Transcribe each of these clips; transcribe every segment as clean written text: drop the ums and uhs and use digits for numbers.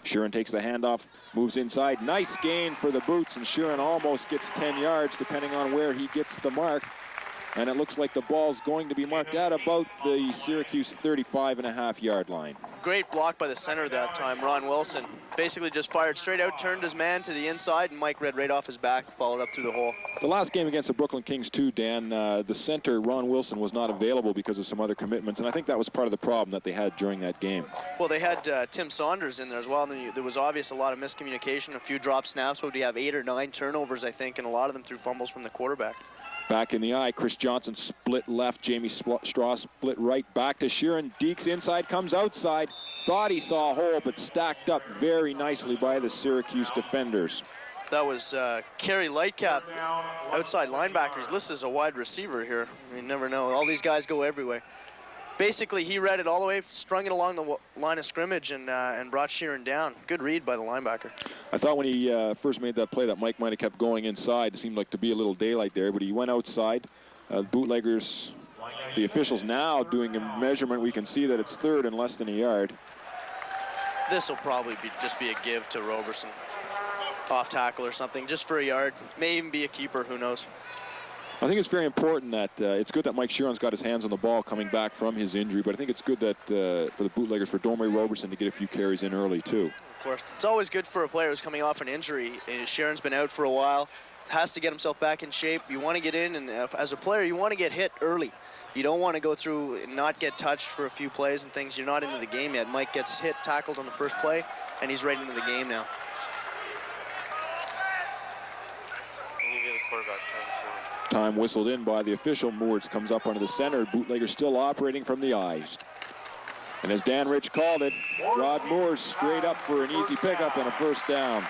Sheeran takes the handoff, moves inside. Nice gain for the Boots, and Sheeran almost gets 10 yards depending on where he gets the mark. And it looks like the ball's going to be marked at about the Syracuse 35.5-yard line. Great block by the center that time, Ron Wilson. Basically just fired straight out, turned his man to the inside, and Mike read right off his back, followed up through the hole. The last game against the Brooklyn Kings, too, Dan, the center, Ron Wilson, was not available because of some other commitments, and I think that was part of the problem that they had during that game. Well, they had Tim Saunders in there as well, and there was obvious a lot of miscommunication, a few drop snaps. What do you have, 8 or 9 turnovers, I think, and a lot of them through fumbles from the quarterback. Back in the eye, Chris Johnson split left, Jamie Straw split right, back to Sheeran. Deeks inside, comes outside. Thought he saw a hole, but stacked up very nicely by the Syracuse defenders. That was Kerry Lightcap, outside linebacker. He's listed as a wide receiver here. You never know. All these guys go everywhere. Basically, he read it all the way, strung it along the line of scrimmage, and brought Sheeran down. Good read by the linebacker. I thought when he first made that play that Mike might have kept going inside. It seemed like to be a little daylight there, but he went outside. Bootleggers, the officials now doing a measurement. We can see that it's third and less than a yard. This will probably just be a give to Roberson. Off tackle or something, just for a yard. May even be a keeper, who knows. I think it's very important that it's good that Mike Sheeran's got his hands on the ball coming back from his injury, but I think it's good that for the Bootleggers, for Domre Roberson to get a few carries in early too. Of course. It's always good for a player who's coming off an injury. Sheeran's been out for a while, has to get himself back in shape. You want to get in, and as a player, you want to get hit early. You don't want to go through and not get touched for a few plays and things. You're not into the game yet. Mike gets hit, tackled on the first play, and he's right into the game now. Time whistled in by the official. Moores comes up under the center. Bootleggers still operating from the eyes. And as Dan Rich called it, Rod Moores straight up for an easy pickup and a first down.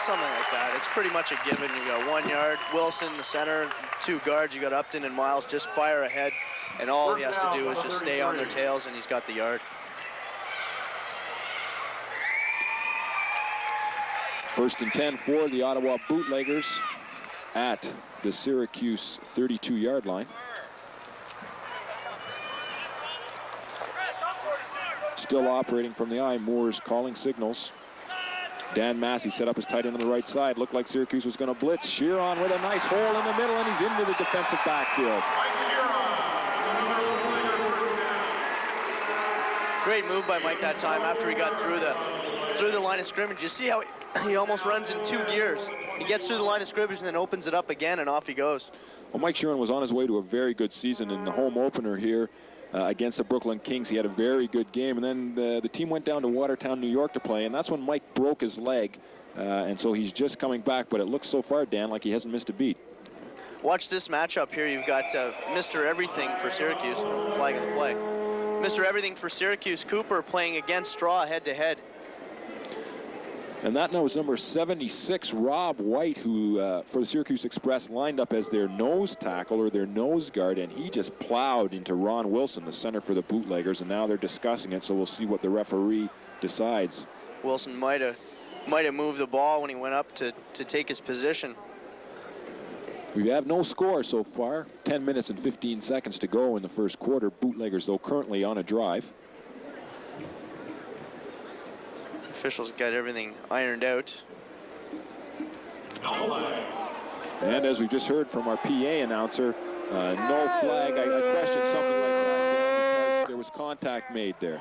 Something like that. It's pretty much a given. You got 1 yard. Wilson, the center, 2 guards. You got Upton and Miles. Just fire ahead, and all he has to do is just stay on their tails, and he's got the yard. First and 10 for the Ottawa Bootleggers at the Syracuse 32-yard line. Still operating from the eye. Moore's calling signals. Dan Massey set up his tight end on the right side. Looked like Syracuse was going to blitz. Sheeran with a nice hole in the middle, and he's into the defensive backfield. Great move by Mike that time after he got through the line of scrimmage. You see how he almost runs in 2 gears. He gets through the line of scrimmage and then opens it up again, and off he goes. Well, Mike Sheeran was on his way to a very good season in the home opener here against the Brooklyn Kings. He had a very good game, and then the team went down to Watertown, New York to play, and that's when Mike broke his leg, and so he's just coming back, but it looks so far, Dan, like he hasn't missed a beat. Watch this matchup here. You've got Mr. Everything for Syracuse, flag on the play. Mr. Everything for Syracuse, Cooper, playing against Straw head-to-head. And that now is number 76, Rob White, who, for the Syracuse Express, lined up as their nose tackle or their nose guard, and he just plowed into Ron Wilson, the center for the Bootleggers, and now they're discussing it, so we'll see what the referee decides. Wilson might have moved the ball when he went up to take his position. We have no score so far. 10 minutes and 15 seconds to go in the first quarter. Bootleggers, though, currently on a drive. Officials got everything ironed out. And as we just heard from our PA announcer, no flag. I questioned something like that because there was contact made there.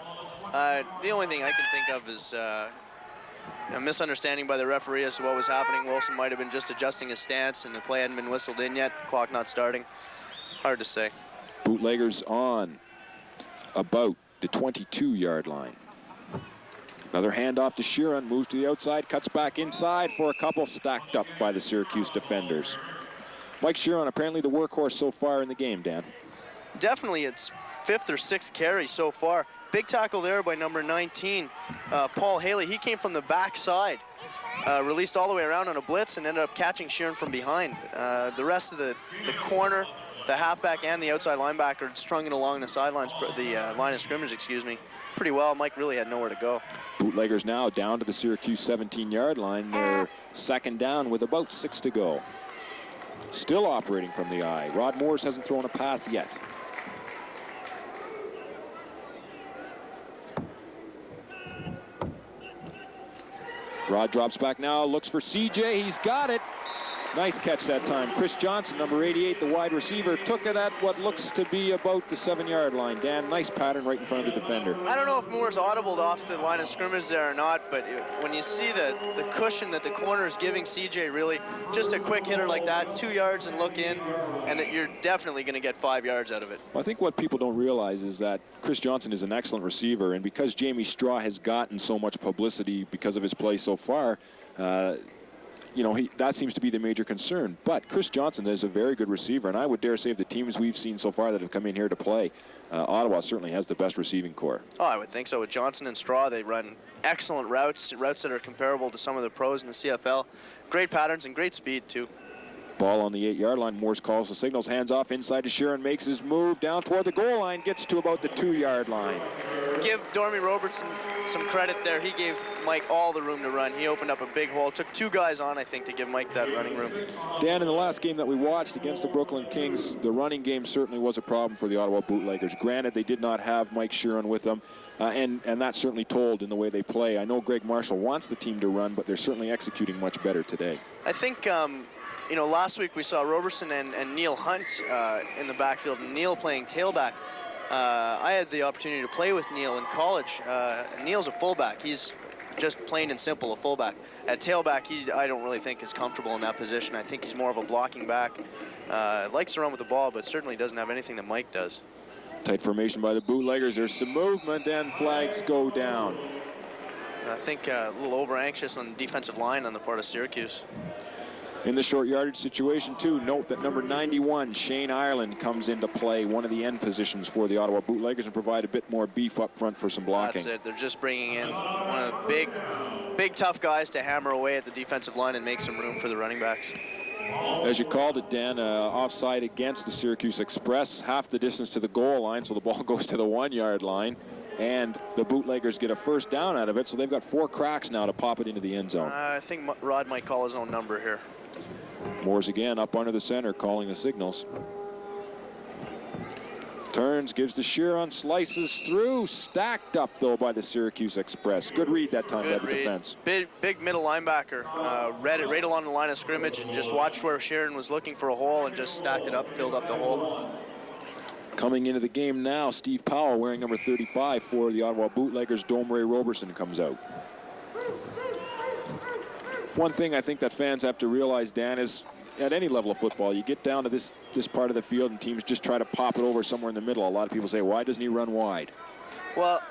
The only thing I can think of is a misunderstanding by the referee as to what was happening. Wilson might have been just adjusting his stance, and the play hadn't been whistled in yet. Clock not starting. Hard to say. Bootleggers on about the 22-yard line. Another handoff to Sheeran, moves to the outside, cuts back inside for a couple, stacked up by the Syracuse defenders. Mike Sheeran, apparently the workhorse so far in the game, Dan. Definitely, it's 5th or 6th carry so far. Big tackle there by number 19, Paul Haley. He came from the backside, released all the way around on a blitz, and ended up catching Sheeran from behind. The rest of the corner, the halfback, and the outside linebacker strung it along the sidelines, the line of scrimmage, excuse me, pretty well. Mike really had nowhere to go. Bootleggers now down to the Syracuse 17-yard line. They're second down with about 6 to go. Still operating from the eye. Rod Morris hasn't thrown a pass yet. Rod drops back now, looks for CJ. He's got it. Nice catch that time. Chris Johnson, number 88, the wide receiver, took it at what looks to be about the 7-yard line. Dan, nice pattern right in front of the defender. I don't know if Moore's audibled off the line of scrimmage there or not, but when you see the cushion that the corner is giving CJ, really, just a quick hitter like that, 2 yards and look in, and you're definitely going to get 5 yards out of it. Well, I think what people don't realize is that Chris Johnson is an excellent receiver, and because Jamie Straw has gotten so much publicity because of his play so far, you know, that seems to be the major concern. But Chris Johnson is a very good receiver, and I would dare say of the teams we've seen so far that have come in here to play, Ottawa certainly has the best receiving core. Oh, I would think so. With Johnson and Straw, they run excellent routes that are comparable to some of the pros in the CFL. Great patterns and great speed, too. Ball on the 8-yard line. Morse calls the signals, hands off inside to Sheeran, makes his move down toward the goal line, gets to about the 2-yard line. Give Dormy Robertson some credit there. He gave Mike all the room to run. He opened up a big hole. Took 2 guys on, I think, to give Mike that running room. Dan, in the last game that we watched against the Brooklyn Kings, the running game certainly was a problem for the Ottawa Bootleggers. Granted, they did not have Mike Sheeran with them, and that certainly told in the way they play. I know Greg Marshall wants the team to run, but they're certainly executing much better today. I think, you know, last week we saw Robertson and Neil Hunt in the backfield, and Neil playing tailback. I had the opportunity to play with Neil in college. Neil's a fullback. He's just plain and simple a fullback. At tailback, I don't really think is comfortable in that position. I think he's more of a blocking back. Likes to run with the ball, but certainly doesn't have anything that Mike does. Tight formation by the Bootleggers. There's some movement, and flags go down. I think a little over-anxious on the defensive line on the part of Syracuse. In the short yardage situation, too, note that number 91, Shane Ireland, comes into play, one of the end positions for the Ottawa Bootleggers, and provide a bit more beef up front for some blocking. That's it. They're just bringing in one of the big, tough guys to hammer away at the defensive line and make some room for the running backs. As you called it, Dan, offside against the Syracuse Express, half the distance to the goal line, so the ball goes to the 1-yard line, and the Bootleggers get a first down out of it, so they've got 4 cracks now to pop it into the end zone. I think Rod might call his own number here. Moores again up under the center, calling the signals. Turns, gives to Sheeran, slices through, stacked up though by the Syracuse Express. Good read that time by the defense. Big middle linebacker, read it right along the line of scrimmage and just watched where Sheeran was looking for a hole and just stacked it up, filled up the hole. Coming into the game now, Steve Powell wearing number 35 for the Ottawa Bootleggers. Domray Roberson comes out. One thing I think that fans have to realize, Dan, is at any level of football, you get down to this part of the field and teams just try to pop it over somewhere in the middle. A lot of people say, why doesn't he run wide? Well,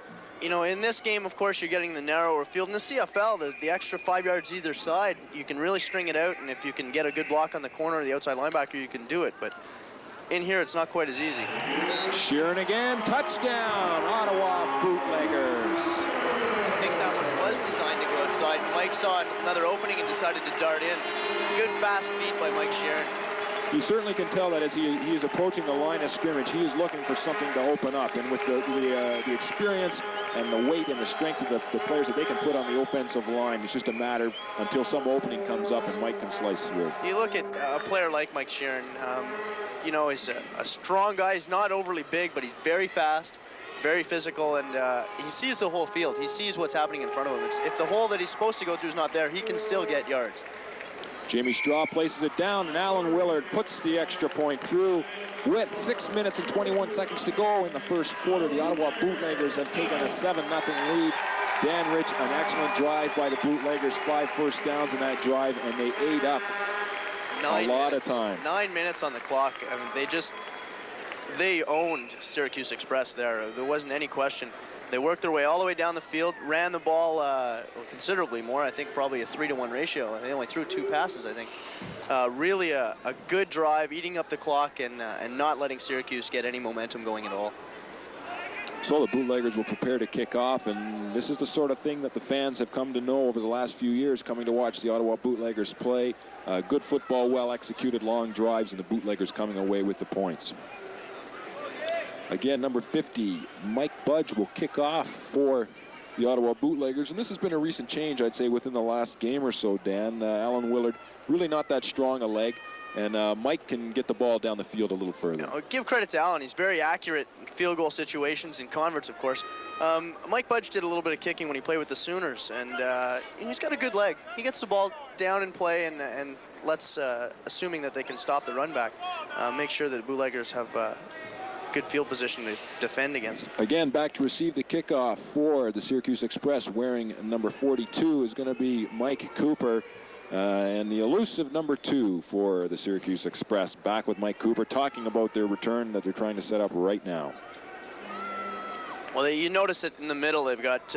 you know, in this game, of course, you're getting the narrower field. In the CFL, the extra 5 yards either side, you can really string it out, and if you can get a good block on the corner or the outside linebacker, you can do it. But in here, it's not quite as easy. Sheeran again, touchdown, Ottawa Bootleggers. I think that one was designed to go outside. Mike saw another opening and decided to dart in. Good fast feet by Mike Sheeran. You certainly can tell that as he is approaching the line of scrimmage, he is looking for something to open up. And with the experience and the weight and the strength of the players that they can put on the offensive line, it's just a matter until some opening comes up and Mike can slice through. You look at a player like Mike Sheeran, you know, he's a strong guy. He's not overly big, but he's very fast, very physical, and he sees the whole field. He sees what's happening in front of him. If the hole that he's supposed to go through is not there, he can still get yards. Jamie Straw places it down, and Alan Willard puts the extra point through with 6 minutes and 21 seconds to go in the first quarter. The Ottawa Bootleggers have taken a 7-0 lead. Dan Rich, an excellent drive by the Bootleggers, 5 first downs in that drive, and they ate up a lot of time. 9 minutes on the clock. I mean, they owned Syracuse Express there. There wasn't any question. They worked their way all the way down the field, ran the ball considerably more. I think probably a 3-to-1 ratio. They only threw 2 passes, I think. Really a good drive, eating up the clock and not letting Syracuse get any momentum going at all. So the Bootleggers will prepare to kick off, and this is the sort of thing that the fans have come to know over the last few years, coming to watch the Ottawa Bootleggers play. Good football, well executed, long drives, and the Bootleggers coming away with the points. Again, number 50, Mike Budge will kick off for the Ottawa Bootleggers. And this has been a recent change, I'd say, within the last game or so, Dan. Alan Willard, really not that strong a leg. And Mike can get the ball down the field a little further. You know, give credit to Alan. He's very accurate in field goal situations and converts, of course. Mike Budge did a little bit of kicking when he played with the Sooners, and he's got a good leg. He gets the ball down in play, and let's, assuming that they can stop the run back, make sure that Bootleggers have good field position to defend against. Again, back to receive the kickoff for the Syracuse Express, wearing number 42, is going to be Mike Cooper. And the elusive number 2 for the Syracuse Express. Back with Mike Cooper, talking about their return that they're trying to set up right now. Well, you notice it in the middle. They've got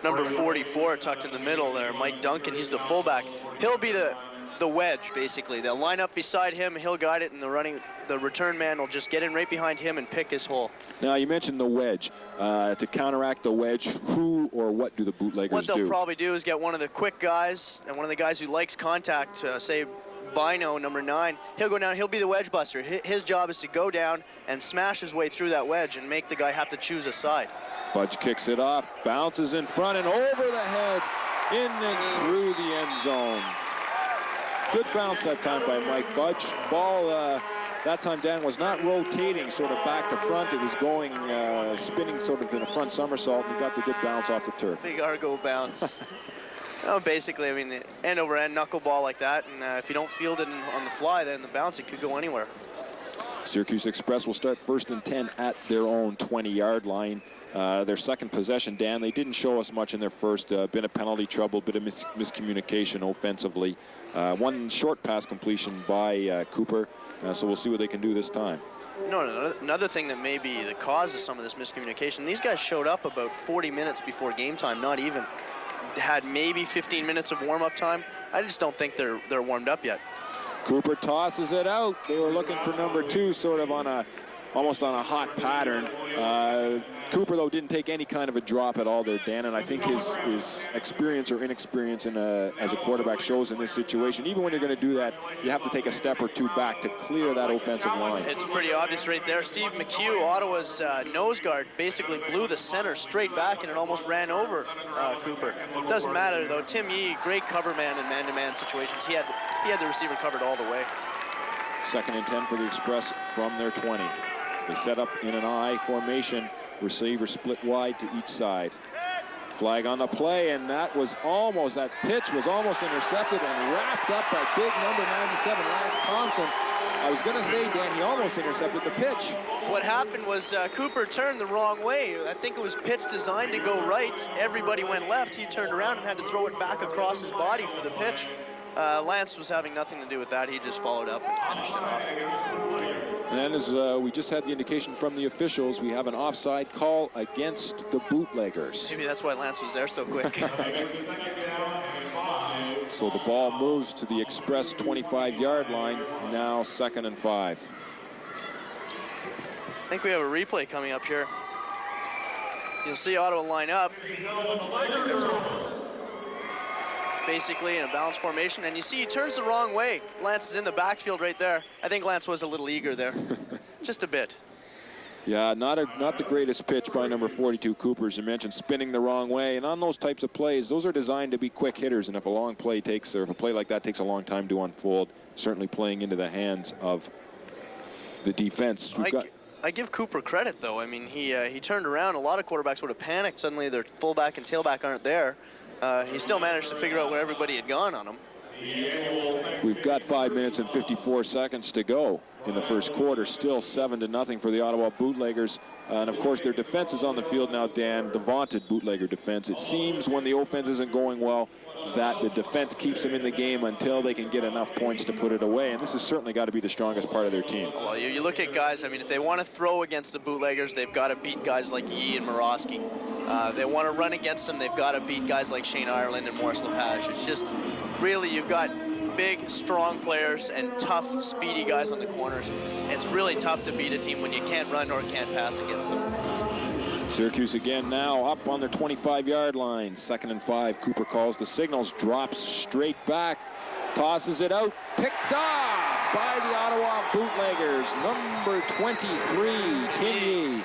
number 44 tucked in the middle there, Mike Duncan. He's the fullback. He'll be the wedge, basically. They'll line up beside him, he'll guide it, and the return man will just get in right behind him and pick his hole. Now, you mentioned the wedge. To counteract the wedge, who or what do the Bootleggers do? What they'll probably do is get one of the quick guys, and one of the guys who likes contact, say Bino, number 9, he'll go down, he'll be the wedge buster. His job is to go down and smash his way through that wedge and make the guy have to choose a side. Budge kicks it off, bounces in front and over the head, in and through the end zone. Good bounce that time by Mike Budge. Ball that time, Dan, was not rotating sort of back to front. It was going, spinning sort of in a front somersault. He got the good bounce off the turf. Big Argo bounce. Basically, I mean, end over end knuckleball like that, and if you don't field it on the fly, then the bounce, it could go anywhere. Syracuse Express will start 1st and 10 at their own 20-yard line. Their second possession, Dan, they didn't show us much in their first. Been a penalty trouble, bit of miscommunication offensively. One short pass completion by Cooper, so we'll see what they can do this time. No, another thing that may be the cause of some of this miscommunication, these guys showed up about 40 minutes before game time, not even. Had maybe 15 minutes of warm-up time. I just don't think they're warmed up yet. Cooper tosses it out. They were looking for number 2, sort of almost on a hot pattern. Cooper, though, didn't take any kind of a drop at all there, Dan, and I think his experience or inexperience as a quarterback shows in this situation. Even when you're going to do that, you have to take a step or 2 back to clear that offensive line. It's pretty obvious right there. Steve McHugh, Ottawa's nose guard, basically blew the center straight back, and it almost ran over Cooper. Doesn't matter, though. Tim Yee, great cover man in man-to-man situations. He had the receiver covered all the way. 2nd and 10 for the Express from their 20. They set up in an I formation. Receiver split wide to each side. Flag on the play, and that pitch was almost intercepted and wrapped up by big number 97, Lance Thompson. I was going to say, Dan, he almost intercepted the pitch. What happened was Cooper turned the wrong way. I think it was pitch designed to go right. Everybody went left. He turned around and had to throw it back across his body for the pitch. Lance was having nothing to do with that. He just followed up and finished it off. And then, as we just had the indication from the officials, we have an offside call against the Bootleggers. Maybe that's why Lance was there so quick. So the ball moves to the Express 25-yard line, now 2nd and 5. I think we have a replay coming up here. You'll see Ottawa line up. Basically in a balanced formation, and you see he turns the wrong way. Lance is in the backfield right there. I think Lance was a little eager there, just a bit. Yeah, not the greatest pitch by number 42, Cooper, as you mentioned, spinning the wrong way. And on those types of plays, those are designed to be quick hitters, and if a play like that takes a long time to unfold, certainly playing into the hands of the defense. I give Cooper credit, though. I mean, he turned around. A lot of quarterbacks would have panicked. Suddenly their fullback and tailback aren't there. He still managed to figure out where everybody had gone on him. We've got 5 minutes and 54 seconds to go in the first quarter. Still 7-0 for the Ottawa Bootleggers. And of course, their defense is on the field now, Dan, the vaunted Bootlegger defense. It seems when the offense isn't going well that the defense keeps them in the game until they can get enough points to put it away. And this has certainly got to be the strongest part of their team. Well, you look at guys, I mean, if they want to throw against the Bootleggers, they've got to beat guys like Yee and Morosky. They want to run against them, they've got to beat guys like Shane Ireland and Maurice Lepage. It's just, really, you've got big, strong players and tough, speedy guys on the corners. It's really tough to beat a team when you can't run or can't pass against them. Syracuse again now up on their 25-yard line. 2nd and 5. Cooper calls the signals, drops straight back, tosses it out, picked off by the Ottawa Bootleggers. Number 23, Tim Yee.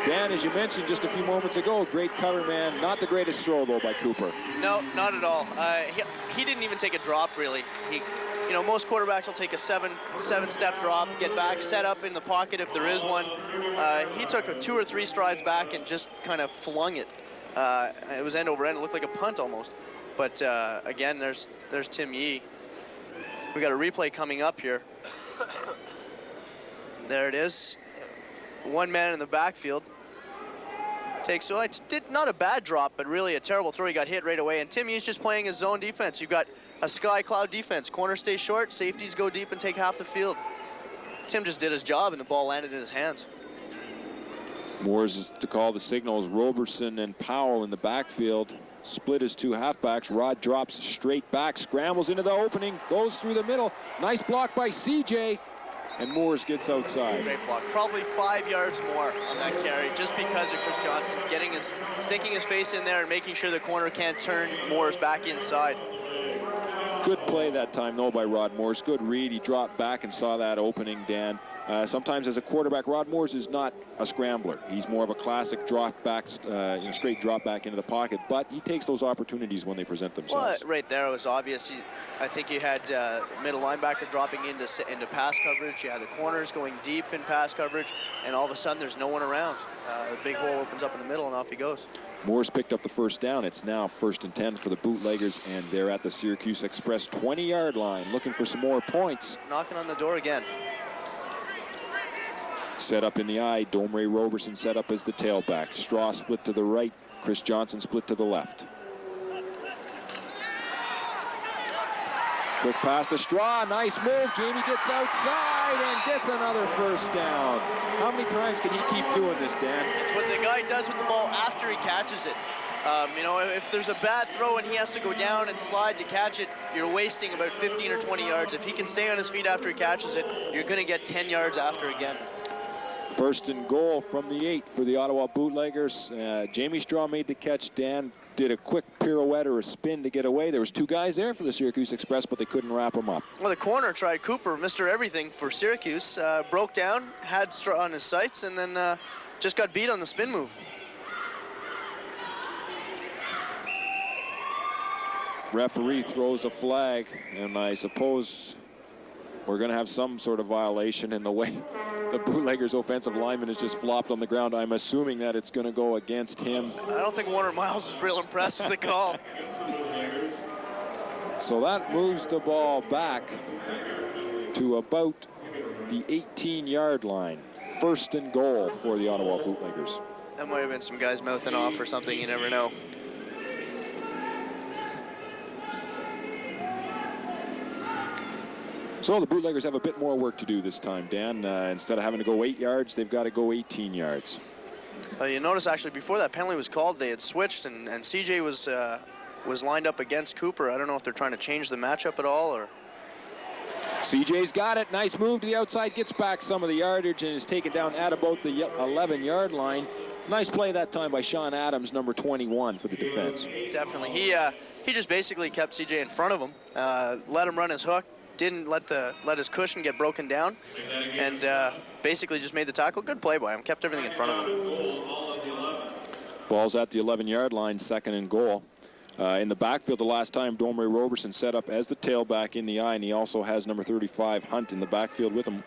Dan, as you mentioned just a few moments ago, great cover man. Not the greatest throw, though, by Cooper. No, not at all. He didn't even take a drop, really. you know, most quarterbacks will take a seven-step drop, get back, set up in the pocket if there is one. He took 2 or 3 strides back and just kind of flung it. It was end over end. It looked like a punt almost. But again, there's Tim Yee. We got a replay coming up here. There it is. One man in the backfield. Takes, so it did not a bad drop, but really a terrible throw. He got hit right away. And Tim Yee's just playing his zone defense. You've got a sky cloud defense. Corners stay short, safeties go deep and take half the field. Tim just did his job, and the ball landed in his hands. Moores is to call the signals. Roberson and Powell in the backfield. Split his 2 halfbacks. Rod drops straight back, scrambles into the opening, goes through the middle. Nice block by CJ, and Moores gets outside. Great block. Probably 5 yards more on that carry, just because of Chris Johnson sticking his face in there and making sure the corner can't turn Moores back inside. Good play that time, though, by Rod Moores. Good read. He dropped back and saw that opening, Dan. Sometimes as a quarterback, Rod Moores is not a scrambler. He's more of a classic drop back, straight drop back into the pocket, but he takes those opportunities when they present themselves. Well, right there it was obvious. I think you had middle linebacker dropping into pass coverage. You had the corners going deep in pass coverage, and all of a sudden there's no one around. The big hole opens up in the middle, and off he goes. Moores picked up the first down. It's now 1st and 10 for the Bootleggers, and they're at the Syracuse Express 20-yard line, looking for some more points. Knocking on the door again. Set up in the eye. Domre Roberson set up as the tailback. Straw split to the right. Chris Johnson split to the left. Quick pass to Straw. Nice move. Jamie gets outside and gets another first down. How many times can he keep doing this, Dan? It's what the guy does with the ball after he catches it. You know, if there's a bad throw and he has to go down and slide to catch it, you're wasting about 15 or 20 yards. If he can stay on his feet after he catches it, you're going to get 10 yards after again. 1st and goal from the 8 for the Ottawa Bootleggers. Jamie Straw made the catch. Dan did a quick pirouette or a spin to get away. There was 2 guys there for the Syracuse Express, but they couldn't wrap him up. Well, the corner tried. Cooper, Mr. Everything for Syracuse, broke down, had Straw on his sights, and then just got beat on the spin move. Referee throws a flag, and I suppose we're going to have some sort of violation in the way the Bootleggers offensive lineman has just flopped on the ground. I'm assuming that it's going to go against him. I don't think Warner Miles is real impressed with the call. So that moves the ball back to about the 18-yard line. 1st and goal for the Ottawa Bootleggers. That might have been some guys mouthing off or something. You never know. So the Bootleggers have a bit more work to do this time, Dan. Instead of having to go 8 yards, they've got to go 18 yards. You notice actually before that penalty was called, they had switched, and CJ was lined up against Cooper. I don't know if they're trying to change the matchup at all, or. CJ's got it. Nice move to the outside. Gets back some of the yardage and is taken down at about the 11-yard line. Nice play that time by Sean Adams, number 21 for the defense. Definitely. He just basically kept CJ in front of him, let him run his hook. Didn't let his cushion get broken down, and basically just made the tackle. Good play by him. Kept everything in front of him. Ball's at the 11-yard line, 2nd and goal. In the backfield the last time, Domre Roberson set up as the tailback in the eye, and he also has number 35, Hunt, in the backfield with him.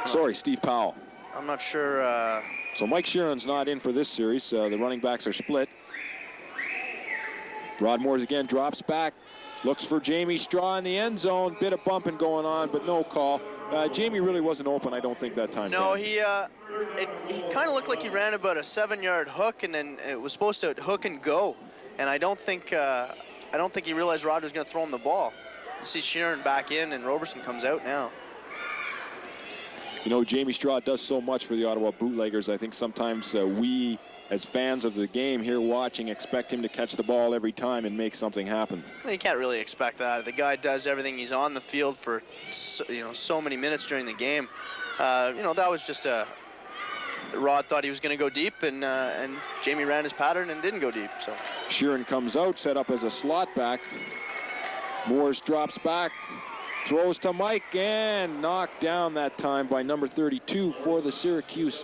Sorry, Steve Powell. I'm not sure. So Mike Sheeran's not in for this series. The running backs are split. Rod Moores again drops back. Looks for Jamie Straw in the end zone. Bit of bumping going on, but no call. Jamie really wasn't open, I don't think, that time. No, he kind of looked like he ran about a 7-yard hook, and then it was supposed to hook and go. And I don't think he realized Rod was going to throw him the ball. You see Sheeran back in, and Roberson comes out now. You know, Jamie Straw does so much for the Ottawa Bootleggers. I think sometimes we, as fans of the game here watching, expect him to catch the ball every time and make something happen. Well, you can't really expect that. The guy does everything. He's on the field for so many minutes during the game. That was just Rod thought he was going to go deep, and Jamie ran his pattern and didn't go deep. So Sheeran comes out, set up as a slot back. Moores drops back, throws to Mike, and knocked down that time by number 32 for the Syracuse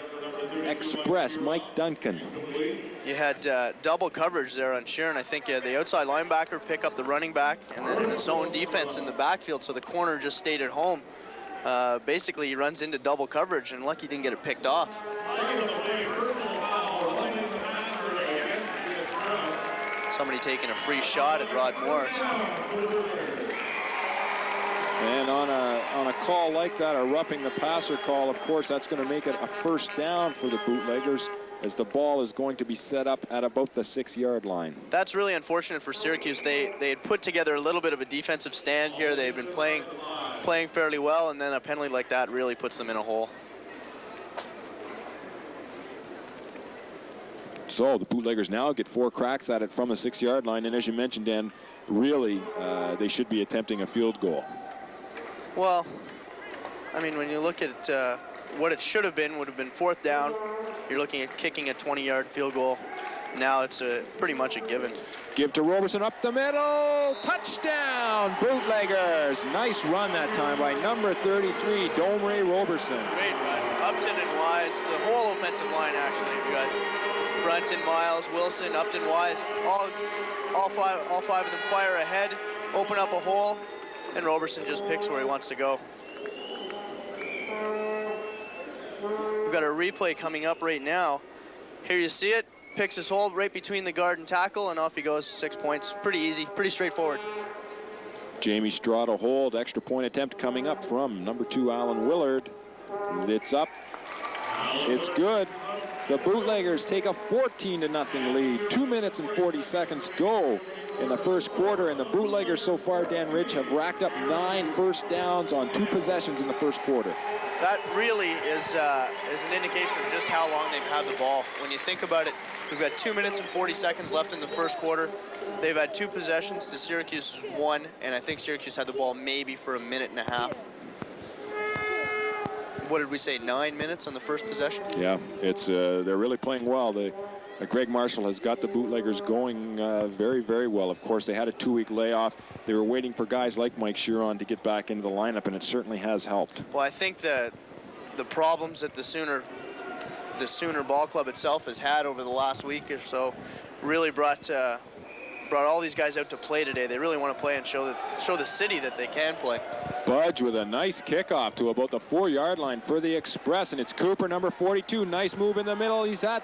Express, Mike Duncan. You had double coverage there on Sheeran. I think the outside linebacker pick up the running back, and then in a zone defense in the backfield, so the corner just stayed at home. Basically, he runs into double coverage, and lucky he didn't get it picked off. Somebody taking a free shot at Rod Morris. And on a call like that, a roughing the passer call, of course, that's going to make it a first down for the Bootleggers, as the ball is going to be set up at about the 6-yard line. That's really unfortunate for Syracuse. They had put together a little bit of a defensive stand here. They've been playing fairly well, and then a penalty like that really puts them in a hole. So the Bootleggers now get 4 cracks at it from the 6-yard line, and as you mentioned, Dan, really they should be attempting a field goal. Well, I mean, when you look at what it should have been, would have been 4th down. You're looking at kicking a 20-yard field goal. Now it's pretty much a given. Give to Roberson up the middle. Touchdown, Bootleggers. Nice run that time by number 33, Domre Roberson. Great run. Upton and Wise, the whole offensive line actually. We got Brunton, Miles, Wilson, Upton, Wise, all five of them fire ahead, open up a hole, and Roberson just picks where he wants to go. We've got a replay coming up right now. Here you see it. Picks his hole right between the guard and tackle, and off he goes. 6 points. Pretty easy, pretty straightforward. Jamie Strada hold. Extra point attempt coming up from number 2, Alan Willard. It's up. It's good. The Bootleggers take a 14-0 lead. 2 minutes and 40 seconds go in the first quarter, and the Bootleggers so far, Dan Rich, have racked up 9 first downs on 2 possessions in the first quarter. That really is an indication of just how long they've had the ball. When you think about it, we've got 2 minutes and 40 seconds left in the first quarter. They've had 2 possessions to Syracuse's 1, and I think Syracuse had the ball maybe for a minute and a half. What did we say, 9 minutes on the first possession? Yeah, it's they're really playing well. Greg Marshall has got the Bootleggers going very, very well. Of course, they had a 2-week layoff. They were waiting for guys like Mike Chiron to get back into the lineup, and it certainly has helped. Well, I think the problems that the Sooner Ball Club itself has had over the last week or so really brought all these guys out to play today. They really want to play and show the city that they can play. Budge with a nice kickoff to about the 4-yard line for the Express, and it's Cooper, number 42. Nice move in the middle. He's at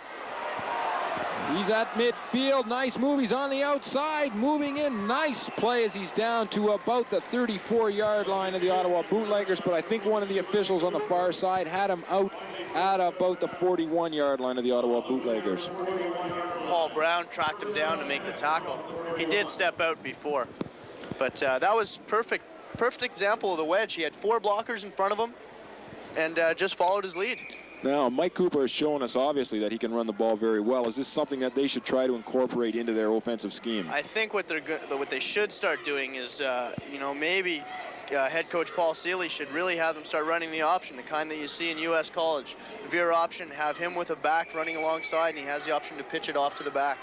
midfield. Nice move. He's on the outside, moving in. Nice play as he's down to about the 34-yard line of the Ottawa Bootleggers, but I think one of the officials on the far side had him out at about the 41-yard line of the Ottawa Bootleggers. Paul Brown tracked him down to make the tackle. He did step out before, but that was perfect example of the wedge. He had 4 blockers in front of him and just followed his lead. Now, Mike Cooper has shown us, obviously, that he can run the ball very well. Is this something that they should try to incorporate into their offensive scheme? I think what they should start doing is, maybe head coach Paul Seeley should really have them start running the option, the kind that you see in U.S. college. Veer option, have him with a back running alongside, and he has the option to pitch it off to the back.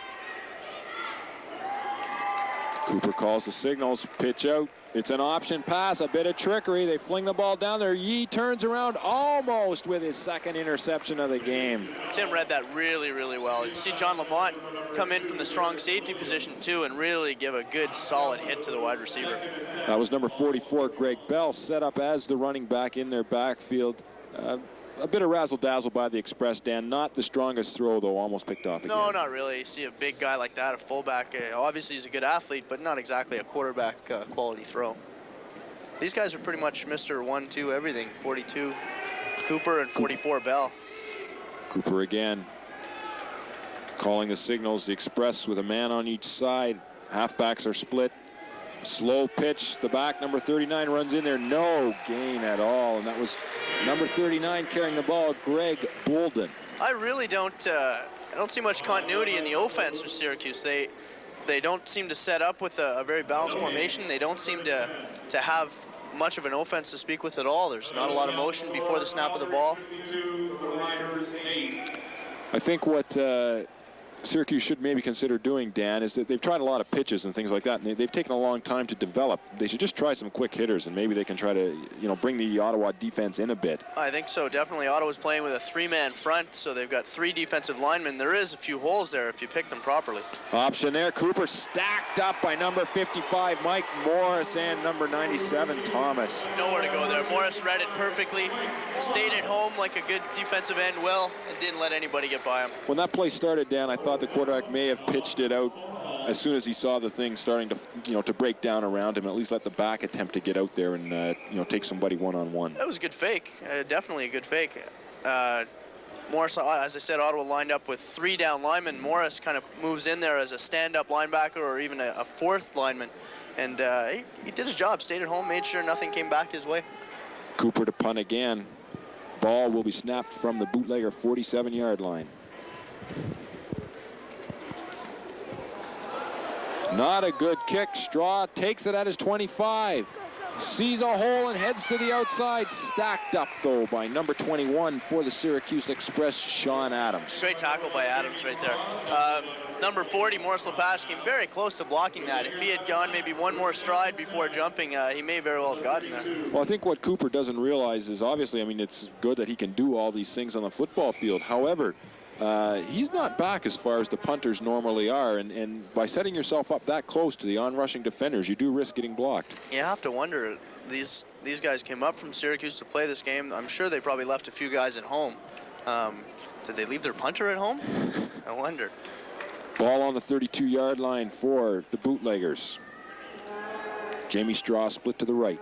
Cooper calls the signals, pitch out. It's an option pass, a bit of trickery. They fling the ball down there. Yee turns around almost with his 2nd interception of the game. Tim read that really, really well. You see John Lamont come in from the strong safety position too and really give a good solid hit to the wide receiver. That was number 44, Greg Bell, set up as the running back in their backfield. A bit of razzle-dazzle by the Express, Dan. Not the strongest throw, though, almost picked off again. No, not really. You see a big guy like that, a fullback. Obviously, he's a good athlete, but not exactly a quarterback quality throw. These guys are pretty much Mr. 1-2 everything. 42 Cooper and 44 Bell. Cooper again. Calling the signals. The Express with a man on each side. Halfbacks are split. Slow pitch, the back, number 39 runs in there, no gain at all, and that was number 39 carrying the ball, Greg Bolden. I really don't see much continuity in the offense for Syracuse. They don't seem to set up with a very balanced formation. They don't seem to have much of an offense to speak with at all. There's not a lot of motion before the snap of the ball. I think what Syracuse should maybe consider doing, Dan, is that they've tried a lot of pitches and things like that, and they've taken a long time to develop. They should just try some quick hitters, and maybe they can try to, bring the Ottawa defense in a bit. I think so, definitely. Ottawa's playing with a three-man front, so they've got 3 defensive linemen. There is a few holes there if you pick them properly. Option there, Cooper stacked up by number 55, Mike Morris, and number 97, Thomas. Nowhere to go there. Morris read it perfectly, stayed at home like a good defensive end will, and didn't let anybody get by him. When that play started, Dan, I thought the quarterback may have pitched it out as soon as he saw the thing starting to, to break down around him, and at least let the back attempt to get out there and, take somebody one-on-one. That was a good fake, definitely a good fake. Morris, as I said, Ottawa lined up with 3 down linemen. Morris kind of moves in there as a stand-up linebacker or even a 4th lineman, and he did his job, stayed at home, made sure nothing came back his way. Cooper to punt again. Ball will be snapped from the Bootlegger 47-yard line. Not a good kick. Straw takes it at his 25. Sees a hole and heads to the outside. Stacked up, though, by number 21 for the Syracuse Express, Sean Adams. Great tackle by Adams right there. Number 40, Morris Lepage, came very close to blocking that. If he had gone maybe one more stride before jumping, he may very well have gotten there. Well, I think what Cooper doesn't realize is, obviously, it's good that he can do all these things on the football field. However, he's not back as far as the punters normally are, and by setting yourself up that close to the on-rushing defenders, you do risk getting blocked. You have to wonder, these guys came up from Syracuse to play this game. I'm sure they probably left a few guys at home. Did they leave their punter at home? I wonder. Ball on the 32-yard line for the Bootleggers. Jamie Straw split to the right.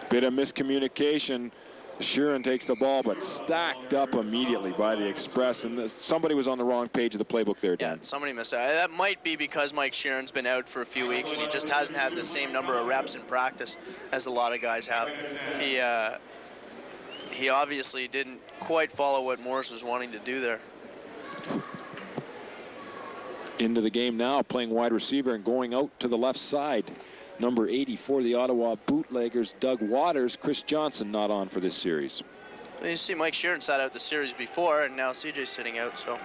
Bit of miscommunication. Sheeran takes the ball, but stacked up immediately by the Express, and somebody was on the wrong page of the playbook there, Dan. Yeah, somebody missed that. That might be because Mike Sheeran's been out for a few weeks, and he just hasn't had the same number of reps in practice as a lot of guys have. He obviously didn't quite follow what Morris was wanting to do there. Into the game now, playing wide receiver and going out to the left side. Number 80 for the Ottawa Bootleggers, Doug Waters. Chris Johnson not on for this series. Well, you see Mike Sheeran sat out the series before, and now CJ's sitting out, so.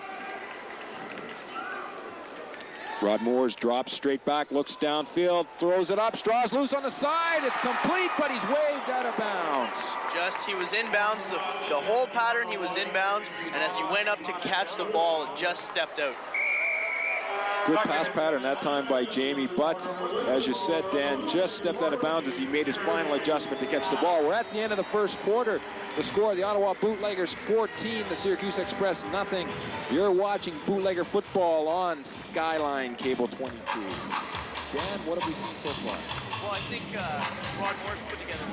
Rod Moores drops straight back, looks downfield, throws it up. Straw's loose on the side. It's complete, but he's waved out of bounds. He was inbounds, the whole pattern, he was inbounds, and as he went up to catch the ball, it just stepped out. Good pass pattern that time by Jamie, but as you said, Dan, just stepped out of bounds as he made his final adjustment to catch the ball. We're at the end of the first quarter. The score, the Ottawa Bootleggers 14, the Syracuse Express nothing. You're watching Bootlegger football on Skyline Cable 22. Dan, what have we seen so far? Well, I think Rod Morris put together.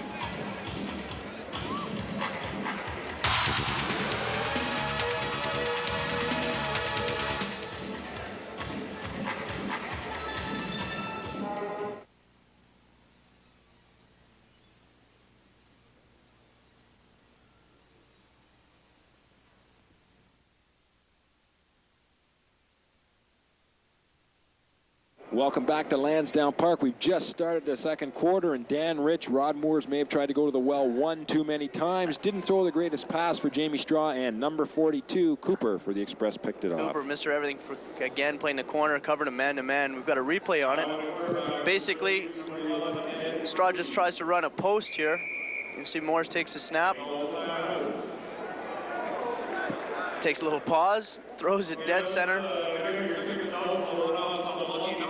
Welcome back to Lansdowne Park. We've just started the second quarter, and Dan Rich, Rod Moores may have tried to go to the well one too many times. Didn't throw the greatest pass for Jamie Straw, and number 42, Cooper, for the Express, picked it off. Cooper, Mr. Everything, again playing the corner, covered him man-to-man. We've got a replay on it. Basically, Straw just tries to run a post here. You can see Morris takes a snap. Takes a little pause, throws it dead center.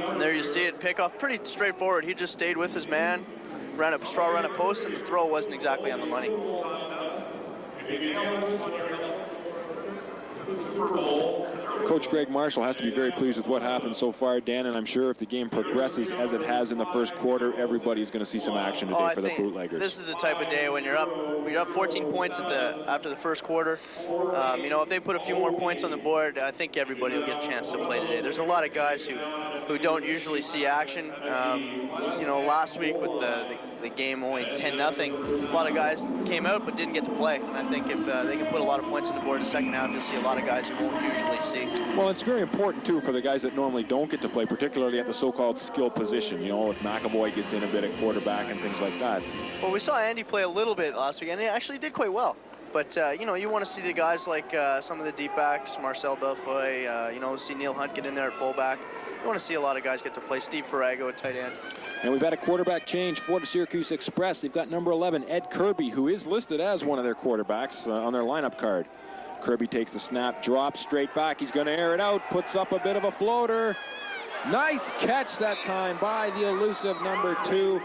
And there you see it, pick off, pretty straightforward. He just stayed with his man, Straw ran a post, and the throw wasn't exactly on the money. Coach Greg Marshall has to be very pleased with what happened so far, Dan, and I'm sure if the game progresses as it has in the first quarter, everybody's going to see some action today for the Bootleggers. This is the type of day when you're up 14 points after the first quarter. If they put a few more points on the board, I think everybody will get a chance to play today. There's a lot of guys who don't usually see action. Last week with the game only 10-0, a lot of guys came out but didn't get to play. And I think if they can put a lot of points on the board in the second half, you'll see a lot of guys who won't usually see. Well, it's very important, too, for the guys that normally don't get to play, particularly at the so-called skill position. If McAvoy gets in a bit at quarterback and things like that. Well, we saw Andy play a little bit last week, and he actually did quite well. But, you know, you want to see the guys like some of the deep backs, Marcel Belfoy, you know, see Neil Hunt get in there at fullback. You want to see a lot of guys get to play. Steve Farrago at tight end. And we've had a quarterback change for the Syracuse Express. They've got number 11, Ed Kirby, who is listed as one of their quarterbacks on their lineup card. Kirby takes the snap, drops straight back. He's going to air it out, puts up a bit of a floater. Nice catch that time by the elusive number 2.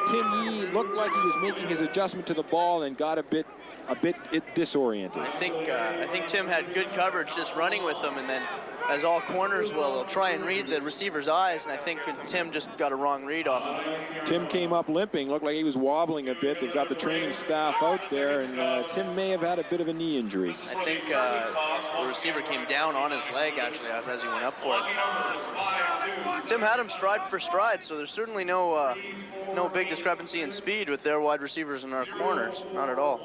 Tim Yee looked like he was making his adjustment to the ball and got a bit disoriented. I think Tim had good coverage just running with them, and then as all corners will, they'll try and read the receiver's eyes, and I think Tim just got a wrong read off him. Tim came up limping, looked like he was wobbling a bit. They've got the training staff out there, and Tim may have had a bit of a knee injury. I think the receiver came down on his leg, actually, as he went up for it. Tim had him stride for stride, so there's certainly no big discrepancy in speed with their wide receivers and our corners, not at all.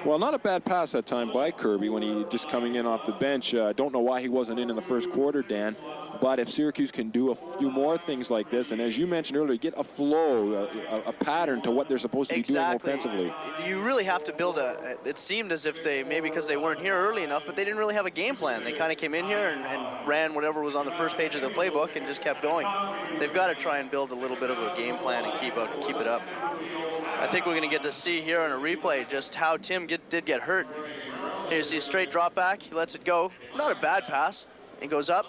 Well, not a bad pass that time by Kirby when he just coming in off the bench. Don't know why he wasn't in the first quarter, Dan. But if Syracuse can do a few more things like this, and as you mentioned earlier, get a flow, a pattern to what they're supposed to be doing offensively. You really have to build it seemed as if they, maybe because they weren't here early enough, but they didn't really have a game plan. They kind of came in here and ran whatever was on the first page of the playbook and just kept going. They've got to try and build a little bit of a game plan and keep it up. I think we're going to get to see here in a replay just how Tim did get hurt. Here you see a straight drop back. He lets it go. Not a bad pass. He goes up.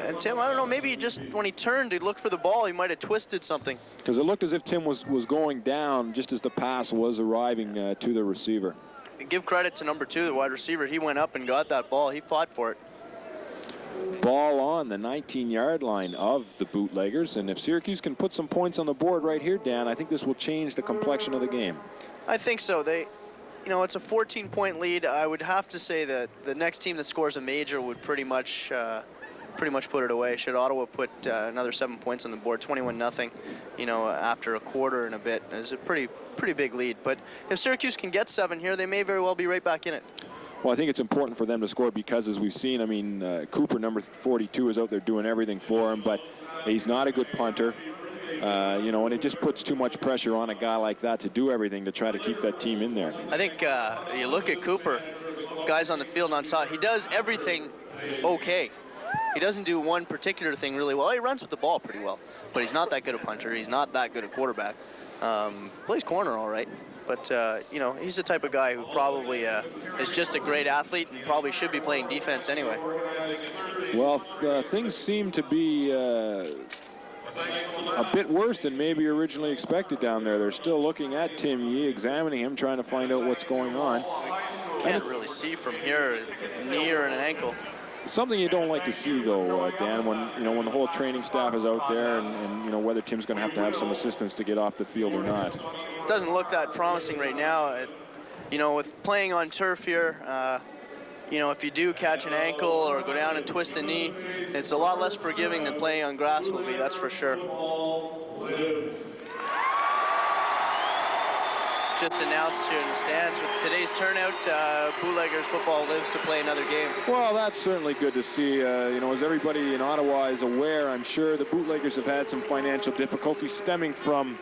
And Tim, I don't know, maybe just when he turned to look for the ball, he might have twisted something. Because it looked as if Tim was going down just as the pass was arriving to the receiver. Give credit to number 2, the wide receiver. He went up and got that ball. He fought for it. Ball on the 19-yard line of the Bootleggers, and if Syracuse can put some points on the board right here, Dan, I think this will change the complexion of the game. I think so. You know, it's a 14-point lead. I would have to say that the next team that scores a major would pretty much put it away. Should Ottawa put another 7 points on the board, 21-0, you know, after a quarter and a bit, it's a pretty big lead. But if Syracuse can get 7 here, they may very well be right back in it. Well, I think it's important for them to score because, as we've seen, I mean, Cooper, number 42, is out there doing everything for him, but he's not a good punter. You know, and it just puts too much pressure on a guy like that to do everything to try to keep that team in there. I think you look at Cooper, guys on the field nonstop, he does everything okay. He doesn't do one particular thing really well. He runs with the ball pretty well, but he's not that good a punter. He's not that good a quarterback. Plays corner all right. But, you know, he's the type of guy who probably is just a great athlete and probably should be playing defense anyway. Well, things seem to be a bit worse than maybe originally expected down there. They're still looking at Tim Yee, examining him, trying to find out what's going on. Can't really see from here, a knee or an ankle. Something you don't like to see, though, Dan, when the whole training staff is out there and you know, whether Tim's going to have some assistance to get off the field or not. Doesn't look that promising right now. You know, with playing on turf here, you know, if you do catch an ankle or go down and twist a knee, it's a lot less forgiving than playing on grass will be, that's for sure. Just announced here in the stands with today's turnout, Bootleggers football lives to play another game. Well, that's certainly good to see. You know, as everybody in Ottawa is aware, I'm sure the Bootleggers have had some financial difficulties stemming from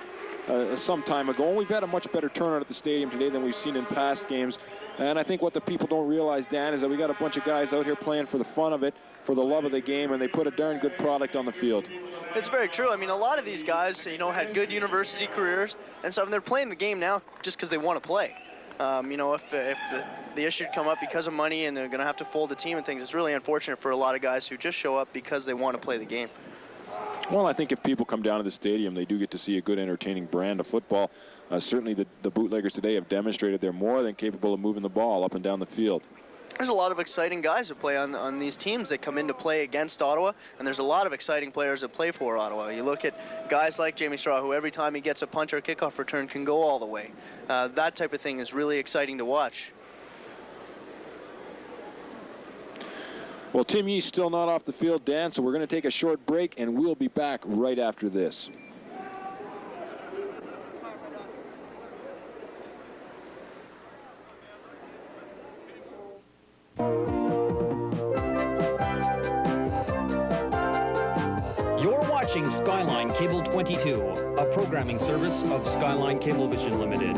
some time ago. And we've had a much better turnout at the stadium today than we've seen in past games. And I think what the people don't realize, Dan, is that we got a bunch of guys out here playing for the fun of it, for the love of the game, and they put a darn good product on the field. It's very true. I mean, a lot of these guys, you know, had good university careers, and so they're playing the game now just because they want to play. You know, if the issue come up because of money and they're going to have to fold the team and things, it's really unfortunate for a lot of guys who just show up because they want to play the game. Well, I think if people come down to the stadium, they do get to see a good, entertaining brand of football. Certainly the Bootleggers today have demonstrated they're more than capable of moving the ball up and down the field. There's a lot of exciting guys that play on these teams that come in to play against Ottawa, and there's a lot of exciting players that play for Ottawa. You look at guys like Jamie Straw, who every time he gets a punch or a kickoff return can go all the way. That type of thing is really exciting to watch. Well, Tim Yee's still not off the field, Dan, so we're going to take a short break, and we'll be back right after this. You're watching Skyline Cable 22, a programming service of Skyline Cablevision Limited.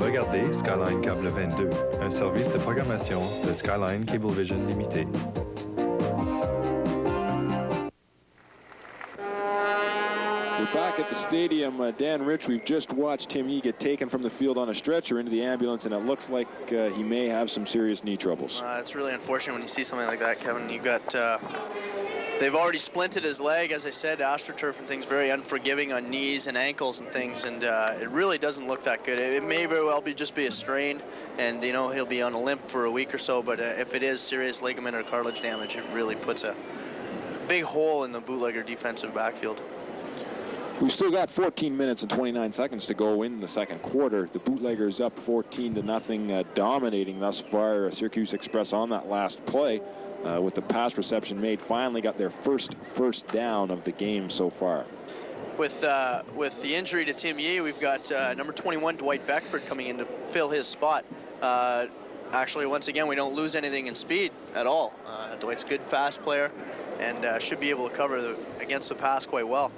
Regardez Skyline Câble 22, un service de programmation de Skyline Cablevision Limited. We're back at the stadium. Dan Rich, we've just watched Tim Yee get taken from the field on a stretcher into the ambulance, and it looks like he may have some serious knee troubles. It's really unfortunate when you see something like that, Kevin. You got they've already splinted his leg, as I said. AstroTurf and things very unforgiving on knees and ankles and things, and it really doesn't look that good. It may very well just be a strain, and you know he'll be on a limp for a week or so. But if it is serious ligament or cartilage damage, it really puts a big hole in the Bootlegger defensive backfield. We've still got 14 minutes and 29 seconds to go in the second quarter. The Bootleggers up 14-0, dominating thus far. Syracuse Express on that last play with the pass reception made. Finally got their first down of the game so far. With the injury to Tim Yee, we've got number 21 Dwight Beckford coming in to fill his spot. Actually, once again, we don't lose anything in speed at all. Dwight's a good fast player and should be able to cover against the pass quite well.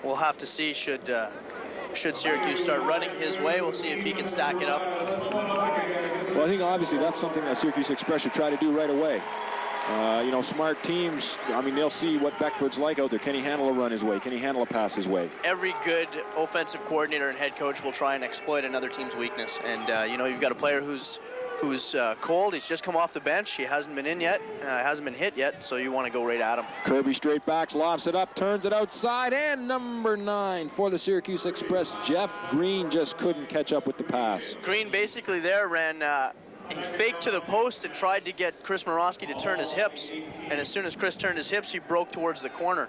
We'll have to see should Syracuse start running his way. We'll see if he can stack it up. Well, I think obviously that's something that Syracuse Express should try to do right away. You know, smart teams, I mean, they'll see what Beckford's like out there. Can he handle a run his way? Can he handle a pass his way? Every good offensive coordinator and head coach will try and exploit another team's weakness. And, you know, you've got a player who's cold. He's just come off the bench. He hasn't been in yet, hasn't been hit yet, so you want to go right at him. Kirby straight backs, lofts it up, turns it outside, and number 9 for the Syracuse Express, Jeff Green, just couldn't catch up with the pass. Green basically there ran, he faked to the post and tried to get Chris Morosky to turn his hips, and as soon as Chris turned his hips, he broke towards the corner.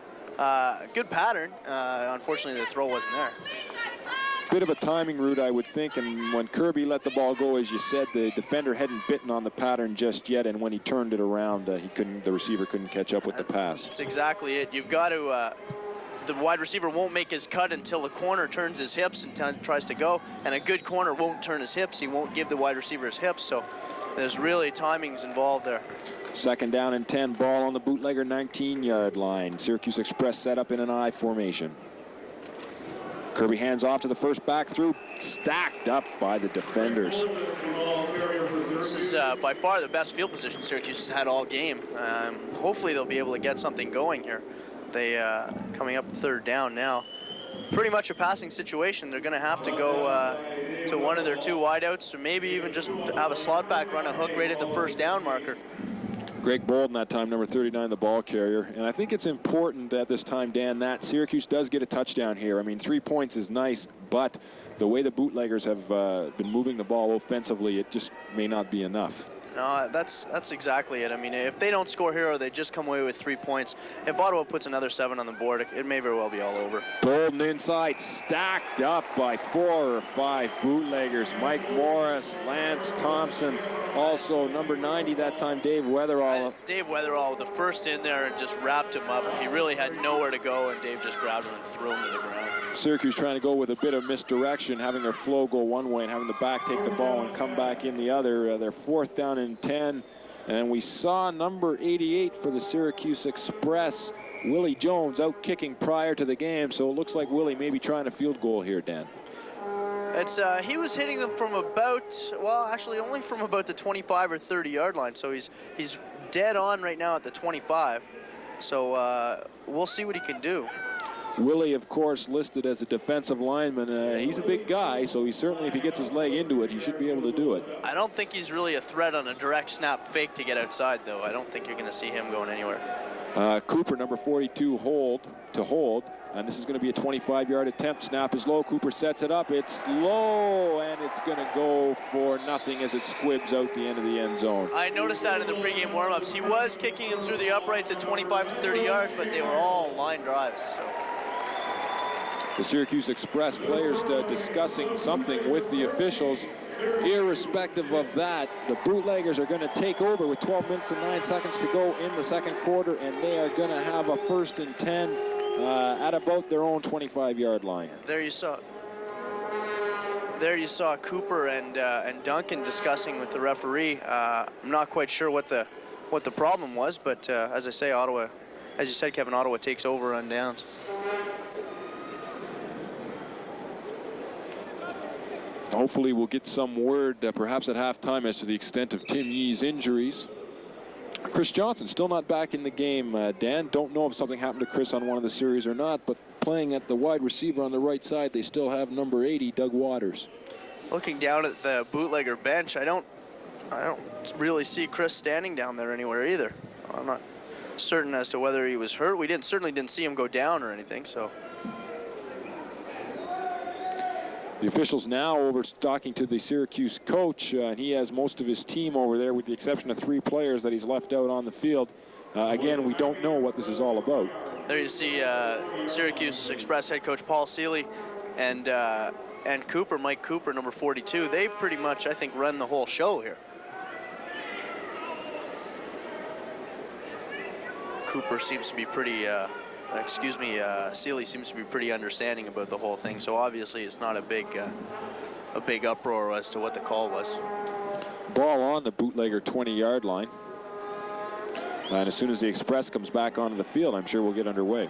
Good pattern. Unfortunately, the throw wasn't there. Bit of a timing route, I would think, and when Kirby let the ball go, as you said, the defender hadn't bitten on the pattern just yet, and when he turned it around, the receiver couldn't catch up with the pass. That's exactly it. You've got to, the wide receiver won't make his cut until the corner turns his hips and tries to go, and a good corner won't turn his hips. He won't give the wide receiver his hips, so there's really timings involved there. Second down and 10, ball on the Bootlegger 19-yard line. Syracuse Express set up in an I formation. Kirby hands off to the first back through, stacked up by the defenders. This is by far the best field position Syracuse has had all game. Hopefully they'll be able to get something going here. They coming up third down now. Pretty much a passing situation. They're going to have to go to one of their two wideouts, or maybe even just have a slot back run a hook right at the first down marker. Greg Bolden that time, number 39, the ball carrier. And I think it's important at this time, Dan, that Syracuse does get a touchdown here. I mean, 3 points is nice, but the way the Bootleggers have been moving the ball offensively, it just may not be enough. No, that's exactly it. I mean, if they don't score here or they just come away with 3 points, if Ottawa puts another 7 on the board, it may very well be all over. Bolden inside, stacked up by 4 or 5 Bootleggers. Mike Morris, Lance Thompson, also number 90 that time, Dave Weatherall. Dave Weatherall, the first in there, and just wrapped him up. He really had nowhere to go, and Dave just grabbed him and threw him to the ground. Syracuse trying to go with a bit of misdirection, having their flow go one way and having the back take the ball and come back in the other. Their fourth down and 10, and we saw number 88 for the Syracuse Express, Willie Jones, out kicking prior to the game, so it looks like Willie may be trying a field goal here, Dan. It's he was hitting them from about, well, actually only from about the 25 or 30 yard line, so he's dead on right now at the 25, so we'll see what he can do. Willie, of course, listed as a defensive lineman. He's a big guy, so he certainly, if he gets his leg into it, he should be able to do it. I don't think he's really a threat on a direct snap fake to get outside, though. I don't think you're going to see him going anywhere. Cooper, number 42, hold, and this is going to be a 25-yard attempt. Snap is low. Cooper sets it up. It's low, and it's going to go for nothing as it squibs out the end of the end zone. I noticed that in the pregame warm-ups. He was kicking him through the uprights at 25 and 30 yards, but they were all line drives, so. The Syracuse Express players discussing something with the officials. Irrespective of that, the Bootleggers are going to take over with 12 minutes and 9 seconds to go in the second quarter, and they are going to have a 1st and 10 at about their own 25-yard line. There you saw Cooper and Duncan discussing with the referee. I'm not quite sure what the problem was, but as I say, Ottawa, as you said, Kevin, Ottawa takes over on downs. Hopefully we'll get some word perhaps at halftime as to the extent of Tim Yee's injuries. Chris Johnson still not back in the game. Dan, don't know if something happened to Chris on one of the series or not, but playing at the wide receiver on the right side, they still have number 80, Doug Waters. Looking down at the bootlegger bench, I don't really see Chris standing down there anywhere either. I'm not certain as to whether he was hurt. We certainly didn't see him go down or anything, so. The officials now over talking to the Syracuse coach, and he has most of his team over there with the exception of 3 players that he's left out on the field. Again, we don't know what this is all about. There you see Syracuse Express head coach Paul Seeley and Cooper, Mike Cooper, number 42. They pretty much, I think, run the whole show here. Cooper seems to be pretty, Seeley seems to be pretty understanding about the whole thing. So obviously it's not a big uproar as to what the call was. Ball on the bootlegger 20-yard line. And as soon as the Express comes back onto the field, I'm sure we'll get underway.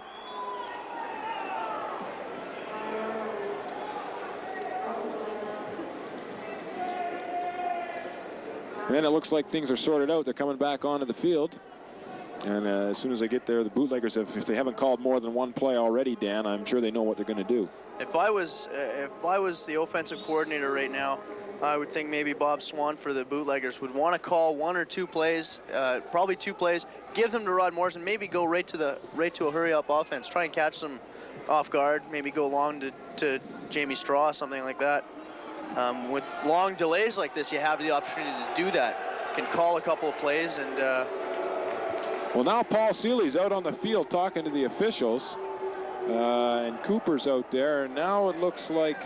And then it looks like things are sorted out. They're coming back onto the field. And as soon as they get there, the bootleggers, if they haven't called more than one play already, Dan, I'm sure they know what they're going to do. If I was the offensive coordinator right now, I would think maybe Bob Swan for the bootleggers would want to call 1 or 2 plays, probably 2 plays, give them to Rod Morrison, maybe go right to a hurry-up offense, try and catch them off guard, maybe go long to Jamie Straw, something like that. With long delays like this, you have the opportunity to do that. You can call a couple of plays and. Well, now Paul Seeley's out on the field talking to the officials, and Cooper's out there, and now it looks like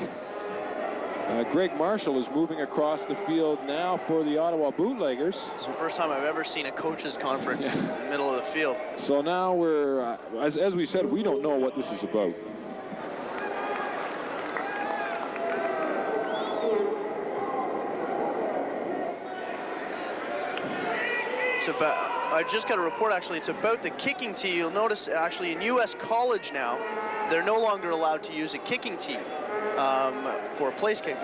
Greg Marshall is moving across the field now for the Ottawa Bootleggers. It's the first time I've ever seen a coaches conference in the middle of the field. So now we're, as we said, we don't know what this is about. It's about, I just got a report actually, it's about the kicking tee. You'll notice actually in U.S. college now, they're no longer allowed to use a kicking tee for place kicking,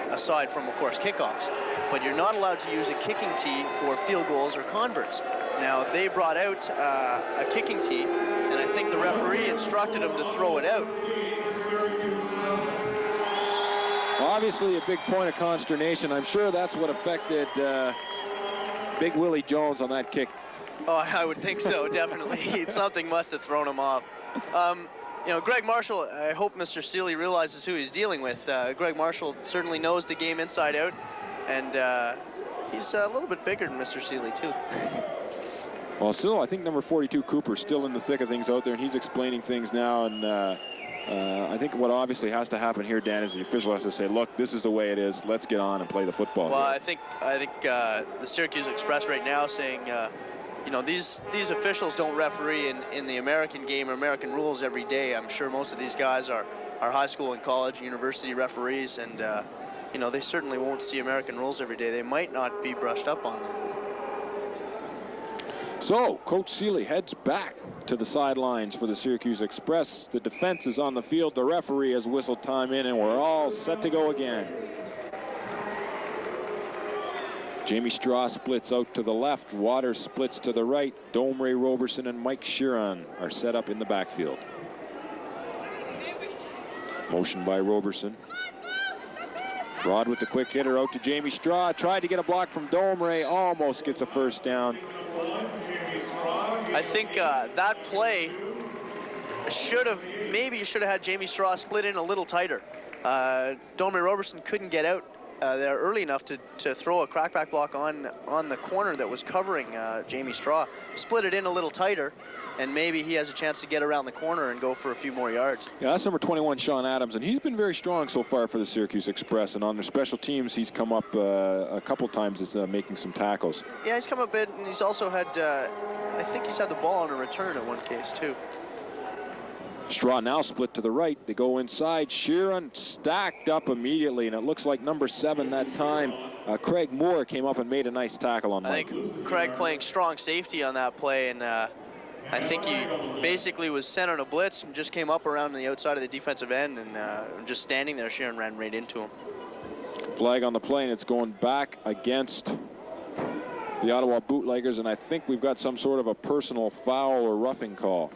aside from, of course, kickoffs. But you're not allowed to use a kicking tee for field goals or converts. Now, they brought out a kicking tee, and I think the referee instructed them to throw it out. Obviously a big point of consternation. I'm sure that's what affected Big Willie Jones on that kick. Oh, I would think so, definitely. Something must have thrown him off. You know, Greg Marshall, I hope Mr. Seeley realizes who he's dealing with. Greg Marshall certainly knows the game inside out, and he's a little bit bigger than Mr. Seeley, too. Well, still, I think number 42, Cooper, still in the thick of things out there, and he's explaining things now, and I think what obviously has to happen here, Dan, is the official has to say, look, this is the way it is. Let's get on and play the football. Well, here. I think the Syracuse Express right now saying, you know, these officials don't referee in the American game or American rules every day. I'm sure most of these guys are high school and college, university referees, and you know, they certainly won't see American rules every day. They might not be brushed up on them. So, Coach Seeley heads back to the sidelines for the Syracuse Express. The defense is on the field. The referee has whistled time in, and we're all set to go again. Jamie Straw splits out to the left. Waters splits to the right. Domre Roberson and Mike Sheeran are set up in the backfield. Motion by Roberson. Rod with the quick hitter out to Jamie Straw. Tried to get a block from Domre. Almost gets a first down. I think that play maybe you should have had Jamie Straw split in a little tighter. Domre Roberson couldn't get out there early enough to throw a crackback block on the corner that was covering Jamie Straw. Split it in a little tighter, and maybe he has a chance to get around the corner and go for a few more yards. Yeah, that's number 21, Sean Adams, and he's been very strong so far for the Syracuse Express, and on their special teams, he's come up a couple times as making some tackles. Yeah, he's come up a bit, and he's also had, I think he's had the ball on a return in one case, too. Straw now split to the right. They go inside. Sheeran stacked up immediately, and it looks like number 7 that time, Craig Moore, came up and made a nice tackle on Mike. I think Craig playing strong safety on that play, and I think he basically was sent on a blitz and just came up around the outside of the defensive end and just standing there, Sheeran ran right into him. Flag on the play, and it's going back against the Ottawa Bootleggers, and I think we've got some sort of a personal foul or roughing call.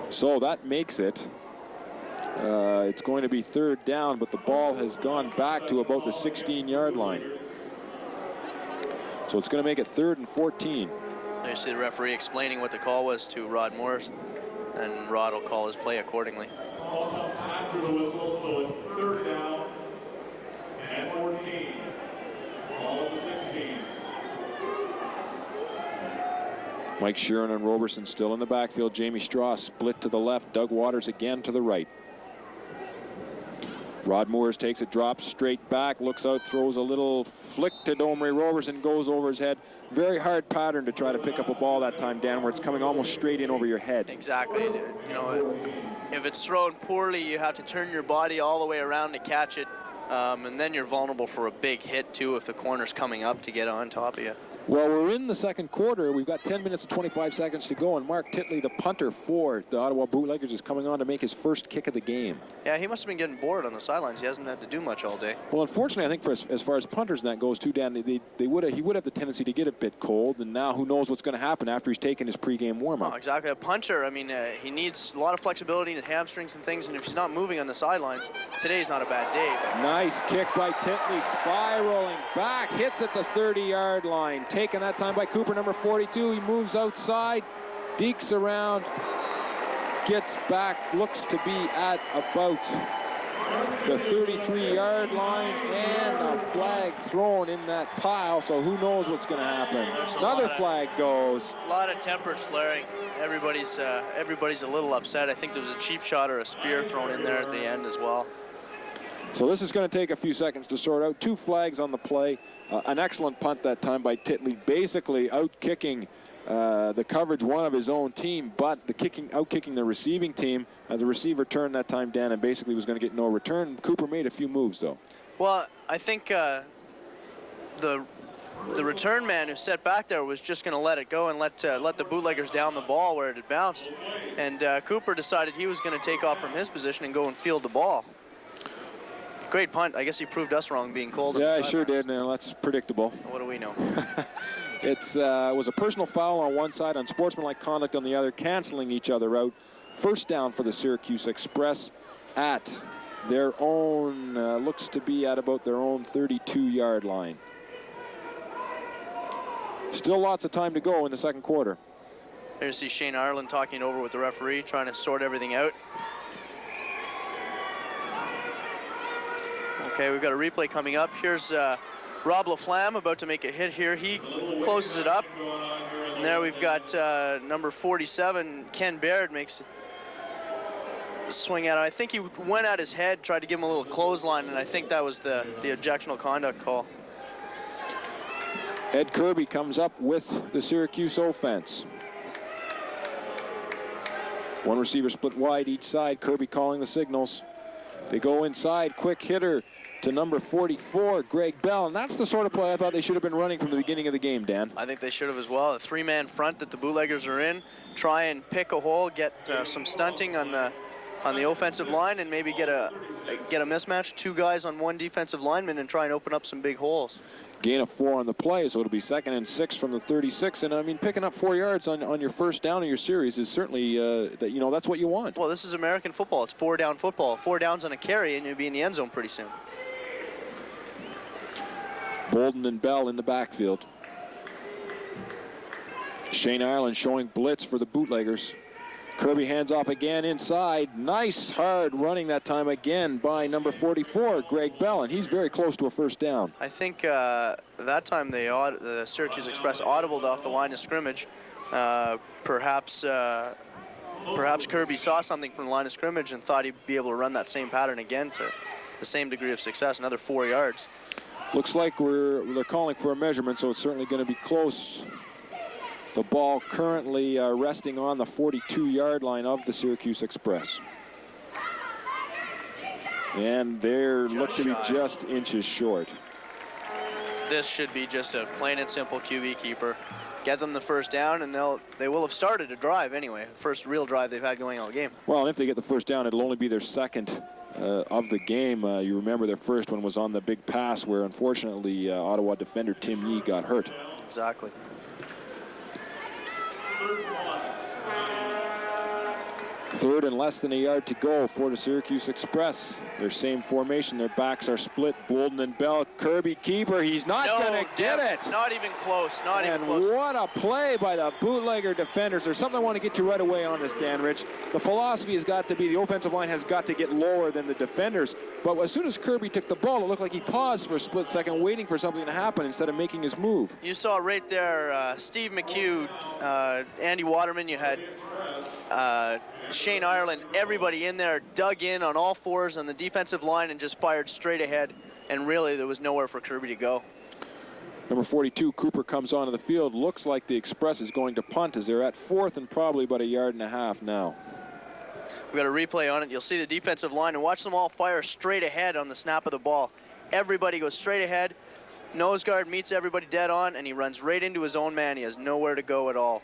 So that makes it. It's going to be 3rd down, but the ball has gone back to about the 16-yard line. So it's going to make it 3rd and 14. There you see the referee explaining what the call was to Rod Morris, and Rod will call his play accordingly. After the whistle, so it's 3rd down and 14. Ball at the 16. Mike Sheeran and Roberson still in the backfield. Jamie Straw split to the left. Doug Waters again to the right. Rod Moores takes it, drops straight back, looks out, throws a little flick to Domri Roberson, goes over his head. Very hard pattern to try to pick up a ball that time, Dan, where it's coming almost straight in over your head. Exactly. You know, if it's thrown poorly, you have to turn your body all the way around to catch it, and then you're vulnerable for a big hit too if the corner's coming up to get on top of you. Well, we're in the second quarter. We've got 10 minutes and 25 seconds to go, and Mark Titley, the punter for the Ottawa Bootleggers, is coming on to make his first kick of the game. Yeah, he must have been getting bored on the sidelines. He hasn't had to do much all day. Well, unfortunately, I think for as far as punters and that goes too, Dan, he would have the tendency to get a bit cold, and now who knows what's going to happen after he's taken his pregame warm-up. Oh, exactly. A punter, I mean, he needs a lot of flexibility in hamstrings and things, and if he's not moving on the sidelines, today's not a bad day. But nice kick by Titley, spiraling back, hits at the 30-yard line. Taken that time by Cooper, number 42. He moves outside, dekes around, gets back, looks to be at about the 33-yard line, and a flag thrown in that pile, so who knows what's going to happen. Another flag goes. A lot of tempers flaring. Everybody's a little upset. I think there was a cheap shot or a spear thrown in there at the end as well. So this is going to take a few seconds to sort out. 2 flags on the play. An excellent punt that time by Titley, basically out-kicking the coverage one of his own team, but out-kicking the receiving team. The receiver turned that time, Dan, and basically was going to get no return. Cooper made a few moves, though. Well, I think the return man who set back there was just going to let it go and let the Bootleggers down the ball where it had bounced. And Cooper decided he was going to take off from his position and go and field the ball. Great punt. I guess he proved us wrong being cold. Yeah, he sure did. No, that's predictable. What do we know? It was a personal foul on one side, unsportsmanlike conduct on the other, canceling each other out. First down for the Syracuse Express at their own, looks to be at about their own 32-yard line. Still lots of time to go in the second quarter. There you see Shane Ireland talking over with the referee, trying to sort everything out. Okay, we've got a replay coming up. Here's Rob LaFlamme about to make a hit here. He closes it up. And there we've got number 47, Ken Baird, makes a swing at it. I think he went at his head, tried to give him a little clothesline, and I think that was the objectionable conduct call. Ed Kirby comes up with the Syracuse offense. One receiver split wide each side. Kirby calling the signals. They go inside, quick hitter to number 44, Greg Bell. And that's the sort of play I thought they should have been running from the beginning of the game, Dan. I think they should have as well. A 3-man front that the Bootleggers are in. Try and pick a hole, get some stunting on the offensive line, and maybe get a mismatch. 2 guys on 1 defensive lineman and try and open up some big holes. Gain of 4 on the play, so it'll be 2nd and 6 from the 36. And I mean, picking up 4 yards on your first down of your series is certainly that's what you want. Well, this is American football. It's 4-down football. 4 downs on a carry, and you'll be in the end zone pretty soon. Bolden and Bell in the backfield. Shane Ireland showing blitz for the Bootleggers. Kirby hands off again inside. Nice hard running that time again by number 44, Greg Bell, and he's very close to a first down. I think that time the Syracuse Express audibled off the line of scrimmage. Perhaps Kirby saw something from the line of scrimmage and thought he'd be able to run that same pattern again to the same degree of success, another 4 yards. Looks like they're calling for a measurement, so it's certainly going to be close. The ball currently resting on the 42-yard line of the Syracuse Express. And they look to be just inches short. This should be just a plain and simple QB keeper. Get them the first down, and they will have started a drive anyway. First real drive they've had going all game. Well, and if they get the first down, it'll only be their second of the game. You remember their first one was on the big pass where, unfortunately, Ottawa defender Tim Yee got hurt. Exactly. Third and less than a yard to go for the Syracuse Express. Their same formation. Their backs are split. Bolden and Bell. Kirby keeper. He's not going to get it. Not even close. Not even close. And what a play by the bootlegger defenders. There's something I want to get to right away on this, Dan Rich. The philosophy has got to be the offensive line has got to get lower than the defenders. But as soon as Kirby took the ball, it looked like he paused for a split second, waiting for something to happen instead of making his move. You saw right there Steve McHugh, Andy Waterman. You had Shane Ireland, everybody in there dug in on all fours on the defensive line and just fired straight ahead, and really there was nowhere for Kirby to go. Number 42, Cooper, comes onto the field. Looks like the Express is going to punt as they're at fourth and probably about 1.5 yards now. We've got a replay on it. You'll see the defensive line and watch them all fire straight ahead on the snap of the ball. Everybody goes straight ahead. Nose guard meets everybody dead on, and he runs right into his own man. He has nowhere to go at all.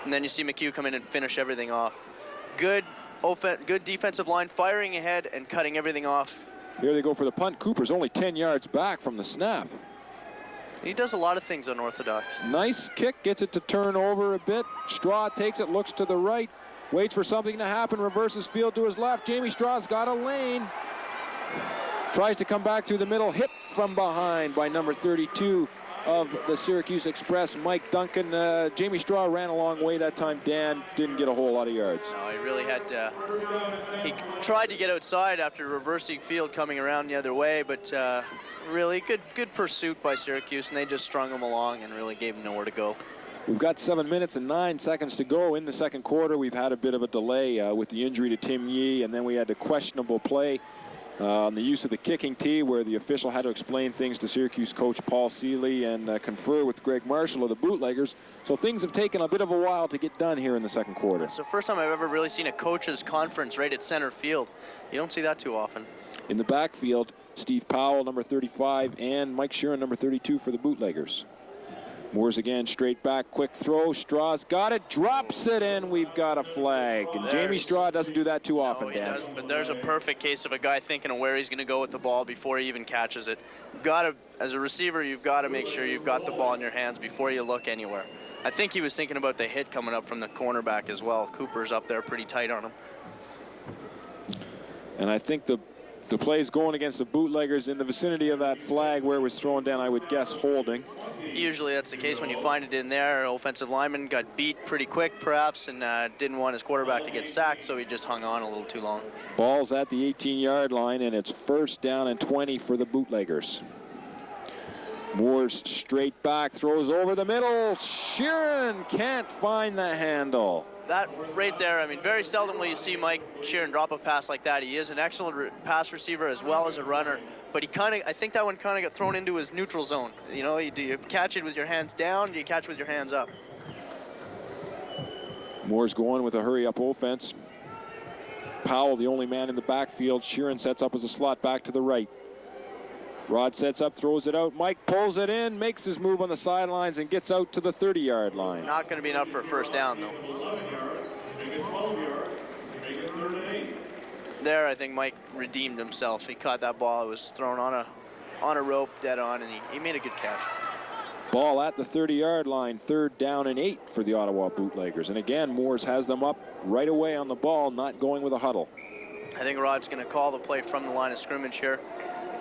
And then you see McHugh come in and finish everything off. Good defensive line firing ahead and cutting everything off. Here they go for the punt. Cooper's only 10 yards back from the snap. He does a lot of things unorthodox. Nice kick, gets it to turn over a bit. Straw takes it, looks to the right, waits for something to happen, reverses field to his left. Jamie Straw's got a lane. Tries to come back through the middle, hit from behind by number 32 of the Syracuse Express, Mike Duncan. Jamie Straw ran a long way that time. Dan didn't get a whole lot of yards. No, he really had to. He tried to get outside after reversing field coming around the other way, but really good pursuit by Syracuse, and they just strung him along and really gave him nowhere to go. We've got 7 minutes and 9 seconds to go in the second quarter. We've had a bit of a delay with the injury to Tim Yee, and then we had a questionable play on the use of the kicking tee, where the official had to explain things to Syracuse coach Paul Seeley and confer with Greg Marshall of the Bootleggers. So things have taken a bit of a while to get done here in the second quarter. It's the first time I've ever really seen a coach's conference right at center field. You don't see that too often. In the backfield, Steve Powell, number 35, and Mike Sheeran, number 32 for the Bootleggers. Moores again, straight back, quick throw. Straw's got it, drops it in. We've got a flag. And Jamie Straw doesn't do that too often, Dan. No, he doesn't, but there's a perfect case of a guy thinking of where he's going to go with the ball before he even catches it. As a receiver, you've got to make sure you've got the ball in your hands before you look anywhere. I think he was thinking about the hit coming up from the cornerback as well. Cooper's up there pretty tight on him. And I think the play's going against the Bootleggers in the vicinity of that flag where it was thrown down, I would guess holding. Usually that's the case when you find it in there. Offensive lineman got beat pretty quick perhaps, and didn't want his quarterback to get sacked, so he just hung on a little too long. Ball's at the 18-yard line, and it's first down and 20 for the Bootleggers. Moore's straight back, throws over the middle. Sheeran can't find the handle. That right there, I mean, very seldom will you see Mike Sheeran drop a pass like that. He is an excellent pass receiver as well as a runner, but I think that one kind of got thrown into his neutral zone. You know, do you catch it with your hands down? Do you catch it with your hands up? Moore's going with a hurry-up offense. Powell, the only man in the backfield. Sheeran sets up as a slot back to the right. Rod sets up, throws it out. Mike pulls it in, makes his move on the sidelines, and gets out to the 30-yard line. Not going to be enough for a first down, though. There, I think Mike redeemed himself. He caught that ball. It was thrown on a rope, dead on, and he made a good catch. Ball at the 30-yard line, third down and 8 for the Ottawa Bootleggers. And again, Moores has them up right away on the ball, not going with a huddle. I think Rod's going to call the play from the line of scrimmage here.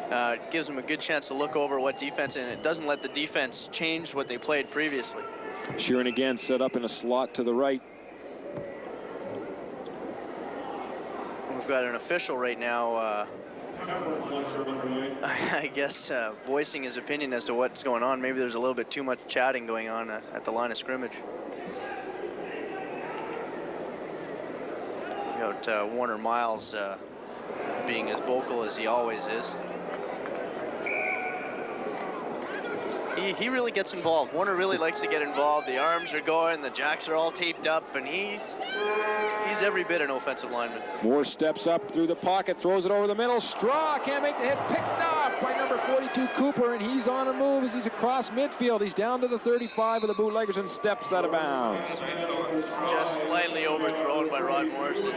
It gives them a good chance to look over what defense, and it doesn't let the defense change what they played previously. Sheeran again set up in a slot to the right. We've got an official right now, I guess, voicing his opinion as to what's going on. Maybe there's a little bit too much chatting going on at the line of scrimmage. You got Warner Miles being as vocal as he always is. He really gets involved. Warner really likes to get involved. The arms are going, the jacks are all taped up, and he's every bit an offensive lineman. Moore steps up through the pocket, throws it over the middle. Straw can't make the hit, picked off blocked by number 42 Cooper, and he's on a move as he's across midfield. He's down to the 35 of the Bootleggers and steps out of bounds. Just slightly overthrown by Rod Morrison.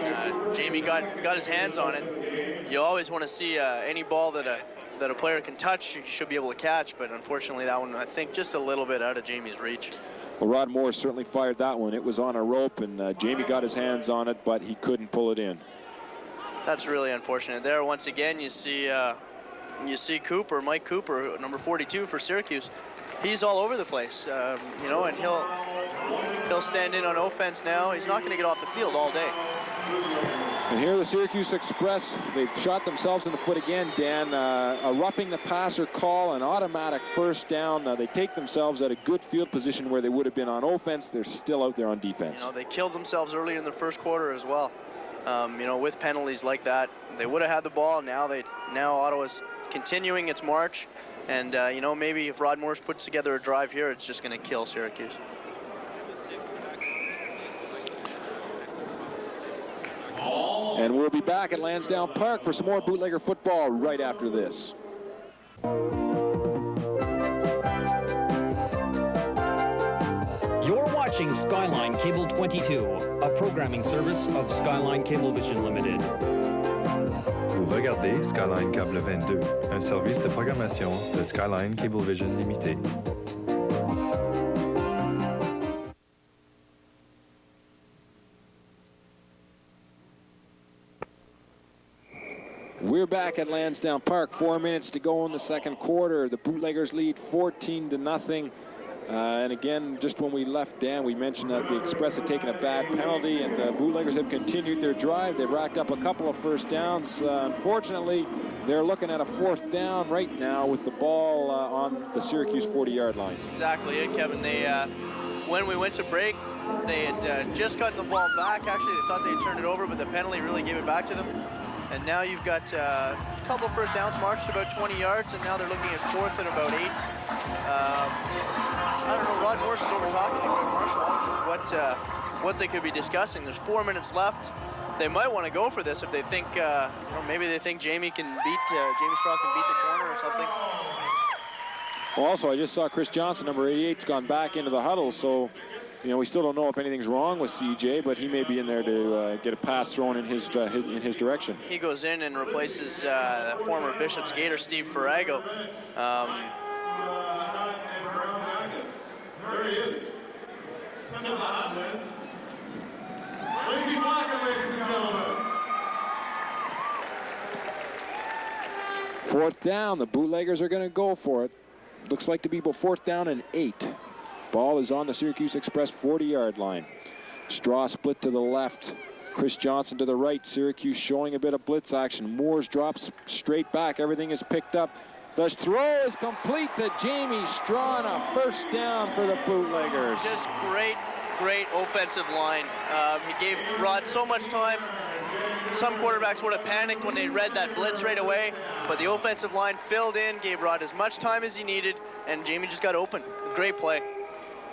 Jamie got his hands on it. You always want to see any ball that a player can touch, you should be able to catch, but unfortunately that one, I think, just a little bit out of Jamie's reach. Well, Rod Morris certainly fired that one. It was on a rope, and Jamie got his hands on it, but he couldn't pull it in. That's really unfortunate. There, once again, you see Cooper, Mike Cooper, number 42 for Syracuse. He's all over the place, you know, and he'll stand in on offense now. He's not going to get off the field all day. And here the Syracuse Express, they've shot themselves in the foot again, Dan. A roughing the passer call, an automatic first down. They take themselves at a good field position where they would have been on offense. They're still out there on defense. You know, they killed themselves early in the first quarter as well. You know, with penalties like that, they would have had the ball. Now Ottawa's continuing its march, and you know, maybe if Rod Morris puts together a drive here, it's just going to kill Syracuse. And we'll be back at Lansdowne Park for some more Bootlegger football right after this. You're watching Skyline Cable 22, a programming service of Skyline Cablevision Limited. Vous regardez Skyline Câble 22, un service de programmation de Skyline Cablevision Limité. We're back at Lansdowne Park. 4 minutes to go in the second quarter. The Bootleggers lead 14-0. And again, just when we left, Dan, we mentioned that the Express had taken a bad penalty, and the Bootleggers have continued their drive. They've racked up a couple of first downs. Unfortunately, they're looking at a fourth down right now with the ball on the Syracuse 40-yard lines. Exactly it, Kevin. They, when we went to break, they had just gotten the ball back. Actually, they thought they had turned it over, but the penalty really gave it back to them. And now you've got a couple of first downs marched about 20 yards, and now they're looking at fourth and about 8. I don't know, Rod Morris is over talking to Greg Marshall what they could be discussing. There's 4 minutes left. They might want to go for this if they think, you know, maybe they think Jamie can beat, Jamie Straw can beat the corner or something. Well, also, I just saw Chris Johnson, number 88's gone back into the huddle, so you know, we still don't know if anything's wrong with CJ, but he may be in there to get a pass thrown in his direction. He goes in and replaces former Bishop's Gator Steve Farrago. There he is. Lindsey Blackett, ladies and gentlemen. Fourth down. The Bootleggers are going to go for it. Looks like to be about fourth down and 8. Ball is on the Syracuse Express 40-yard line. Straw split to the left. Chris Johnson to the right. Syracuse showing a bit of blitz action. Moores drops straight back. Everything is picked up. The throw is complete to Jamie Straw, and a first down for the Bootleggers. Just great offensive line. He gave Rod so much time. Some quarterbacks would have panicked when they read that blitz right away, but the offensive line filled in, gave Rod as much time as he needed, and Jamie just got open. Great play.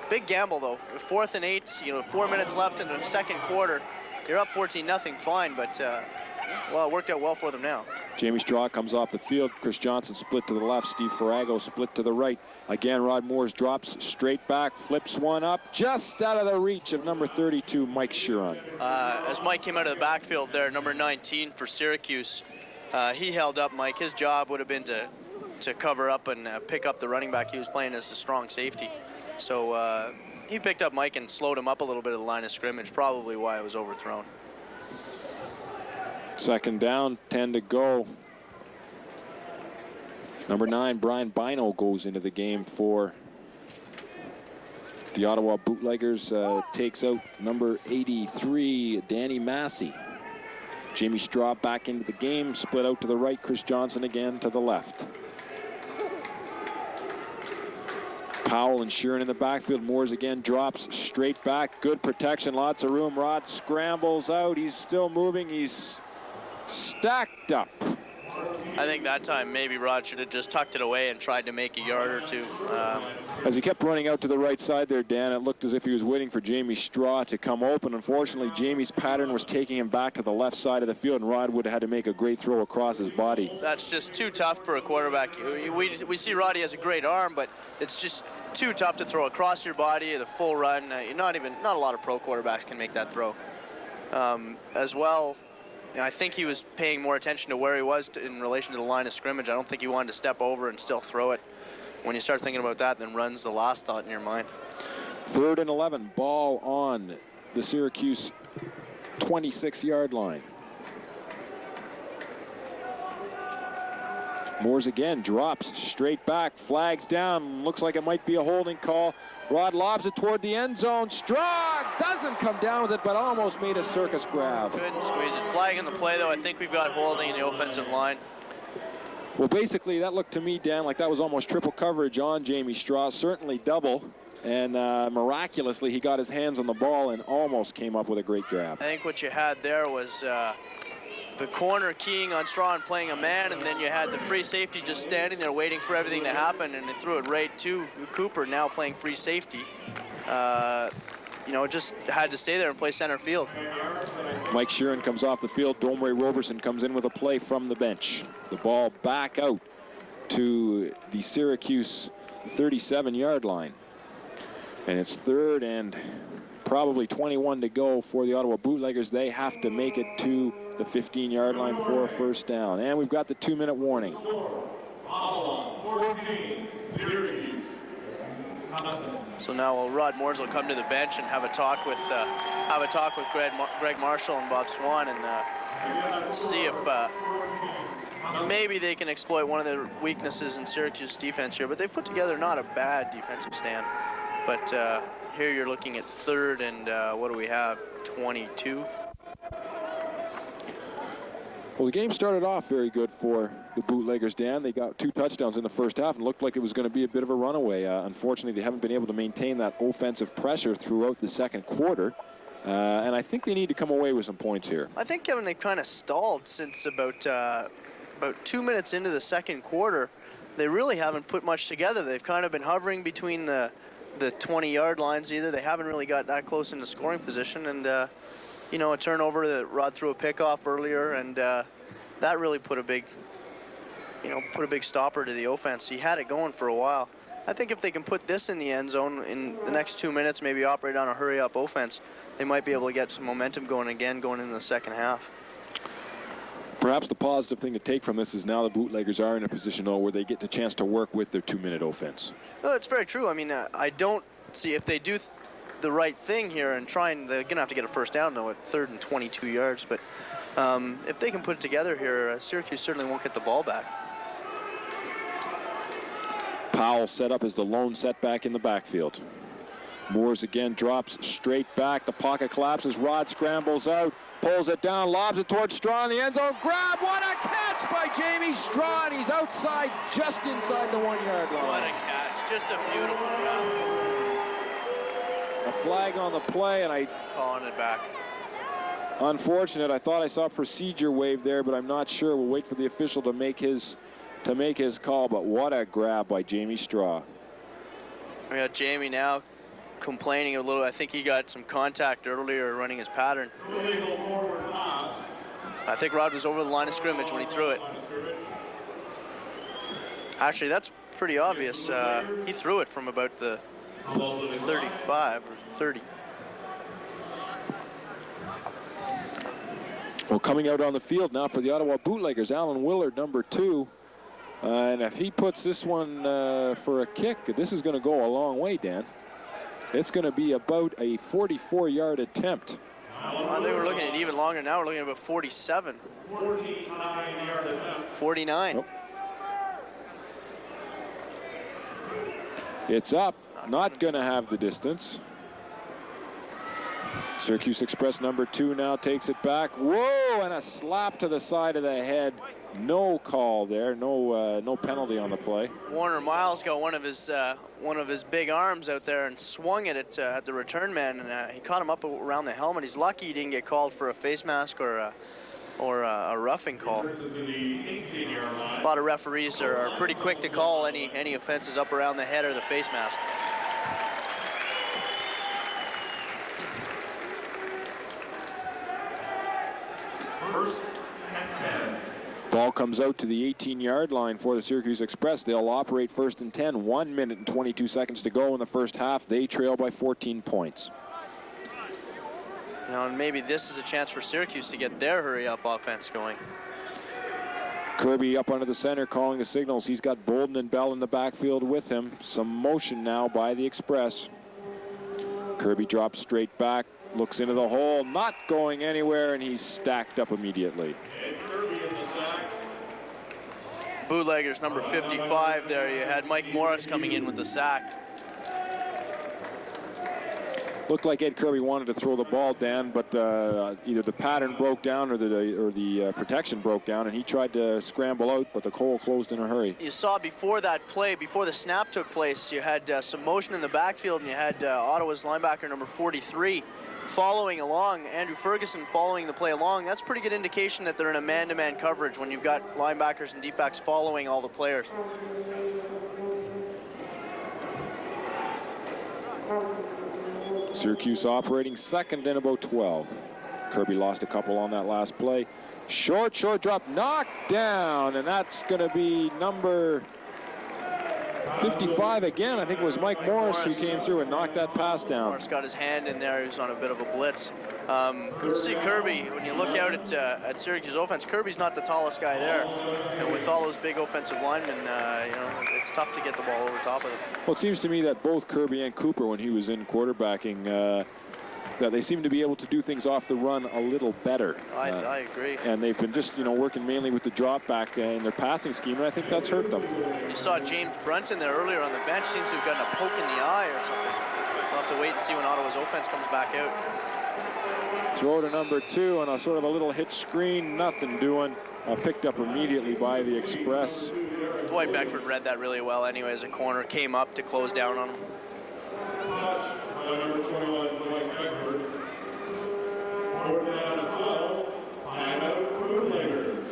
Big gamble, though. 4th and 8, you know, 4 minutes left in the second quarter. You're up 14-0, fine, but, well, it worked out well for them now. Jamie Straw comes off the field. Chris Johnson split to the left. Steve Farrago split to the right. Again, Rod Moores drops straight back, flips one up, just out of the reach of number 32, Mike Sheeran. As Mike came out of the backfield there, number 19 for Syracuse, he held up Mike. His job would have been to cover up and pick up the running back. He was playing as a strong safety. So he picked up Mike and slowed him up a little bit at the line of scrimmage, probably why it was overthrown. Second down, 10 to go. Number 9, Brian Bino goes into the game for the Ottawa Bootleggers. Takes out number 83, Danny Massey. Jamie Straw back into the game, split out to the right. Chris Johnson again to the left. Powell and Sheeran in the backfield. Moores again drops straight back. Good protection, lots of room. Rod scrambles out. He's still moving. He's stacked up. I think that time maybe Rod should have just tucked it away and tried to make a yard or two. As he kept running out to the right side there, Dan, it looked as if he was waiting for Jamie Straw to come open. Unfortunately, Jamie's pattern was taking him back to the left side of the field, and Rod would have had to make a great throw across his body. That's just too tough for a quarterback. We see Roddy has a great arm, but it's just too tough to throw across your body at a full run. Not a lot of pro quarterbacks can make that throw. As well, I think he was paying more attention to where he was in relation to the line of scrimmage. I don't think he wanted to step over and still throw it. When you start thinking about that, then run's the last thought in your mind. 3rd and 11, ball on the Syracuse 26-yard line. Moores again drops straight back, flags down, looks like it might be a holding call. Rod lobs it toward the end zone. Strong doesn't come down with it, but almost made a circus grab. Couldn't squeeze it. Flag in the play, though. I think we've got holding in the offensive line. Well, basically, that looked to me, Dan, like that was almost triple coverage on Jamie Straw, certainly double. And miraculously, he got his hands on the ball and almost came up with a great grab. I think what you had there was the corner keying on Straw and playing a man, and then you had the free safety just standing there waiting for everything to happen, and they threw it right to Cooper, now playing free safety. Just had to stay there and play center field. Mike Sheeran comes off the field. Domre Roberson comes in with a play from the bench. The ball back out to the Syracuse 37-yard line. And it's 3rd and probably 21 to go for the Ottawa Bootleggers. They have to make it to the 15-yard line for a first down. And we've got the 2-minute warning. Ottawa 14, Syracuse. So now Rod Moores will come to the bench and have a talk with Greg Marshall and Bob Swan, and see if maybe they can exploit one of the weaknesses in Syracuse defense here. But they've put together not a bad defensive stand. But here you're looking at 3rd and what do we have? 22. Well, the game started off very good for the Bootleggers, Dan. They got 2 touchdowns in the first half and looked like it was going to be a bit of a runaway. Unfortunately, they haven't been able to maintain that offensive pressure throughout the second quarter. And I think they need to come away with some points here. I think, Kevin, they've kind of stalled since about 2 minutes into the second quarter. They really haven't put much together. They've kind of been hovering between the 20-yard lines either. They haven't really got that close into scoring position, and a turnover that Rod threw a pick off earlier, and that really put a big stopper to the offense. He had it going for a while. I think if they can put this in the end zone in the next 2 minutes, maybe operate on a hurry-up offense, they might be able to get some momentum going again going into the second half. Perhaps the positive thing to take from this is now the Bootleggers are in a position, though, where they get the chance to work with their 2-minute offense. No, that's very true. I mean, I don't see if they do the right thing here and they're going to have to get a first down, though, at 3rd and 22 yards. But if they can put it together here, Syracuse certainly won't get the ball back. Powell set up as the lone setback in the backfield. Moores again drops straight back. The pocket collapses. Rod scrambles out, pulls it down, lobs it towards Straw in the end zone. Grab! What a catch by Jamie Straw, and he's outside, just inside the 1-yard line. What a catch. Just a beautiful grab. A flag on the play, and calling it back. Unfortunate. I thought I saw procedure wave there, but I'm not sure. We'll wait for the official to make his call, but what a grab by Jamie Straw. We got Jamie now complaining a little. I think he got some contact earlier running his pattern. Illegal forward pass. I think Rod was over the line of scrimmage when he threw it. Actually, that's pretty obvious. He threw it from about the 35 or 30. Well, coming out on the field now for the Ottawa Bootleggers, Alan Willard, number 2. And if he puts this one for a kick, this is going to go a long way, Dan. It's going to be about a 44-yard attempt. I think we're looking at even longer now. We're looking at about 47. 49-yard attempt. 49. Nope. It's up. Not going to have the distance. Syracuse Express number 2 now takes it back. Whoa, and a slap to the side of the head. No call there. No penalty on the play. Warner Miles got one of his big arms out there and swung it at the return man, and he caught him up around the helmet. He's lucky he didn't get called for a face mask or or a roughing call. To the 18-yard line. A lot of referees are pretty quick to call any offenses up around the head or the face mask. First and 10. Ball comes out to the 18-yard line for the Syracuse Express. They'll operate first and 10. 1 minute and 22 seconds to go in the first half. They trail by 14 points. You know, and maybe this is a chance for Syracuse to get their hurry-up offense going. Kirby up under the center calling the signals. He's got Bolden and Bell in the backfield with him. Some motion now by the Express. Kirby drops straight back, looks into the hole, not going anywhere, and he's stacked up immediately. And Kirby in the sack. Bootleggers number 55 there. You had Mike Morris coming in with the sack. Looked like Ed Kirby wanted to throw the ball, Dan, but either the pattern broke down or the protection broke down, and he tried to scramble out, but the hole closed in a hurry. You saw before that play, before the snap took place, you had some motion in the backfield, and you had Ottawa's linebacker number 43 following along, Andrew Ferguson following the play along. That's pretty good indication that they're in a man-to-man coverage when you've got linebackers and deep backs following all the players. Syracuse operating second and about 12. Kirby lost a couple on that last play. Short drop, knocked down, and that's going to be number 55 again. I think it was Mike Morris who came through and knocked that pass down. Morris got his hand in there. He was on a bit of a blitz. You see Kirby, when you look out at Syracuse offense, Kirby's not the tallest guy there. And with all those big offensive linemen, you know, it's tough to get the ball over top of them. Well, it seems to me that both Kirby and Cooper, when he was in quarterbacking, that they seem to be able to do things off the run a little better. I agree. And they've been just, you know, working mainly with the drop back in their passing scheme, and I think that's hurt them. You saw James Brunton there earlier on the bench. Seems to have gotten a poke in the eye or something. We'll have to wait and see when Ottawa's offense comes back out. Throw to number 2 on a sort of a little hitch screen, nothing doing. Picked up immediately by the Express. Dwight Beckford read that really well anyway as a corner. Came up to close down on him. Touch by number 21, Dwight Beckford. Fourth down and 12. Timeout, Bootleggers.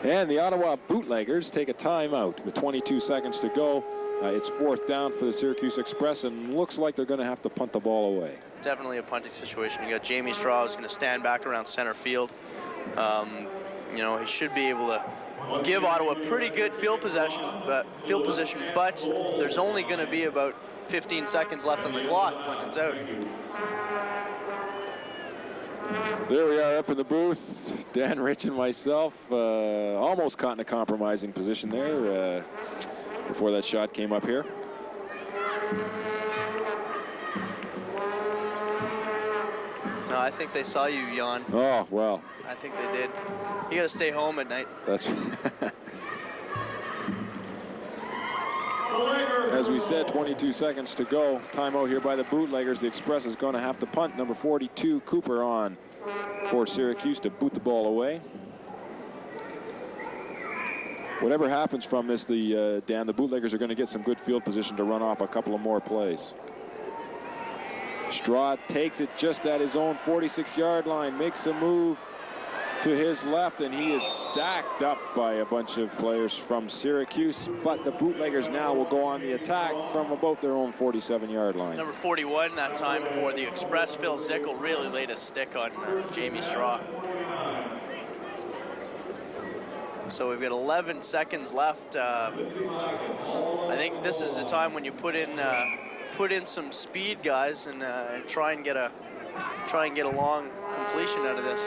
And the Ottawa Bootleggers take a timeout with 22 seconds to go. It's fourth down for the Syracuse Express, and looks like they're going to have to punt the ball away. Definitely a punting situation. You got Jamie Straw who's going to stand back around center field. You know, he should be able to give Ottawa pretty good field position, but there's only going to be about 15 seconds left on the clock when it's out. There we are up in the booth. Dan Rich and myself almost caught in a compromising position there before that shot came up here. No, I think they saw you yawn. Oh, well. I think they did. You got to stay home at night. That's as we said, 22 seconds to go. Timeout here by the Bootleggers. The Express is going to have to punt. Number 42, Cooper, on for Syracuse to boot the ball away. Whatever happens from this, Dan, the Bootleggers are going to get some good field position to run off a couple of more plays. Straw takes it just at his own 46-yard line, makes a move to his left, and he is stacked up by a bunch of players from Syracuse, but the Bootleggers now will go on the attack from about their own 47-yard line. Number 41 that time for the Express, Phil Zickel, really laid a stick on Jamie Straw. So we've got 11 seconds left. I think this is the time when you put in some speed, guys, and try and get a long completion out of this.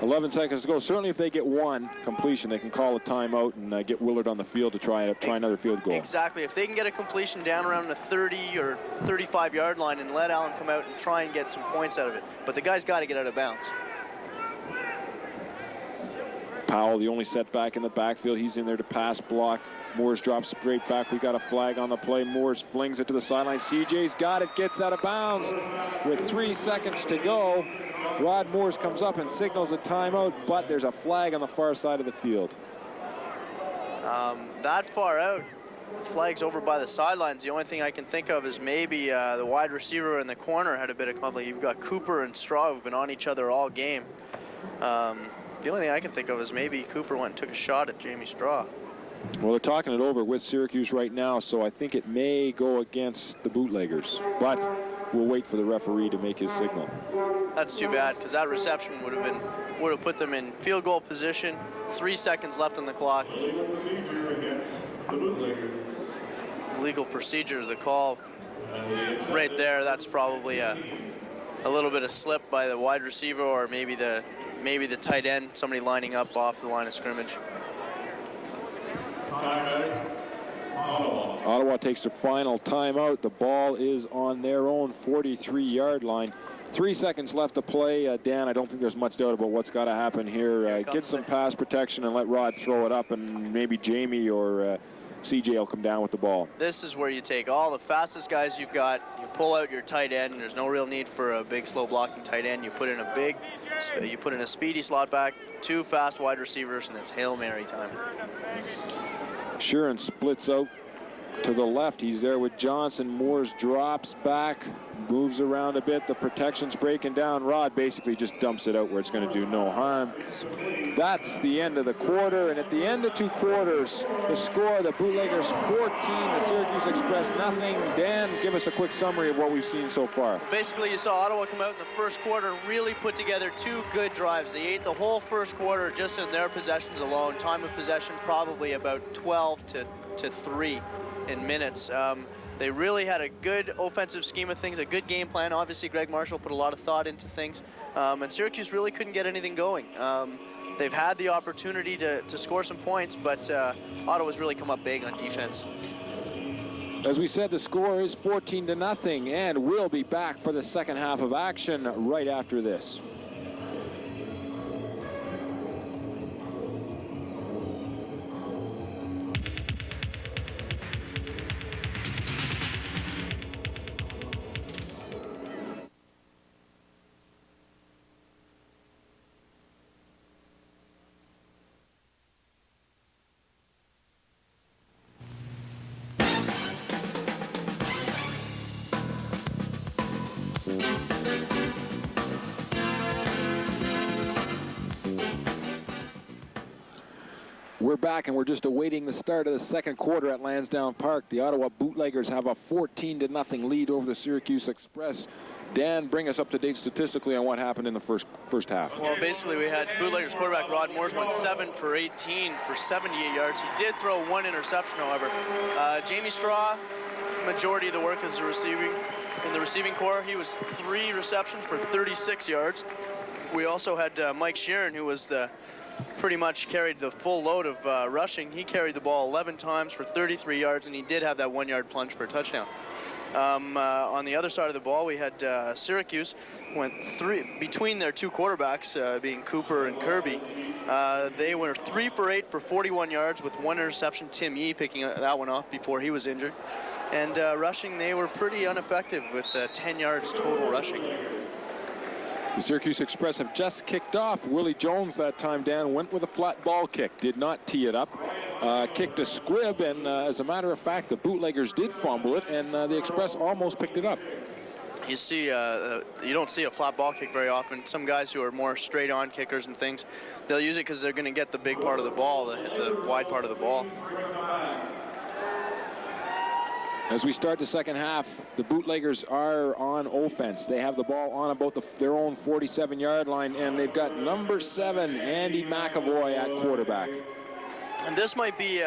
11 seconds to go. Certainly, if they get one completion, they can call a timeout and get Willard on the field to try another field goal. Exactly. If they can get a completion down around the 30 or 35-yard line and let Allen come out and try and get some points out of it. But the guy's got to get out of bounds. Powell, the only setback in the backfield. He's in there to pass block. Moores drops straight back. We got a flag on the play. Moores flings it to the sideline. CJ's got it, gets out of bounds with 3 seconds to go. Rod Moores comes up and signals a timeout, but there's a flag on the far side of the field. That far out, the flag's over by the sidelines. The only thing I can think of is maybe the wide receiver in the corner had a bit of conflict. You've got Cooper and Straw who've been on each other all game. The only thing I can think of is maybe Cooper went and took a shot at Jamie Straw. Well, they're talking it over with Syracuse right now, so I think it may go against the Bootleggers. But we'll wait for the referee to make his signal. That's too bad, because that reception would have put them in field goal position. 3 seconds left on the clock. Illegal procedure against the Bootleggers. Legal procedure is the call right there. That's probably a little bit of slip by the wide receiver, or maybe the tight end, somebody lining up off the line of scrimmage. Timeout. Ottawa. Ottawa takes the final timeout. The ball is on their own 43-yard line. 3 seconds left to play. Dan, I don't think there's much doubt about what's got to happen here. Get some pass protection and let Rod throw it up, and maybe Jamie or CJ will come down with the ball. This is where you take all the fastest guys you've got, you pull out your tight end. There's no real need for a big, slow blocking tight end. You put in a speedy slot back, 2 fast wide receivers, and it's Hail Mary time. Sheeran splits out to the left. He's there with Johnson. Moores drops back, moves around a bit. The protection's breaking down. Rod basically just dumps it out where it's going to do no harm. That's the end of the quarter, and at the end of 2 quarters, the score, the Bootleggers 14, the Syracuse Express nothing. Dan, give us a quick summary of what we've seen so far. Basically, you saw Ottawa come out in the first quarter, really put together 2 good drives. They ate the whole first quarter just in their possessions alone. Time of possession probably about 12 to 3 in minutes. They really had a good offensive scheme of things, a good game plan. Obviously, Greg Marshall put a lot of thought into things, and Syracuse really couldn't get anything going. They've had the opportunity to score some points, but Ottawa's really come up big on defense. As we said, the score is 14-0, and we'll be back for the second half of action right after this. We're back, and we're just awaiting the start of the second quarter at Lansdowne Park. The Ottawa Bootleggers have a 14-0 lead over the Syracuse Express. Dan, bring us up to date statistically on what happened in the first half. Well, basically, we had Bootleggers quarterback Rod Moores went 7 for 18 for 78 yards. He did throw 1 interception, however. Jamie Straw, majority of the work is in the receiving core. He was 3 receptions for 36 yards. We also had Mike Sheeran, who was pretty much carried the full load of rushing. He carried the ball 11 times for 33 yards, and he did have that 1-yard plunge for a touchdown. On the other side of the ball, we had Syracuse went 3 between their 2 quarterbacks, being Cooper and Kirby. They were 3 for 8 for 41 yards with 1 interception. Tim Yee picking that one off before he was injured. And rushing, they were pretty ineffective with 10 yards total rushing. The Syracuse Express have just kicked off. Willie Jones that time, Dan, went with a flat ball kick, did not tee it up, kicked a squib, and as a matter of fact, the Bootleggers did fumble it, and the Express almost picked it up. You see, you don't see a flat ball kick very often. Some guys who are more straight-on kickers and things, they'll use it because they're going to get the big part of the ball, the wide part of the ball. As we start the second half, the Bootleggers are on offense. They have the ball on about their own 47-yard line, and they've got number 7, Andy McAvoy, at quarterback. And this might be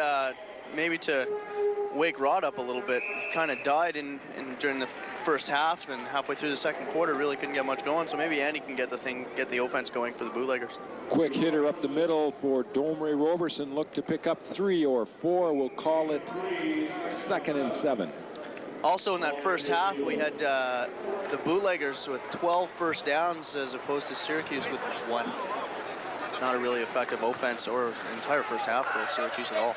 maybe to wake Rod up a little bit. He kind of died during the first half, and halfway through the second quarter really couldn't get much going. So maybe Andy can get the offense going for the Bootleggers. Quick hitter up the middle for Domre Roberson. Look to pick up 3 or 4. We'll call it 2nd and 7. Also in that first half, we had the Bootleggers with 12 first downs as opposed to Syracuse with 1. Not a really effective offense or entire first half for Syracuse at all.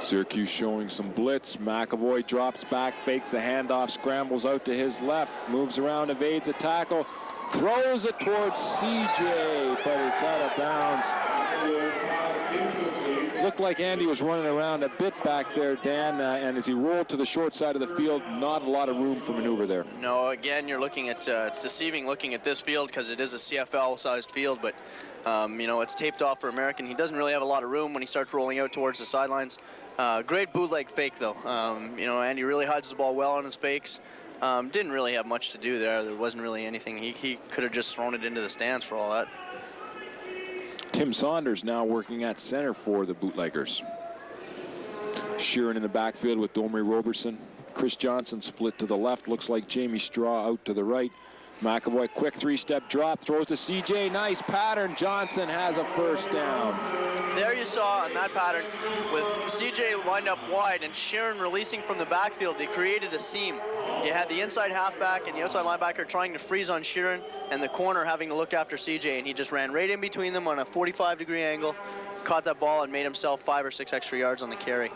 Syracuse showing some blitz. McAvoy drops back, fakes the handoff, scrambles out to his left, moves around, evades a tackle, throws it towards CJ, but it's out of bounds. Looked like Andy was running around a bit back there, Dan, and as he rolled to the short side of the field, not a lot of room for maneuver there. No, again, you're looking at, it's deceiving looking at this field because it is a CFL-sized field, but, you know, it's taped off for American. He doesn't really have a lot of room when he starts rolling out towards the sidelines. Great bootleg fake, though. You know, Andy really hides the ball well on his fakes. Didn't really have much to do there. There wasn't really anything. He could have just thrown it into the stands for all that. Tim Saunders now working at center for the Bootleggers. Sheeran in the backfield with Domri Robertson. Chris Johnson split to the left. Looks like Jamie Straw out to the right. McAvoy, quick three-step drop, throws to CJ. Nice pattern. Johnson has a first down. There you saw on that pattern with CJ lined up wide and Sheeran releasing from the backfield. They created a seam. You had the inside halfback and the outside linebacker trying to freeze on Sheeran and the corner having to look after CJ, and he just ran right in between them on a 45-degree angle, caught that ball and made himself 5 or 6 extra yards on the carry.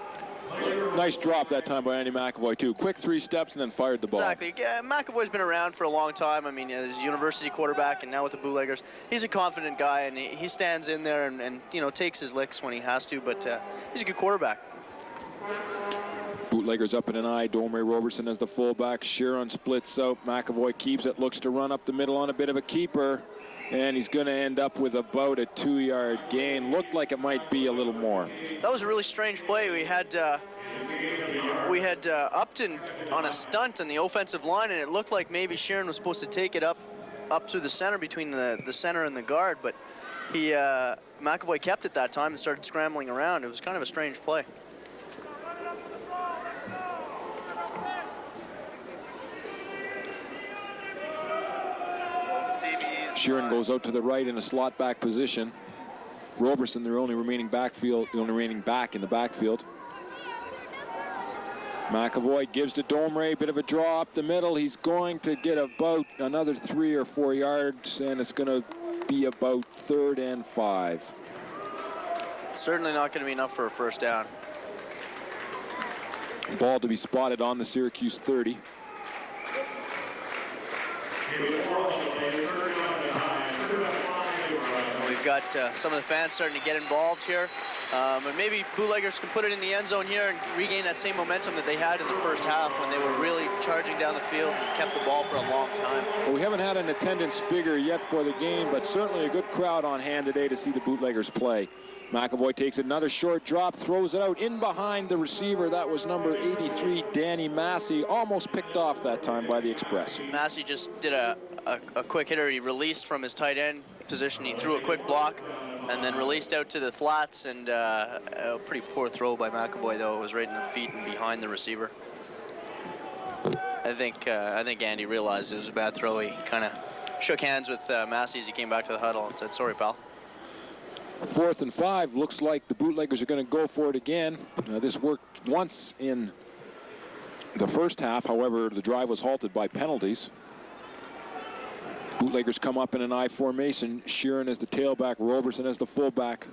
Nice drop that time by Andy McAvoy, too. Quick 3 steps and then fired the ball. Exactly. Yeah, McAvoy's been around for a long time. I mean, as a university quarterback and now with the Bootleggers, he's a confident guy, and he stands in there and you know, takes his licks when he has to, but he's a good quarterback. Bootleggers up in an eye. Domri Robertson as the fullback. Sheeran splits out. McAvoy keeps it, looks to run up the middle on a bit of a keeper, and he's going to end up with about a 2-yard gain. Looked like it might be a little more. That was a really strange play. We had Upton on a stunt on the offensive line, and it looked like maybe Sheeran was supposed to take it up through the center between the center and the guard, but McAvoy kept it that time and started scrambling around. It was kind of a strange play. Sheeran goes out to the right in a slot back position. Robertson, the only remaining back in the backfield. McAvoy gives to Domre, bit of a draw up the middle. He's going to get about another 3 or 4 yards, and it's going to be about 3rd and 5. Certainly not going to be enough for a first down. Ball to be spotted on the Syracuse 30. We've got some of the fans starting to get involved here. And maybe Bootleggers can put it in the end zone here and regain that same momentum that they had in the first half when they were really charging down the field and kept the ball for a long time. Well, we haven't had an attendance figure yet for the game, but certainly a good crowd on hand today to see the Bootleggers play. McAvoy takes another short drop, throws it out in behind the receiver. That was number 83, Danny Massey, almost picked off that time by the Express. Massey just did a quick hitter. He released from his tight end position. He threw a quick block and then released out to the flats, and a pretty poor throw by McAvoy, though. It was right in the feet and behind the receiver. I think Andy realized it was a bad throw. He kind of shook hands with Massey as he came back to the huddle and said, "Sorry, pal." 4th and 5. Looks like the Bootleggers are going to go for it again. This worked once in the first half. However, the drive was halted by penalties. Bootleggers come up in an I formation. Sheeran as the tailback, Robertson as the fullback.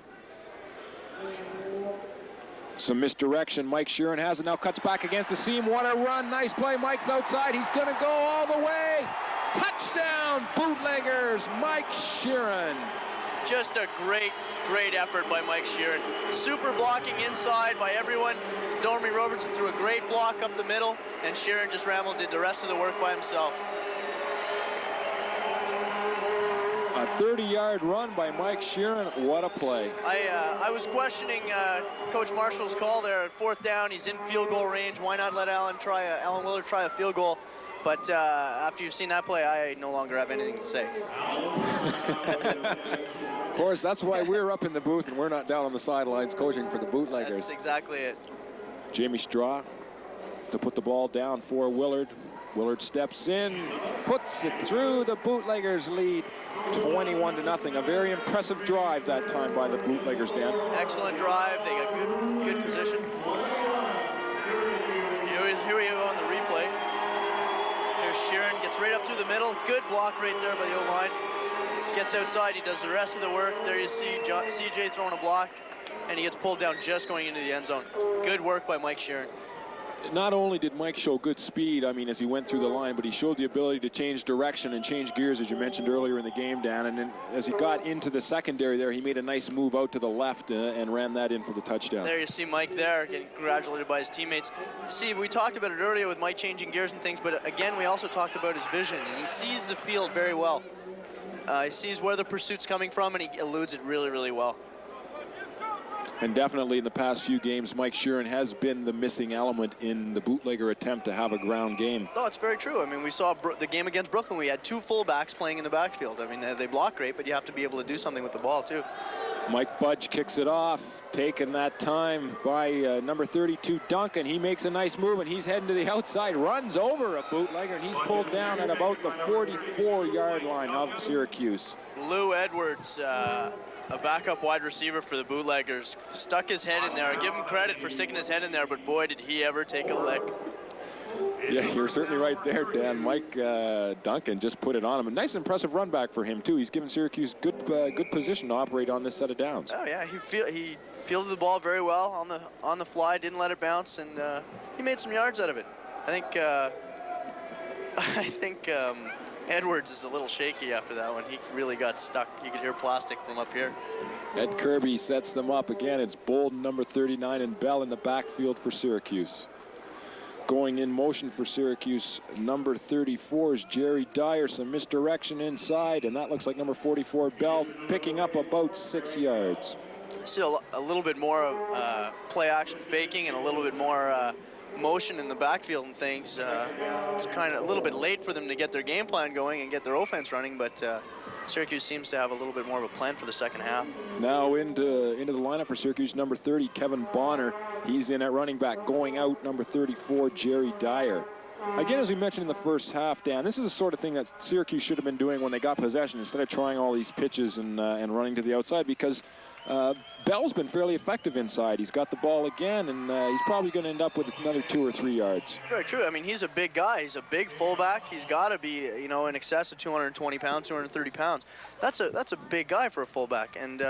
Some misdirection. Mike Sheeran has it now, cuts back against the seam. What a run. Nice play. Mike's outside. He's going to go all the way. Touchdown, Bootleggers. Mike Sheeran. Just a great effort by Mike Sheeran. Super blocking inside by everyone. Domri Robertson threw a great block up the middle, and Sheeran just did the rest of the work by himself. A 30-yard run by Mike Sheeran. What a play. I was questioning Coach Marshall's call there at 4th down. He's in field goal range. Why not let Alan Willard try a field goal? But after you've seen that play, I no longer have anything to say. Of course, that's why we're up in the booth and we're not down on the sidelines coaching for the Bootleggers. That's exactly it. Jamie Straw to put the ball down for Willard. Willard steps in, puts it through. The Bootleggers lead 21-0. A very impressive drive that time by the Bootleggers, Dan. Excellent drive. They got good position. Here we go on the replay. Here's Sheeran, gets right up through the middle. Good block right there by the O-line. Gets outside, he does the rest of the work. There you see CJ throwing a block, and he gets pulled down just going into the end zone. Good work by Mike Sheeran. Not only did Mike show good speed, I mean, as he went through the line, but he showed the ability to change direction and change gears, as you mentioned earlier in the game, Dan. And then as he got into the secondary there, he made a nice move out to the left and ran that in for the touchdown. There you see Mike there getting congratulated by his teammates. See, we talked about it earlier with Mike changing gears and things, but again, we also talked about his vision, and he sees the field very well. He sees where the pursuit's coming from, and he eludes it really, really well. And definitely in the past few games, Mike Sheeran has been the missing element in the bootlegger attempt to have a ground game. No, it's very true. I mean, we saw the game against Brooklyn. We had two fullbacks playing in the backfield. I mean, they block great, but you have to be able to do something with the ball, too. Mike Budge kicks it off, taken that time by number 32, Duncan. He makes a nice move, and he's heading to the outside, runs over a bootlegger, and he's pulled down at about the 44-yard line of Syracuse. Lou Edwards, a backup wide receiver for the Bootleggers, stuck his head in there. I give him credit for sticking his head in there, but boy, did he ever take a lick. Yeah, you're certainly right there, Dan. Mike Duncan just put it on him. A nice, impressive run back for him, too. He's given Syracuse good position to operate on this set of downs. Oh, yeah, he fielded the ball very well on the fly, didn't let it bounce, and he made some yards out of it. I think Edwards is a little shaky after that one. He really got stuck. You could hear plastic from up here. Ed Kirby sets them up again. It's Bolden, number 39, and Bell in the backfield for Syracuse. Going in motion for Syracuse, number 34 is Jerry Dyer. Some misdirection inside, and that looks like number 44, Bell, picking up about 6 yards. See a little bit more of play action faking and a little bit more motion in the backfield and things. It's kind of a little bit late for them to get their game plan going and get their offense running, but Syracuse seems to have a little bit more of a plan for the second half. Now into the lineup for Syracuse, number 30, Kevin Bonner. He's in at running back. Going out, number 34, Jerry Dyer. Again, as we mentioned in the first half, Dan, this is the sort of thing that Syracuse should have been doing when they got possession, instead of trying all these pitches and running to the outside, because Bell's been fairly effective inside. He's got the ball again, and he's probably going to end up with another 2 or 3 yards. Very true. I mean, he's a big guy. He's a big fullback. He's got to be, you know, in excess of 220 pounds, 230 pounds. That's a big guy for a fullback. And,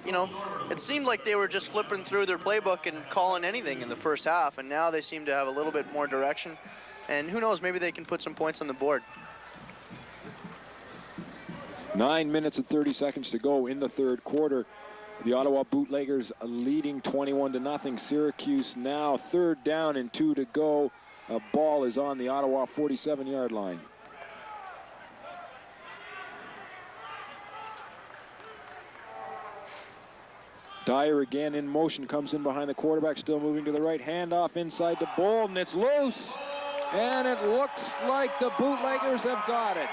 you know, it seemed like they were just flipping through their playbook and calling anything in the first half, and now they seem to have a little bit more direction. And who knows, maybe they can put some points on the board. 9 minutes and 30 seconds to go in the third quarter. The Ottawa Bootleggers leading 21-0. Syracuse now 3rd down and 2 to go. A ball is on the Ottawa 47-yard line. Dyer again in motion, comes in behind the quarterback, still moving to the right. Handoff inside to Bolden. It's loose, and it looks like the Bootleggers have got it.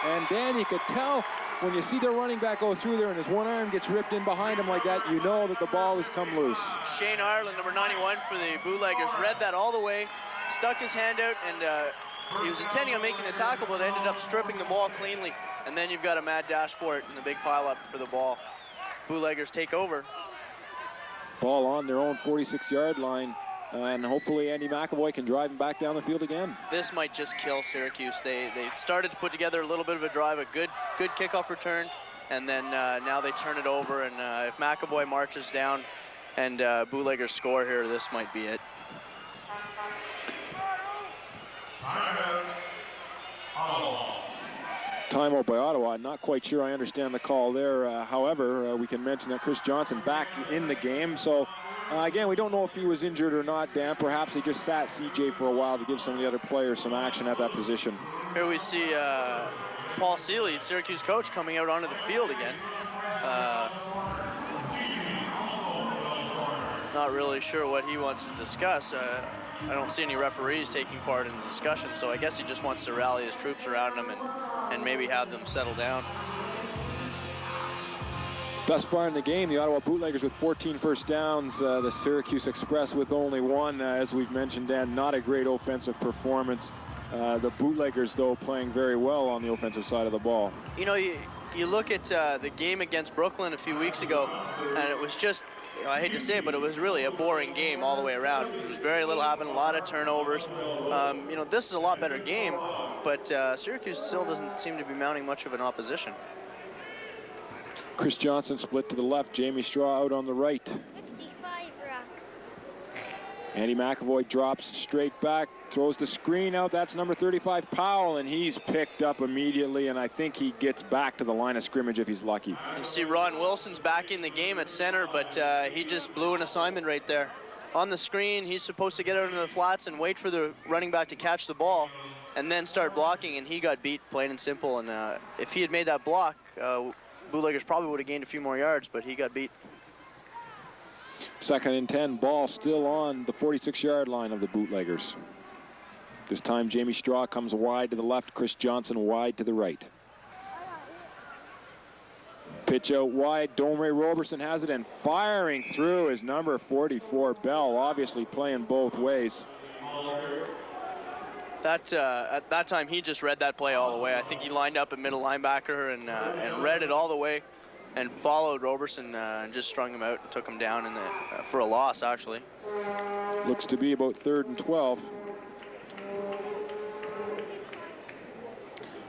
And Dan, you could tell when you see their running back go through there and his one arm gets ripped in behind him like that, you know that the ball has come loose. Shane Ireland, number 91 for the Bootleggers, read that all the way, stuck his hand out, and he was intending on making the tackle, but ended up stripping the ball cleanly. And then you've got a mad dash for it and the big pile up for the ball. Bootleggers take over. Ball on their own 46-yard line. And hopefully Andy McAvoy can drive him back down the field again. This might just kill Syracuse. They started to put together a little bit of a drive, a good kickoff return, and then now they turn it over. And if McAvoy marches down and Bootleggers score here, this might be it. Timeout by Ottawa. I'm not quite sure I understand the call there. However, we can mention that Chris Johnson back in the game. So, again, we don't know if he was injured or not, Dan. Perhaps he just sat CJ for a while to give some of the other players some action at that position. Here we see Paul Seeley, Syracuse coach, coming out onto the field again. Not really sure what he wants to discuss. I don't see any referees taking part in the discussion, so I guess he just wants to rally his troops around him and maybe have them settle down. Thus far in the game, the Ottawa Bootleggers with 14 first downs, the Syracuse Express with only 1. As we've mentioned, Dan, not a great offensive performance. The Bootleggers, though, playing very well on the offensive side of the ball. You know, you look at the game against Brooklyn a few weeks ago, and it was just, you know, I hate to say it, but it was really a boring game all the way around. There was very little happened, a lot of turnovers. You know, this is a lot better game, but Syracuse still doesn't seem to be mounting much of an opposition. Chris Johnson split to the left, Jamie Straw out on the right. Andy McAvoy drops straight back, throws the screen out. That's number 35, Powell, and he's picked up immediately, and I think he gets back to the line of scrimmage if he's lucky. You see Ron Wilson's back in the game at center, but he just blew an assignment right there. On the screen, he's supposed to get out into the flats and wait for the running back to catch the ball and then start blocking, and he got beat, plain and simple. And if he had made that block, Bootleggers probably would have gained a few more yards, but he got beat. 2nd and 10, ball still on the 46-yard line of the Bootleggers. This time Jamie Straw comes wide to the left, Chris Johnson wide to the right. Pitch out wide, Domre Roberson has it, and firing through is number 44, Bell, obviously playing both ways. At that time, he just read that play all the way. I think he lined up at middle linebacker and read it all the way and followed Roberson and just strung him out and took him down for a loss, actually. Looks to be about 3rd and 12.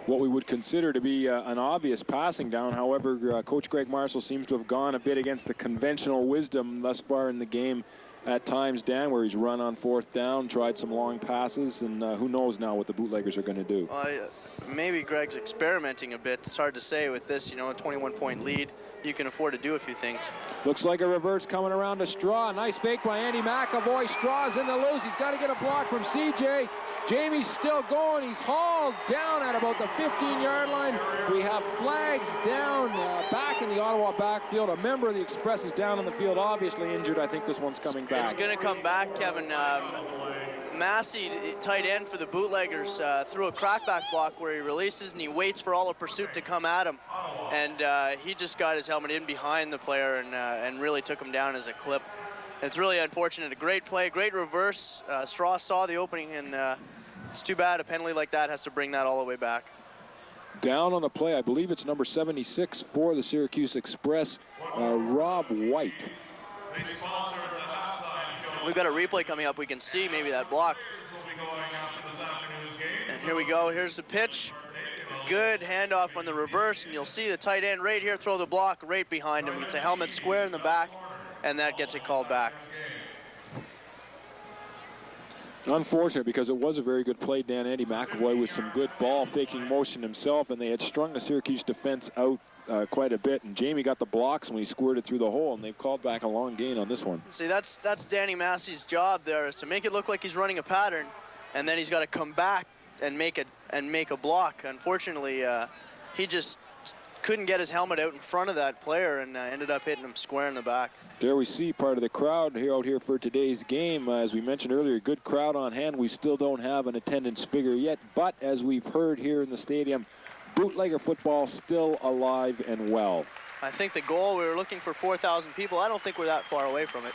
What we would consider to be an obvious passing down. However, Coach Greg Marshall seems to have gone a bit against the conventional wisdom thus far in the game at times, Dan, where he's run on 4th down, tried some long passes, and who knows now what the Bootleggers are going to do. Maybe Greg's experimenting a bit. It's hard to say with this, you know, a 21-point lead. You can afford to do a few things. Looks like a reverse coming around to Straw. Nice fake by Andy McAvoy. Straw's in the loose. He's got to get a block from CJ. Jamie's still going. He's hauled down at about the 15-yard line. We have flags down back in the Ottawa backfield. A member of the Express is down on the field, obviously injured. I think this one's coming back. It's going to come back, Kevin. Massey, tight end for the Bootleggers, threw a crackback block where he releases and he waits for all of pursuit to come at him. And he just got his helmet in behind the player and really took him down as a clip. It's really unfortunate. A great play, great reverse. Straw saw the opening, and it's too bad a penalty like that has to bring that all the way back. Down on the play, I believe it's number 76 for the Syracuse Express, Rob White. We've got a replay coming up. We can see maybe that block. And here we go. Here's the pitch. Good handoff on the reverse, and you'll see the tight end right here throw the block right behind him. Gets a helmet square in the back, and that gets it called back. Unfortunate, because it was a very good play, Dan. Andy McAvoy with some good ball faking motion himself, and they had strung the Syracuse defense out quite a bit, and Jamie got the blocks when he squirted through the hole, and they've called back a long gain on this one. See, that's Danny Massey's job there, is to make it look like he's running a pattern, and then he's got to come back and make a block. Unfortunately, he just couldn't get his helmet out in front of that player and ended up hitting him square in the back. There we see part of the crowd out here for today's game. As we mentioned earlier, good crowd on hand. We still don't have an attendance figure yet, but as we've heard here in the stadium, Bootlegger football still alive and well. I think the goal, we were looking for 4,000 people. I don't think we're that far away from it.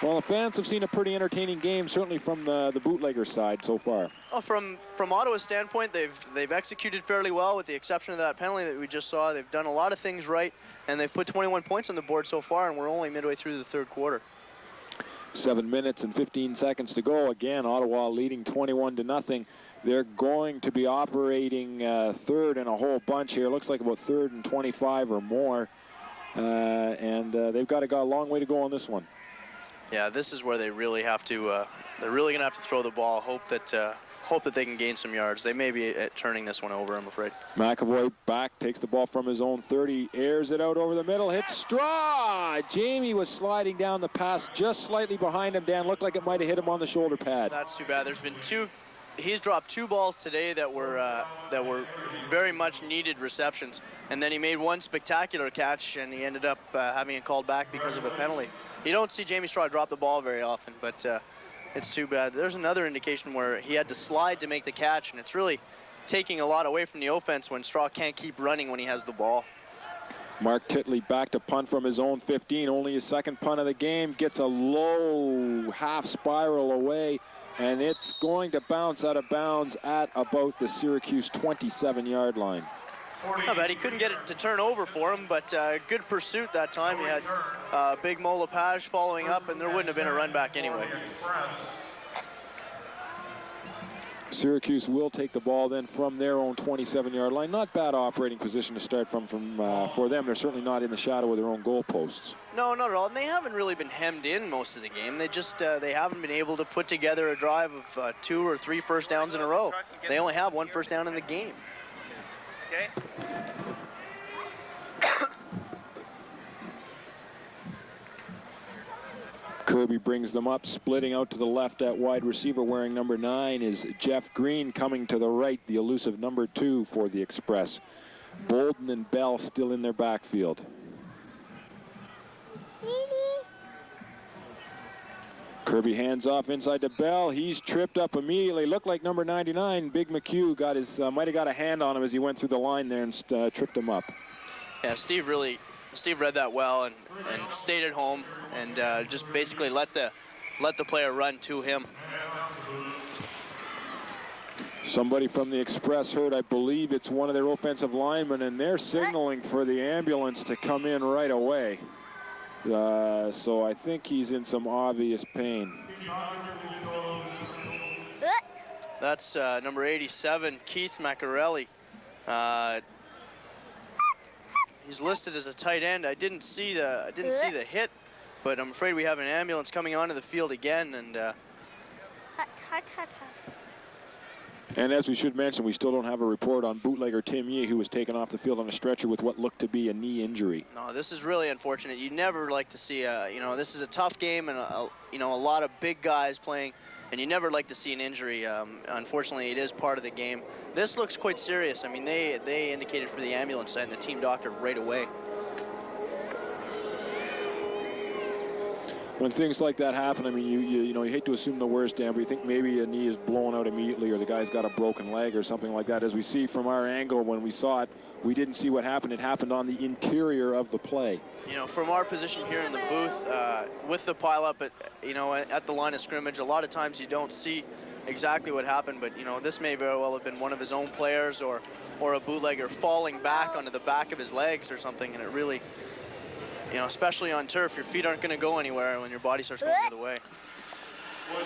Well, the fans have seen a pretty entertaining game, certainly from the Bootlegger side so far. Well, from Ottawa's standpoint, they've executed fairly well, with the exception of that penalty that we just saw. They've done a lot of things right, and they've put 21 points on the board so far, and we're only midway through the 3rd quarter. 7 minutes and 15 seconds to go. Again, Ottawa leading 21-0. They're going to be operating 3rd and a whole bunch here. Looks like about 3rd and 25 or more, and they've got a long way to go on this one. Yeah, this is where they really have to. They're really going to have to throw the ball. Hope that they can gain some yards. They may be turning this one over, I'm afraid. McAvoy back, takes the ball from his own 30, airs it out over the middle, hits Straw. Jamie was sliding down the pass just slightly behind him. Dan, looked like it might have hit him on the shoulder pad. That's too bad. There's been he's dropped 2 balls today that were very much needed receptions, and then he made one spectacular catch, and he ended up having it called back because of a penalty. You don't see Jamie Straw drop the ball very often, but it's too bad. There's another indication where he had to slide to make the catch, and it's really taking a lot away from the offense when Straw can't keep running when he has the ball. Mark Titley back to punt from his own 15, only his 2nd punt of the game, gets a low half spiral away, and it's going to bounce out of bounds at about the Syracuse 27-yard line. Not bad. He couldn't get it to turn over for him, but good pursuit that time. He had Big Mo Lepage following up, and there wouldn't have been a run back anyway. Syracuse will take the ball then from their own 27-yard line. Not bad operating position to start from for them. They're certainly not in the shadow of their own goalposts. No, not at all. And they haven't really been hemmed in most of the game. They just they haven't been able to put together a drive of 2 or 3 first downs in a row. They only have 1 first down in the game. Okay. Kirby brings them up, splitting out to the left at wide receiver. Wearing number 9 is Jeff Green. Coming to the right, the elusive number 2 for the Express. Bolden and Bell still in their backfield. Kirby hands off inside to Bell. He's tripped up immediately. Looked like number 99, Big McHugh, got his might have got a hand on him as he went through the line there and tripped him up. Yeah, Steve read that well and stayed at home and just basically let the player run to him. Somebody from the Express heard, I believe it's one of their offensive linemen, and they're signaling for the ambulance to come in right away. So I think he's in some obvious pain. That's number 87, Keith Macarelli. He's listed as a tight end. I didn't see the hit, but I'm afraid we have an ambulance coming onto the field again. And as we should mention, we still don't have a report on bootlegger Tim Yee, who was taken off the field on a stretcher with what looked to be a knee injury. No, this is really unfortunate. You never like to see this is a tough game and a lot of big guys playing, and you never like to see an injury. Unfortunately, it is part of the game. This looks quite serious. I mean, they indicated for the ambulance and the team doctor right away. When things like that happen, I mean, you hate to assume the worst, Dan, but you think maybe a knee is blown out immediately or the guy's got a broken leg or something like that. As we see from our angle when we saw it, we didn't see what happened. It happened on the interior of the play. From our position here in the booth, with the pileup at the line of scrimmage, a lot of times you don't see exactly what happened, but this may very well have been one of his own players or a bootlegger falling back onto the back of his legs or something, and it really, especially on turf, your feet aren't going to go anywhere when your body starts going the other way.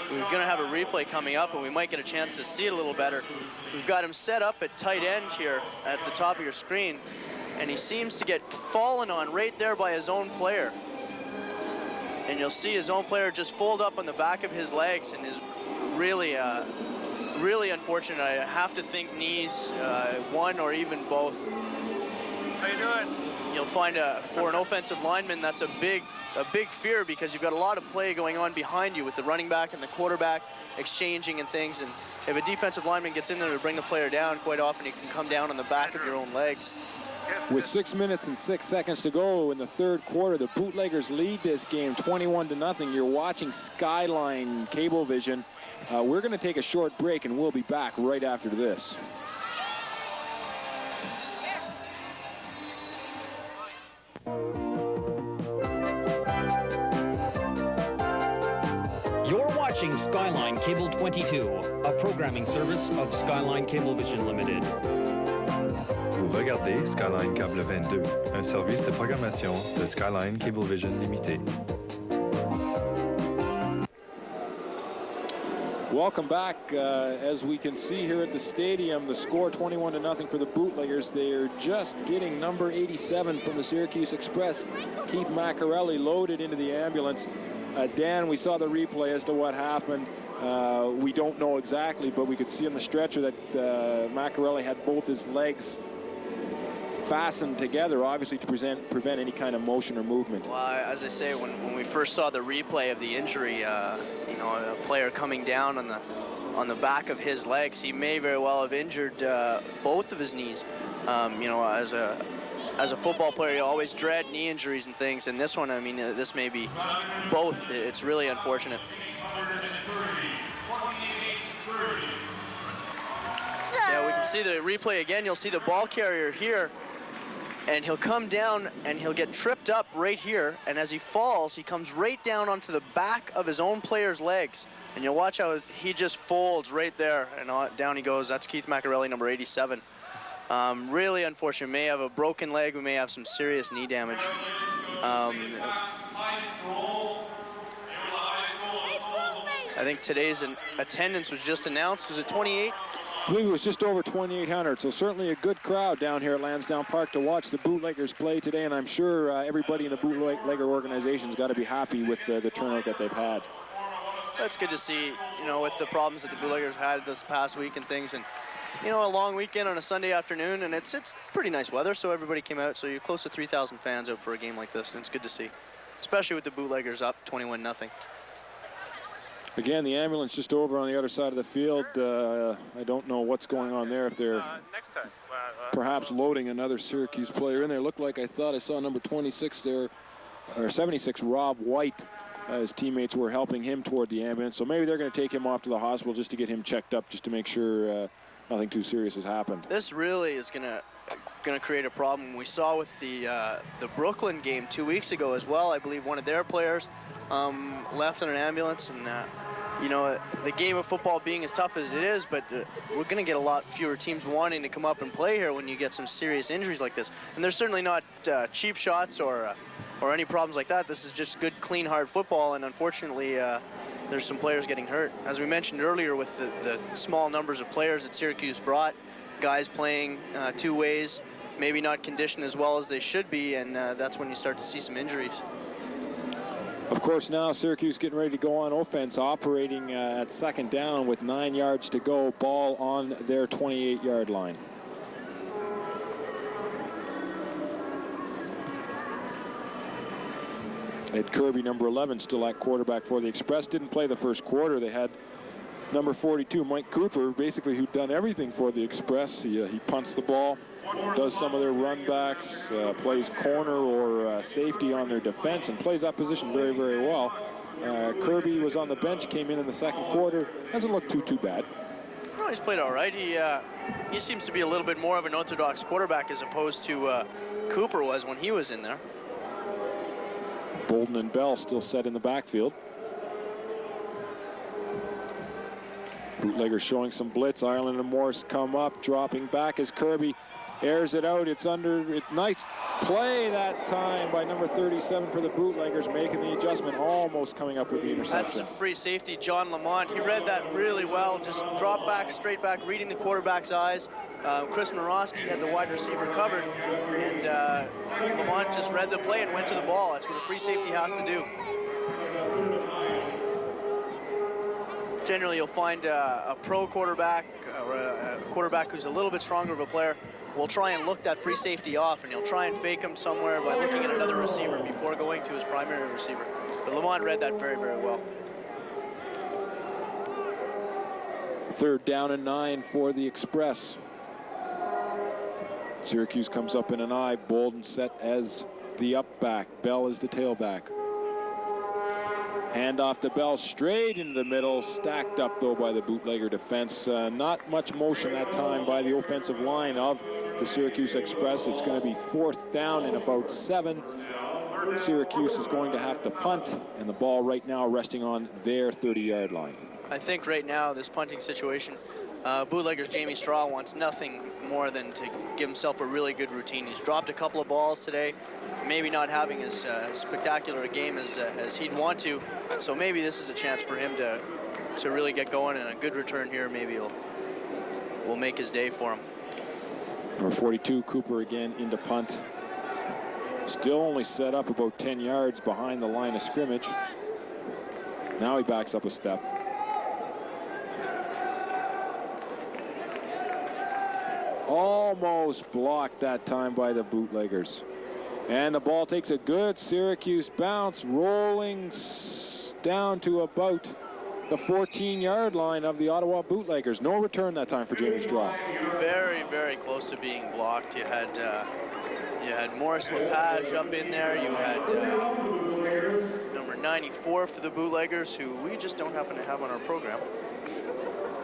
We're going to have a replay coming up, and we might get a chance to see it a little better. We've got him set up at tight end here at the top of your screen, and he seems to get fallen on right there by his own player. And you'll see his own player just fold up on the back of his legs, and is really, really unfortunate. I have to think knees, one or even both. How you doing? You'll find for an offensive lineman, that's a big fear, because you've got a lot of play going on behind you with the running back and the quarterback exchanging and things. And if a defensive lineman gets in there to bring the player down, quite often he can come down on the back of your own legs. With 6 minutes and 6 seconds to go in the third quarter, the Bootleggers lead this game 21-0. You're watching Skyline Cablevision. We're going to take a short break, and we'll be back right after this. You're watching Skyline Cable 22, a programming service of Skyline Cablevision Limited. Vous regardez Skyline Câble 22, un service de programmation de Skyline Cablevision Limited. Welcome back. As we can see here at the stadium, the score 21-0 for the Bootleggers. They are just getting number 87 from the Syracuse Express, Keith Macarelli, loaded into the ambulance. Dan, we saw the replay as to what happened. We don't know exactly, but we could see on the stretcher that Macarelli had both his legs fastened together, obviously to prevent any kind of motion or movement. Well, as I say, when we first saw the replay of the injury, a player coming down on the back of his legs, he may very well have injured both of his knees. As a football player, you always dread knee injuries and things, and this one, I mean, this may be both. It's really unfortunate. Yeah, we can see the replay again. You'll see the ball carrier here, and he'll come down and he'll get tripped up right here, and as he falls, he comes right down onto the back of his own player's legs, and you'll watch how he just folds right there, and down he goes. That's Keith Macarelli, number 87. Really unfortunate. May have a broken leg. We may have some serious knee damage. I think today's attendance was just announced. Was it 28? I believe it was just over 2,800, so certainly a good crowd down here at Lansdowne Park to watch the Bootleggers play today, and I'm sure everybody in the Bootlegger organization's got to be happy with the turnout that they've had. That's good to see, you know, with the problems that the Bootleggers had this past week and things, and, you know, a long weekend on a Sunday afternoon, and it's pretty nice weather, so everybody came out, so you're close to 3,000 fans out for a game like this, and it's good to see, especially with the Bootleggers up 21-0. Again, the ambulance just over on the other side of the field. I don't know what's going on there, if they're perhaps loading another Syracuse player in there. Looked like I thought I saw number 26 there, or 76, Rob White. His teammates were helping him toward the ambulance, so maybe they're going to take him off to the hospital just to get him checked up, just to make sure nothing too serious has happened. This really is gonna create a problem. We saw with the Brooklyn game 2 weeks ago as well. I believe one of their players left in an ambulance, and you know, the game of football being as tough as it is, but we're going to get a lot fewer teams wanting to come up and play here when you get some serious injuries like this. And there's certainly not cheap shots or any problems like that. This is just good, clean, hard football, and unfortunately, there's some players getting hurt. As we mentioned earlier, with the small numbers of players that Syracuse brought, guys playing two ways, maybe not conditioned as well as they should be, and that's when you start to see some injuries. Of course, now Syracuse getting ready to go on offense, operating at second down with 9 yards to go, ball on their 28-yard line. Ed Kirby, number 11, still at quarterback for the Express. Didn't play the first quarter. They had number 42, Mike Cooper, basically who'd done everything for the Express. He punts the ball, does some of their run backs, plays corner or safety on their defense, and plays that position very, very well. Kirby was on the bench, came in the second quarter. Hasn't looked too bad. No, he's played all right. He seems to be a little bit more of an orthodox quarterback as opposed to Cooper was when he was in there. Bolden and Bell still set in the backfield. Bootleggers showing some blitz. Ireland and Morris come up, dropping back as Kirby airs it out. It's under. Nice play that time by number 37 for the Bootleggers, making the adjustment, almost coming up with the interception. That's the free safety, John Lamont. He read that really well. Just drop back, straight back, reading the quarterback's eyes. Chris Morosky had the wide receiver covered, and Lamont just read the play and went to the ball. That's what a free safety has to do. Generally, you'll find a pro quarterback or a quarterback who's a little bit stronger of a player will try and look that free safety off, and he'll try and fake him somewhere by looking at another receiver before going to his primary receiver. But Lamont read that very, very well. 3rd down and 9 for the Express. Syracuse comes up in an I. Bolden set as the up back. Bell is the tailback. Hand off to Bell, straight into the middle, stacked up though by the Bootlegger defense. Not much motion that time by the offensive line of the Syracuse Express. It's going to be 4th down and about 7. Syracuse is going to have to punt, and the ball right now resting on their 30-yard line. I think right now, this punting situation, Bootleggers Jamie Straw wants nothing more than to give himself a really good routine. He's dropped a couple of balls today, maybe not having as spectacular a game as he'd want to, so maybe this is a chance for him to really get going, and a good return here maybe will make his day for him. Number 42, Cooper again into punt. Still only set up about 10 yards behind the line of scrimmage. Now he backs up a step. Almost blocked that time by the Bootleggers. And the ball takes a good Syracuse bounce, rolling down to about the 14-yard line of the Ottawa Bootleggers. No return that time for Jamie Straw. Very, very close to being blocked. You had Morris Lepage up in there. You had number 94 for the Bootleggers, who we just don't happen to have on our program.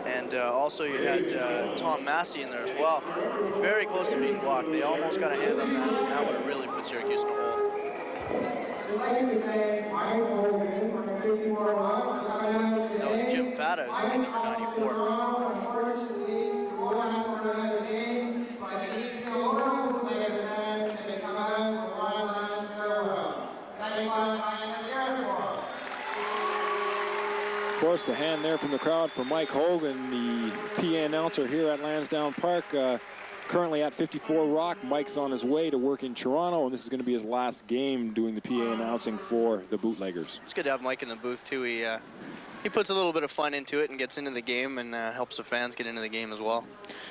And also you had Tom Massey in there as well. Very close to being blocked. They almost got a hand on that, and that would have really put Syracuse in a hole. That was Jim Fata, who's wearing number 94. course, the hand there from the crowd for Mike Hogan, the PA announcer here at Lansdowne Park. Currently at 54 Rock. Mike's on his way to work in Toronto, and this is going to be his last game doing the PA announcing for the Bootleggers. It's good to have Mike in the booth, too. He puts a little bit of fun into it and gets into the game and helps the fans get into the game as well.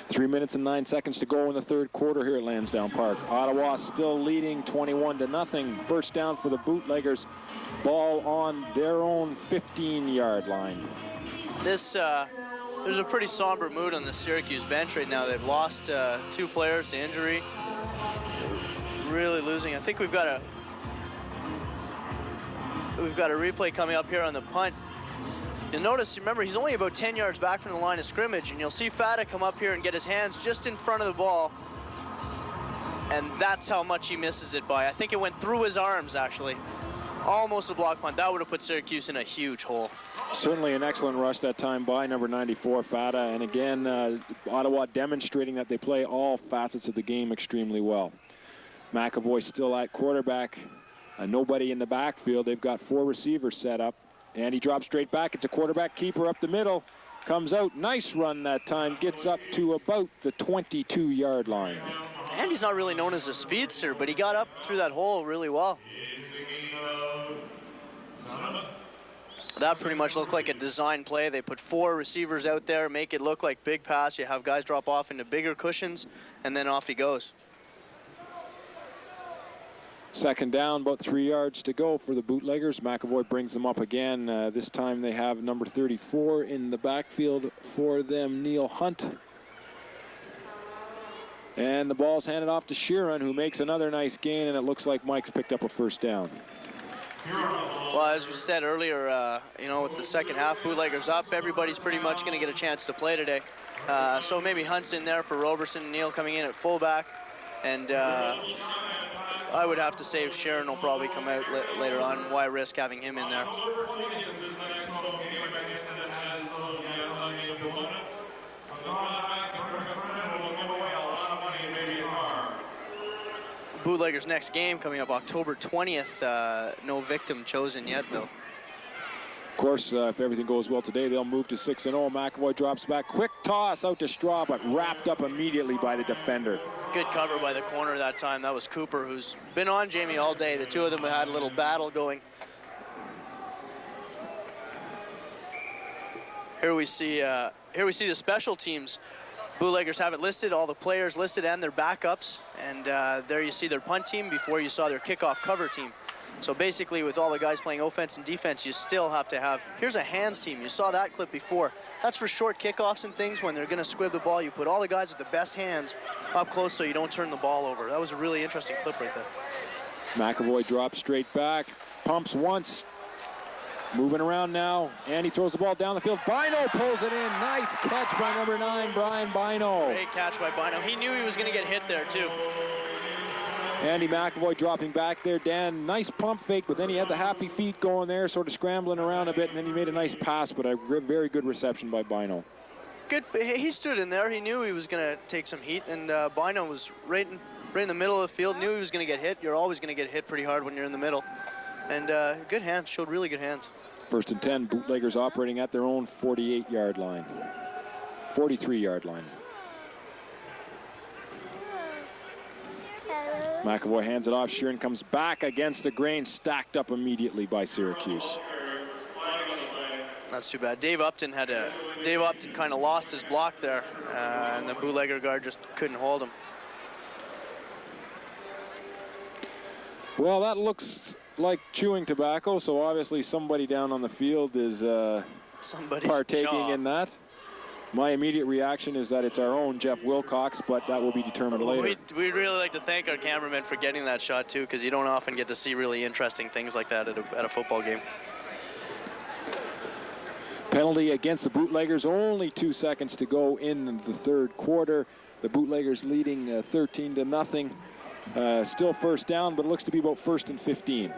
3 minutes and 9 seconds to go in the third quarter here at Lansdowne Park. Ottawa still leading 21-0. First down for the Bootleggers. Ball on their own 15-yard line. There's a pretty somber mood on the Syracuse bench right now. They've lost 2 players to injury. Really losing. I think we've got a replay coming up here on the punt. You'll notice, remember, he's only about 10 yards back from the line of scrimmage, and you'll see Fata come up here and get his hands just in front of the ball, and that's how much he misses it by. I think it went through his arms, actually. Almost a block punt. That would have put Syracuse in a huge hole. Certainly an excellent rush that time by number 94, Fata. And again, Ottawa demonstrating that they play all facets of the game extremely well. McAvoy still at quarterback. Nobody in the backfield. They've got 4 receivers set up. And he drops straight back. It's a quarterback keeper up the middle. Comes out. Nice run that time. Gets up to about the 22-yard line. And he's not really known as a speedster, but he got up through that hole really well. That pretty much looked like a design play. They put 4 receivers out there, make it look like big pass. You have guys drop off into bigger cushions, and then off he goes. Second down, about 3 yards to go for the Bootleggers. McAvoy brings them up again. This time they have number 34 in the backfield for them, Neil Hunt. And the ball's handed off to Sheeran, who makes another nice gain, and it looks like Mike's picked up a first down. Well, as we said earlier, you know, with the second half, Bootleggers up, everybody's pretty much going to get a chance to play today. So maybe Hunt's in there for Roberson, Neil coming in at fullback, and I would have to say Sharon will probably come out later on. Why risk having him in there? Bootleggers' next game coming up October 20th. No victim chosen yet, though. Of course, if everything goes well today, they'll move to 6-0. McAvoy drops back. Quick toss out to Straw, but wrapped up immediately by the defender. Good cover by the corner that time. That was Cooper, who's been on Jamie all day. The two of them had a little battle going. Here we see the special teams. Bootleggers have it listed, all the players listed and their backups. And there you see their punt team before you saw their kickoff cover team. So basically, with all the guys playing offense and defense, you still have to have, here's a hands team. You saw that clip before. That's for short kickoffs and things when they're going to squib the ball. You put all the guys with the best hands up close so you don't turn the ball over. That was a really interesting clip right there. McAvoy drops straight back, pumps once, moving around now, and he throws the ball down the field. Bino pulls it in. Nice catch by number 9, Brian Bino. Great catch by Bino. He knew he was going to get hit there, too. Andy McAvoy dropping back there. Dan, nice pump fake, but then he had the happy feet going there, sort of scrambling around a bit, and then he made a nice pass, but a very good reception by Bino. Good. He stood in there. He knew he was going to take some heat, and Bino was right in the middle of the field, knew he was going to get hit. You're always going to get hit pretty hard when you're in the middle. And good hands, showed really good hands. First and 10, Bootleggers operating at their own 48-yard line. 43-yard line. McAvoy hands it off. Sheeran comes back against the grain, stacked up immediately by Syracuse. That's too bad. Dave Upton kind of lost his block there, and the Bootlegger guard just couldn't hold him. Well, that like chewing tobacco, so obviously somebody down on the field is partaking in that. My immediate reaction is that it's our own Jeff Wilcox, but that will be determined later. We'd really like to thank our cameraman for getting that shot too, because you don't often get to see really interesting things like that at a football game. Penalty against the Bootleggers, only 2 seconds to go in the third quarter. The Bootleggers leading 13-0. Still first down, but it looks to be about 1st and 15.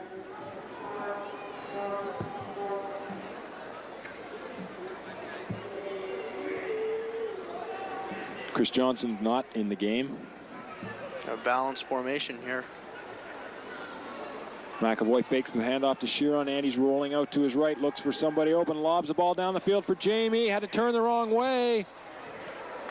Chris Johnson not in the game. A balanced formation here. McAvoy fakes the handoff to Sheeran. Andy's rolling out to his right, looks for somebody open, lobs the ball down the field for Jamie. Had to turn the wrong way.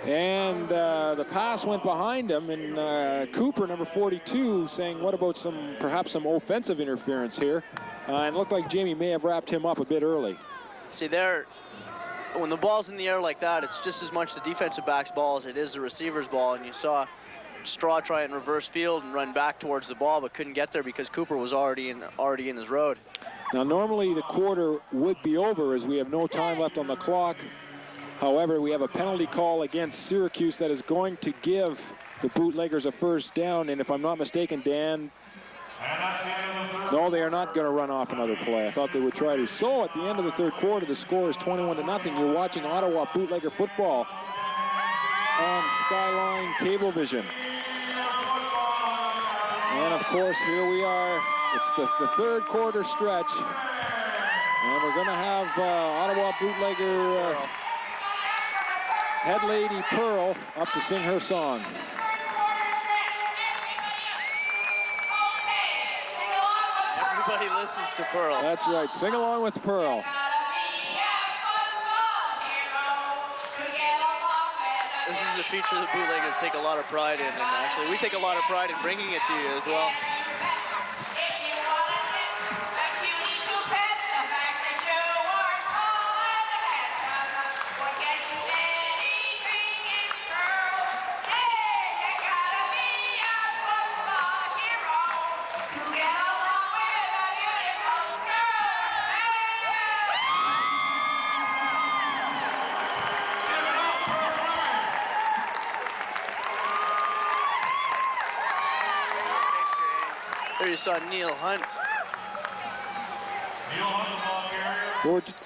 And the pass went behind him, and Cooper, number 42, saying, what about perhaps some offensive interference here? And it looked like Jamie may have wrapped him up a bit early. See, there, when the ball's in the air like that, it's just as much the defensive back's ball as it is the receiver's ball. And you saw Straw try it in reverse field and run back towards the ball, but couldn't get there because Cooper was already in his road. Now, normally the quarter would be over as we have no time left on the clock. However, we have a penalty call against Syracuse that is going to give the Bootleggers a first down. And if I'm not mistaken, Dan, no, they are not going to run off another play. I thought they would try to. So at the end of the third quarter, the score is 21-0. You're watching Ottawa Bootlegger football on Skyline Cablevision. And of course, here we are. It's the third quarter stretch. And we're going to have Ottawa Bootlegger head lady Pearl up to sing her song. Everybody listens to Pearl. That's right. Sing along with Pearl. This is a feature the Bootleggers take a lot of pride in, and actually we take a lot of pride in bringing it to you as well. There you saw Neil Hunt.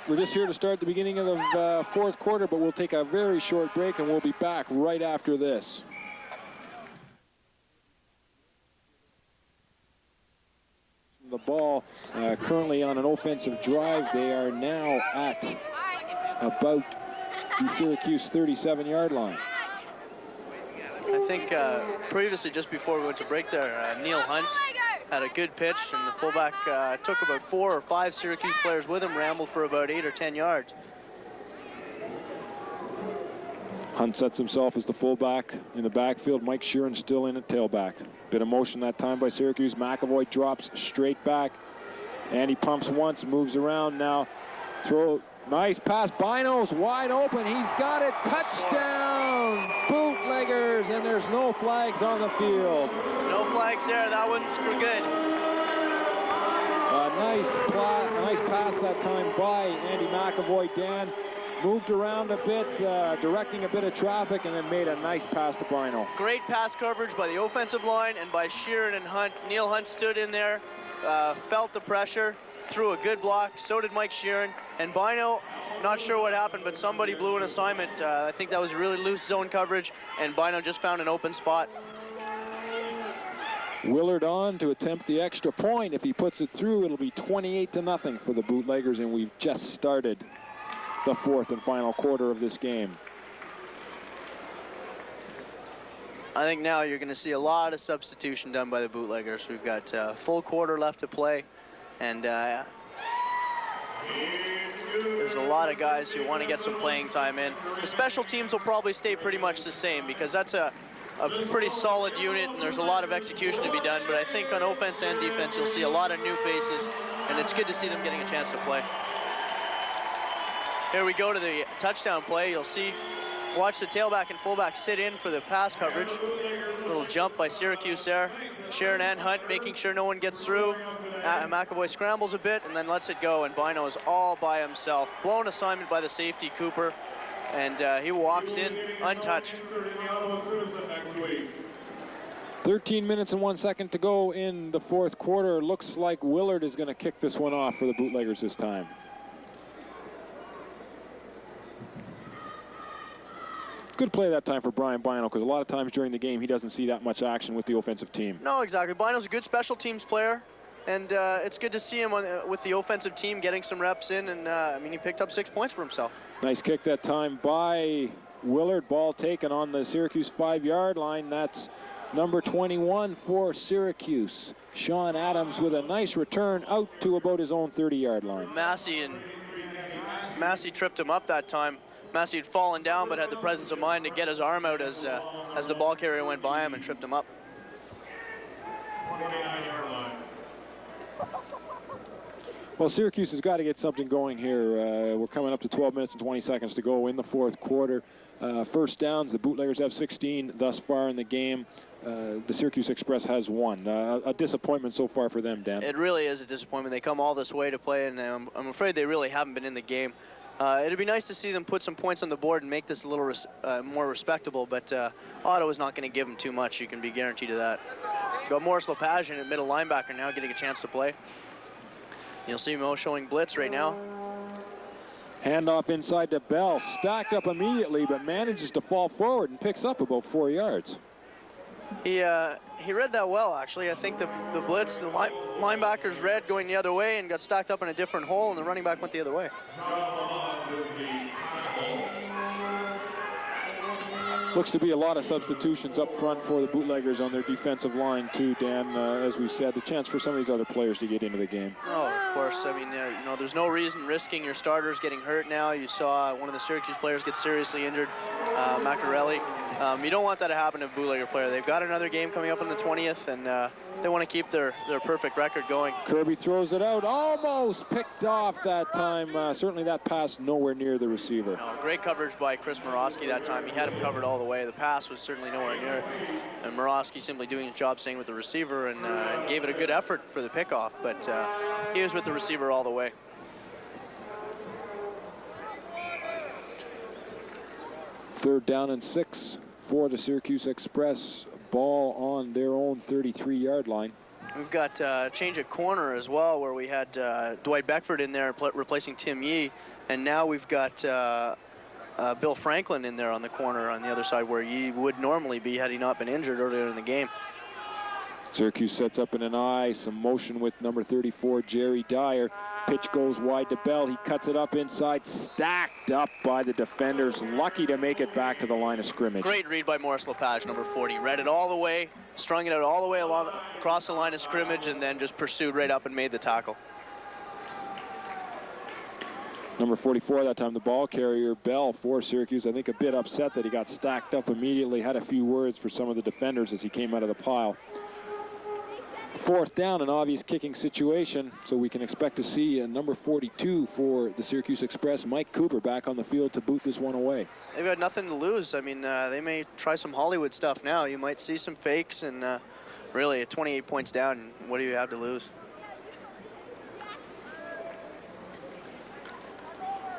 We're just here to start the beginning of the fourth quarter, but we'll take a very short break and we'll be back right after this. The ball currently on an offensive drive. They are now at about the Syracuse 37-yard line. I think previously, just before we went to break there, Neil Hunt had a good pitch, and the fullback took about 4 or 5 Syracuse players with him, rambled for about 8 or 10 yards. Hunt sets himself as the fullback in the backfield. Mike Sheeran still in at tailback. Bit of motion that time by Syracuse. McAvoy drops straight back. And he pumps once, moves around now. Throw, nice pass. Bino's wide open. He's got it. Touchdown, Bootleggers, and there's no flags on the field. No flags there. That one's for good. Nice pass that time by Andy McAvoy. Dan moved around a bit, directing a bit of traffic, and then made a nice pass to Bino. Great pass coverage by the offensive line and by Sheeran and Hunt. Neil Hunt stood in there, felt the pressure, threw a good block. So did Mike Sheeran. And Bino, not sure what happened, but somebody blew an assignment. I think that was really loose zone coverage, and Bino just found an open spot. Willard on to attempt the extra point. If he puts it through, it'll be 28-0 for the Bootleggers, and we've just started the fourth and final quarter of this game. I think now you're going to see a lot of substitution done by the Bootleggers. We've got a full quarter left to play, and there's a lot of guys who want to get some playing time in. The special teams will probably stay pretty much the same because that's a pretty solid unit, and there's a lot of execution to be done. But I think on offense and defense, you'll see a lot of new faces, and it's good to see them getting a chance to play. Here we go to the touchdown play. You'll see, watch the tailback and fullback sit in for the pass coverage. Little jump by Syracuse there. Sharon and Hunt making sure no one gets through. McAvoy scrambles a bit and then lets it go, and Bino is all by himself. Blown assignment by the safety, Cooper, and he walks in untouched. 13 minutes and 1 second to go in the fourth quarter. Looks like Willard is going to kick this one off for the Bootleggers this time. Good play that time for Brian Bino, because a lot of times during the game he doesn't see that much action with the offensive team. No, exactly. Bino's a good special teams player, and it's good to see him with the offensive team getting some reps in, and I mean, he picked up 6 points for himself. Nice kick that time by Willard. Ball taken on the Syracuse 5-yard line. That's number 21 for Syracuse. Sean Adams with a nice return out to about his own 30-yard line. Massey tripped him up that time. Massey had fallen down but had the presence of mind to get his arm out as the ball carrier went by him and tripped him up. 29-yard line. Well, Syracuse has got to get something going here. We're coming up to 12 minutes and 20 seconds to go in the fourth quarter. First downs, the Bootleggers have 16 thus far in the game. The Syracuse Express has 1. A disappointment so far for them, Dan. It really is a disappointment. They come all this way to play, and I'm afraid they really haven't been in the game. It'd be nice to see them put some points on the board and make this a little more respectable, but Ottawa's not going to give them too much. You can be guaranteed of that. Got Maurice Lepage in at middle linebacker now, getting a chance to play. You'll see Mo showing blitz right now. Handoff inside to Bell, stacked up immediately, but manages to fall forward and picks up about 4 yards. He read that well, actually. I think the blitz, the linebackers read going the other way and got stacked up in a different hole, and the running back went the other way. Looks to be a lot of substitutions up front for the Bootleggers on their defensive line too, Dan. As we said, the chance for some of these other players to get into the game. Oh, of course. I mean, you know, there's no reason risking your starters getting hurt now. You saw one of the Syracuse players get seriously injured, Macarelli. You don't want that to happen to a Bootlegger player. They've got another game coming up on the 20th, and they want to keep their perfect record going. Kirby throws it out, almost picked off that time. Certainly that pass nowhere near the receiver. No, great coverage by Chris Morosky that time. He had him covered all the way. The pass was certainly nowhere near it. And Morosky simply doing his job, staying with the receiver, and gave it a good effort for the pickoff, but he was with the receiver all the way. Third down and 6 for the Syracuse Express. Ball on their own 33-yard line. We've got change at corner as well, where we had Dwight Beckford in there replacing Tim Yee, and now we've got Bill Franklin in there on the corner on the other side where Yee would normally be had he not been injured earlier in the game. Syracuse sets up in an eye, some motion with number 34, Jerry Dyer. Pitch goes wide to Bell. He cuts it up inside, stacked up by the defenders. Lucky to make it back to the line of scrimmage. Great read by Maurice Lepage, number 40. Read it all the way, strung it out all the way along across the line of scrimmage, and then just pursued right up and made the tackle. Number 44 that time, the ball carrier, Bell for Syracuse. I think a bit upset that he got stacked up immediately. Had a few words for some of the defenders as he came out of the pile. Fourth down, an obvious kicking situation, so we can expect to see a number 42 for the Syracuse Express, Mike Cooper, back on the field to boot this one away. They've got nothing to lose. I mean, they may try some Hollywood stuff now. You might see some fakes, and really, at 28 points down, what do you have to lose?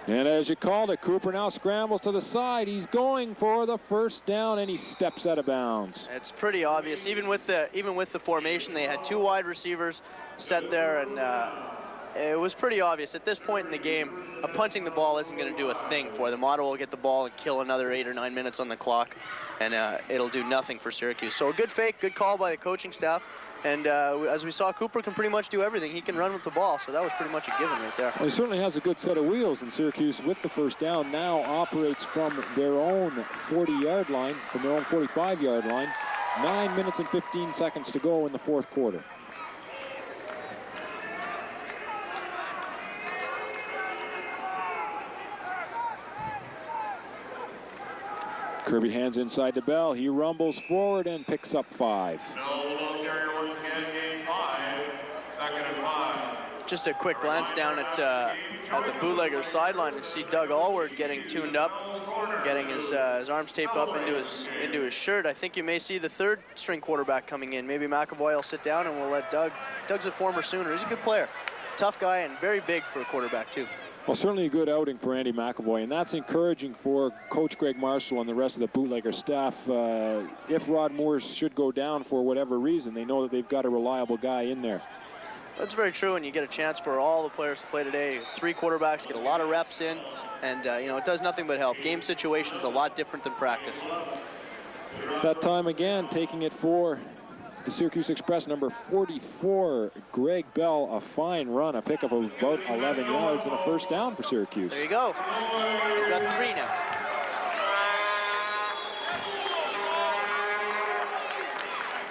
And as you called it, Cooper now scrambles to the side. He's going for the first down, and he steps out of bounds. It's pretty obvious. Even with the formation, they had 2 wide receivers set there, and it was pretty obvious. At this point in the game, punting the ball isn't going to do a thing for them. Ottawa will get the ball and kill another 8 or 9 minutes on the clock, and it'll do nothing for Syracuse. So a good fake, good call by the coaching staff. And as we saw, Cooper can pretty much do everything. He can run with the ball, so that was pretty much a given right there. Well, he certainly has a good set of wheels, and Syracuse, with the first down, now operates from their own 40-yard line, from their own 45-yard line. 9 minutes and 15 seconds to go in the fourth quarter. Kirby hands inside to Bell. He rumbles forward and picks up 5. Just a quick glance down at the Bootleggers sideline and see Doug Allward getting tuned up, getting his arms taped up into his shirt. I think you may see the third string quarterback coming in. Maybe McAvoy will sit down and we'll let Doug. Doug's a former Sooner. He's a good player, tough guy, and very big for a quarterback too. Well, certainly a good outing for Andy McAvoy, and that's encouraging for Coach Greg Marshall and the rest of the Bootlegger staff. If Rod Moore should go down for whatever reason, they know that they've got a reliable guy in there. That's very true, and you get a chance for all the players to play today. 3 quarterbacks get a lot of reps in, and you know, it does nothing but help. Game situation's a lot different than practice. That time again, taking it for the Syracuse Express, number 44, Greg Bell. A fine run, a pickup of about 11 yards and a first down for Syracuse. There you go. They've got 3 now.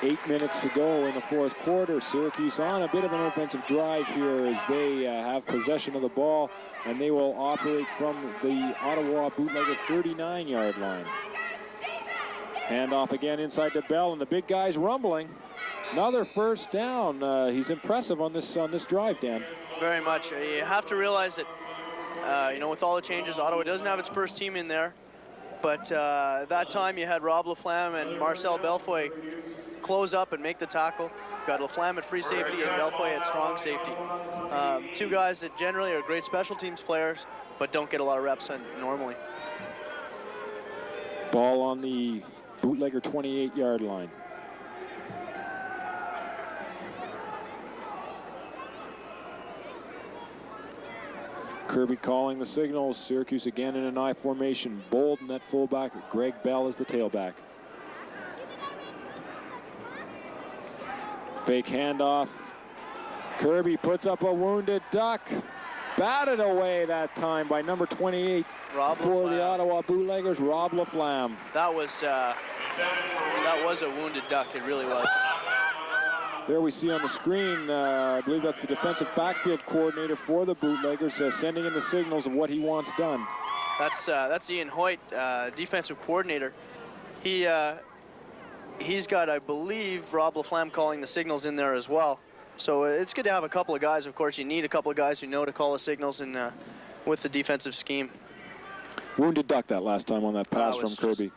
8 minutes to go in the fourth quarter. Syracuse on a bit of an offensive drive here as they have possession of the ball, and they will operate from the Ottawa Bootleggers 39-yard line. Handoff again inside to Bell, and the big guy's rumbling. Another first down. He's impressive on this drive, Dan. Very much. You have to realize that, with all the changes, Ottawa doesn't have its first team in there. But that time you had Rob Laflamme and Marcel Belfoy close up and make the tackle. You got Laflamme at free safety and Belfoy at strong safety. Two guys that generally are great special teams players, but don't get a lot of reps normally. Ball on the Bootlegger 28-yard line. Kirby calling the signals. Syracuse again in an I formation. Bolden at fullback. Greg Bell is the tailback. Fake handoff. Kirby puts up a wounded duck. Batted away that time by number 28 for the Ottawa Bootleggers, Rob Laflamme. That was a wounded duck. It really was. There we see on the screen, I believe that's the defensive backfield coordinator for the Bootleggers, sending in the signals of what he wants done. That's Ian Hoyt, defensive coordinator. He's got, I believe, Rob Laflamme calling the signals in there as well. So it's good to have a couple of guys. Of course, you need a couple of guys who know to call the signals with the defensive scheme. Wounded duck that last time on that pass from Kirby.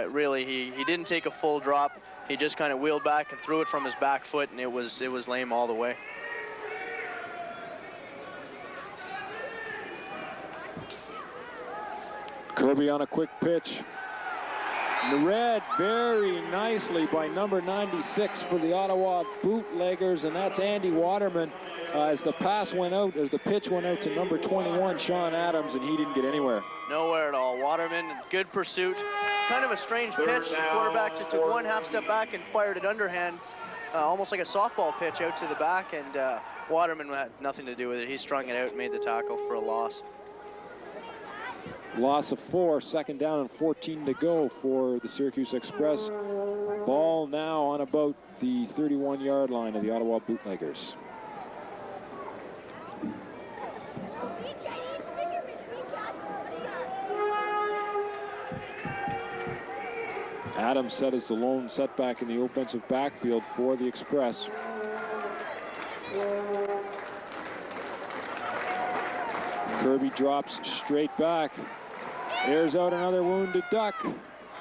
Really, he didn't take a full drop. He just kind of wheeled back and threw it from his back foot, and it was lame all the way. Kirby on a quick pitch. Read very nicely by number 96 for the Ottawa Bootleggers, and that's Andy Waterman. As the pitch went out to number 21, Sean Adams, and he didn't get anywhere. Nowhere at all. Waterman, good pursuit. Kind of a strange pitch. The quarterback just took one half step back and fired it underhand, almost like a softball pitch out to the back, and Waterman had nothing to do with it. He strung it out and made the tackle for a loss. Loss of 4, second down and 14 to go for the Syracuse Express. Ball now on about the 31-yard line of the Ottawa Bootleggers. Adams set as the lone setback in the offensive backfield for the Express. Kirby drops straight back. Airs out another wounded duck.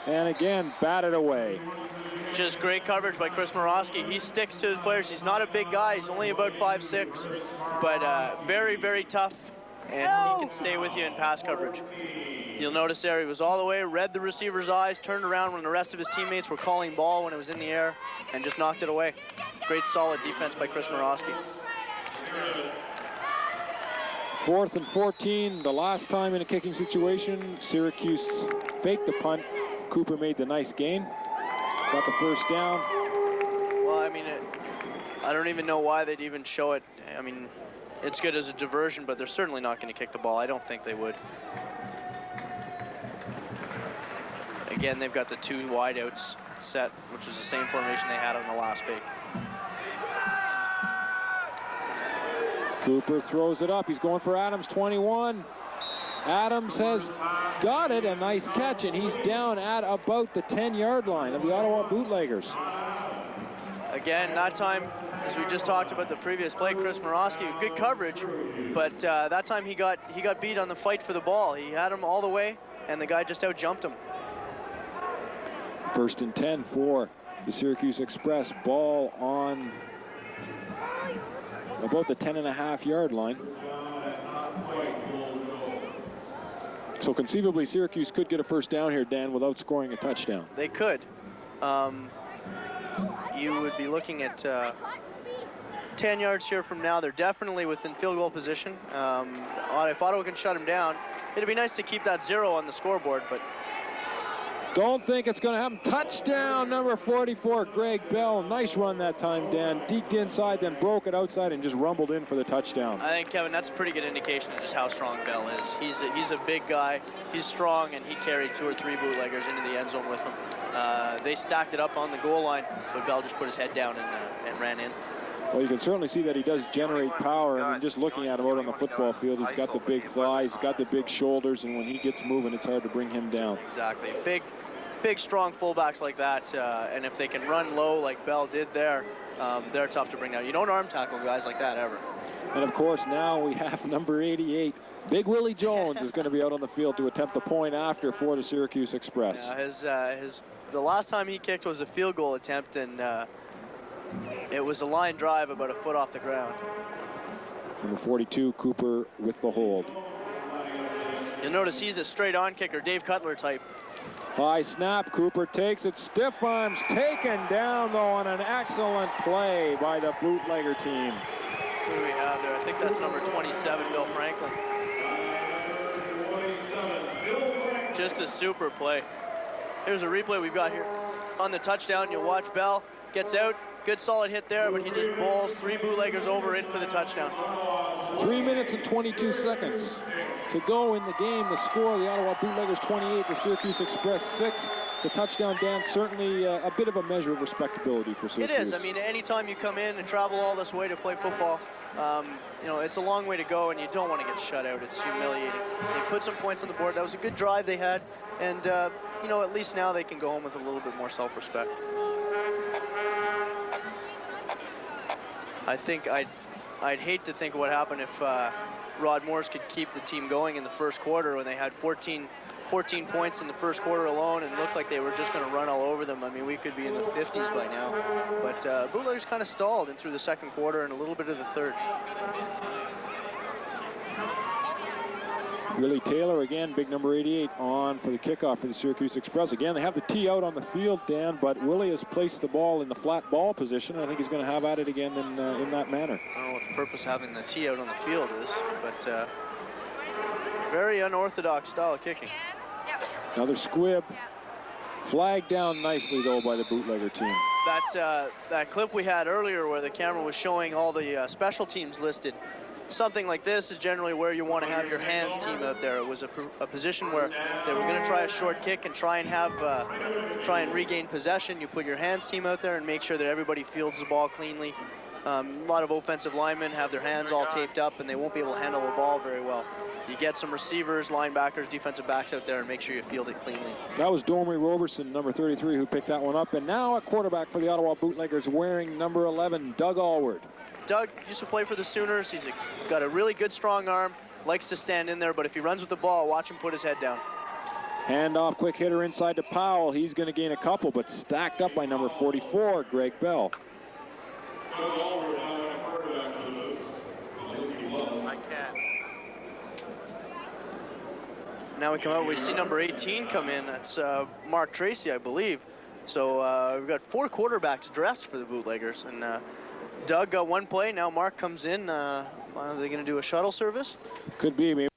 And again, batted away. Just great coverage by Chris Morosky. He sticks to his players. He's not a big guy. He's only about 5'6", but very, very tough. And he can stay with you in pass coverage. You'll notice there he was all the way, read the receiver's eyes, turned around when the rest of his teammates were calling ball when it was in the air, and just knocked it away. Great solid defense by Chris Morosky. 4th and 14, the last time in a kicking situation. Syracuse faked the punt. Cooper made the nice gain. Got the first down. Well, I mean, I don't even know why they'd even show it. I mean, it's good as a diversion, but they're certainly not going to kick the ball. I don't think they would. Again, they've got the 2 wideouts set, which is the same formation they had on the last fake. Cooper throws it up. He's going for Adams, 21. Adams has got it. A nice catch, and he's down at about the 10-yard line of the Ottawa Bootleggers. Again, that time, as we just talked about the previous play, Chris Morosky, good coverage, but that time he got beat on the fight for the ball. He had him all the way, and the guy just out-jumped him. 1st and 10 for the Syracuse Express. Ball on about the 10.5-yard line. So conceivably, Syracuse could get a first down here, Dan, without scoring a touchdown. They could. You would be looking at 10 yards here from now. They're definitely within field goal position. If Ottawa can shut them down, it'd be nice to keep that 0 on the scoreboard, but don't think it's going to happen. Touchdown, number 44, Greg Bell. Nice run that time, Dan. Deked inside, then broke it outside and just rumbled in for the touchdown. I think, Kevin, that's a pretty good indication of just how strong Bell is. He's a big guy. He's strong, and he carried 2 or 3 bootleggers into the end zone with him. They stacked it up on the goal line, but Bell just put his head down and ran in. Well, you can certainly see that he does generate power. I mean, just looking at him out on the football field, he's got the big thighs, he's got the big shoulders, and when he gets moving, it's hard to bring him down. Exactly. Big, strong fullbacks like that, and if they can run low like Bell did there, they're tough to bring down. You don't arm tackle guys like that ever. And of course, now we have number 88. Big Willie Jones is going to be out on the field to attempt the point after for the Syracuse Express. Yeah, the last time he kicked was a field goal attempt, and it was a line drive about a foot off the ground. Number 42, Cooper with the hold. You'll notice he's a straight-on kicker, Dave Cutler type. High snap, Cooper takes it, stiff arms, taken down though on an excellent play by the bootlegger team. Who do we have there? I think that's number 27, Bill Franklin. Just a super play. Here's a replay we've got here. On the touchdown, you'll watch Bell gets out, good solid hit there, but he just bowls 3 bootleggers over in for the touchdown. 3 minutes and 22 seconds to go in the game. The score, the Ottawa Bootleggers 28, the Syracuse Express 6. The touchdown, Dan, certainly a bit of a measure of respectability for Syracuse. It is. I mean, anytime you come in and travel all this way to play football, you know, it's a long way to go, and you don't want to get shut out. It's humiliating. They put some points on the board. That was a good drive they had, and you know, at least now they can go home with a little bit more self-respect. I think I'd hate to think what happened if Rod Morris could keep the team going in the first quarter when they had 14 points in the first quarter alone and looked like they were just going to run all over them. I mean, we could be in the 50s by now. But Bootleggers kind of stalled in through the second quarter and a little bit of the third. Willie Taylor again, big number 88, on for the kickoff for the Syracuse Express. Again, they have the tee out on the field, Dan, but Willie has placed the ball in the flat ball position. I think he's going to have at it again in that manner. I don't know what the purpose of having the tee out on the field is, but very unorthodox style of kicking. Another squib. Flagged down nicely, though, by the bootlegger team. That clip we had earlier where the camera was showing all the special teams listed, something like this is generally where you want to have your hands team out there. It was a position where they were going to try a short kick and try and regain possession. You put your hands team out there and make sure that everybody fields the ball cleanly. A lot of offensive linemen have their hands all taped up and they won't be able to handle the ball very well. You get some receivers, linebackers, defensive backs out there and make sure you field it cleanly. That was Domery Roberson, number 33, who picked that one up. And now a quarterback for the Ottawa Bootleggers wearing number 11, Doug Allward. Doug used to play for the Sooners. He's got a really good strong arm, likes to stand in there, but if he runs with the ball, watch him put his head down. Handoff, quick hitter inside to Powell. He's going to gain a couple, but stacked up by number 44, Greg Bell. Now we come out, we see number 18 come in. That's Mark Tracy, I believe. So we've got 4 quarterbacks dressed for the Bootleggers. And Doug got one play, now Mark comes in. Are they going to do a shuttle service? Could be, maybe.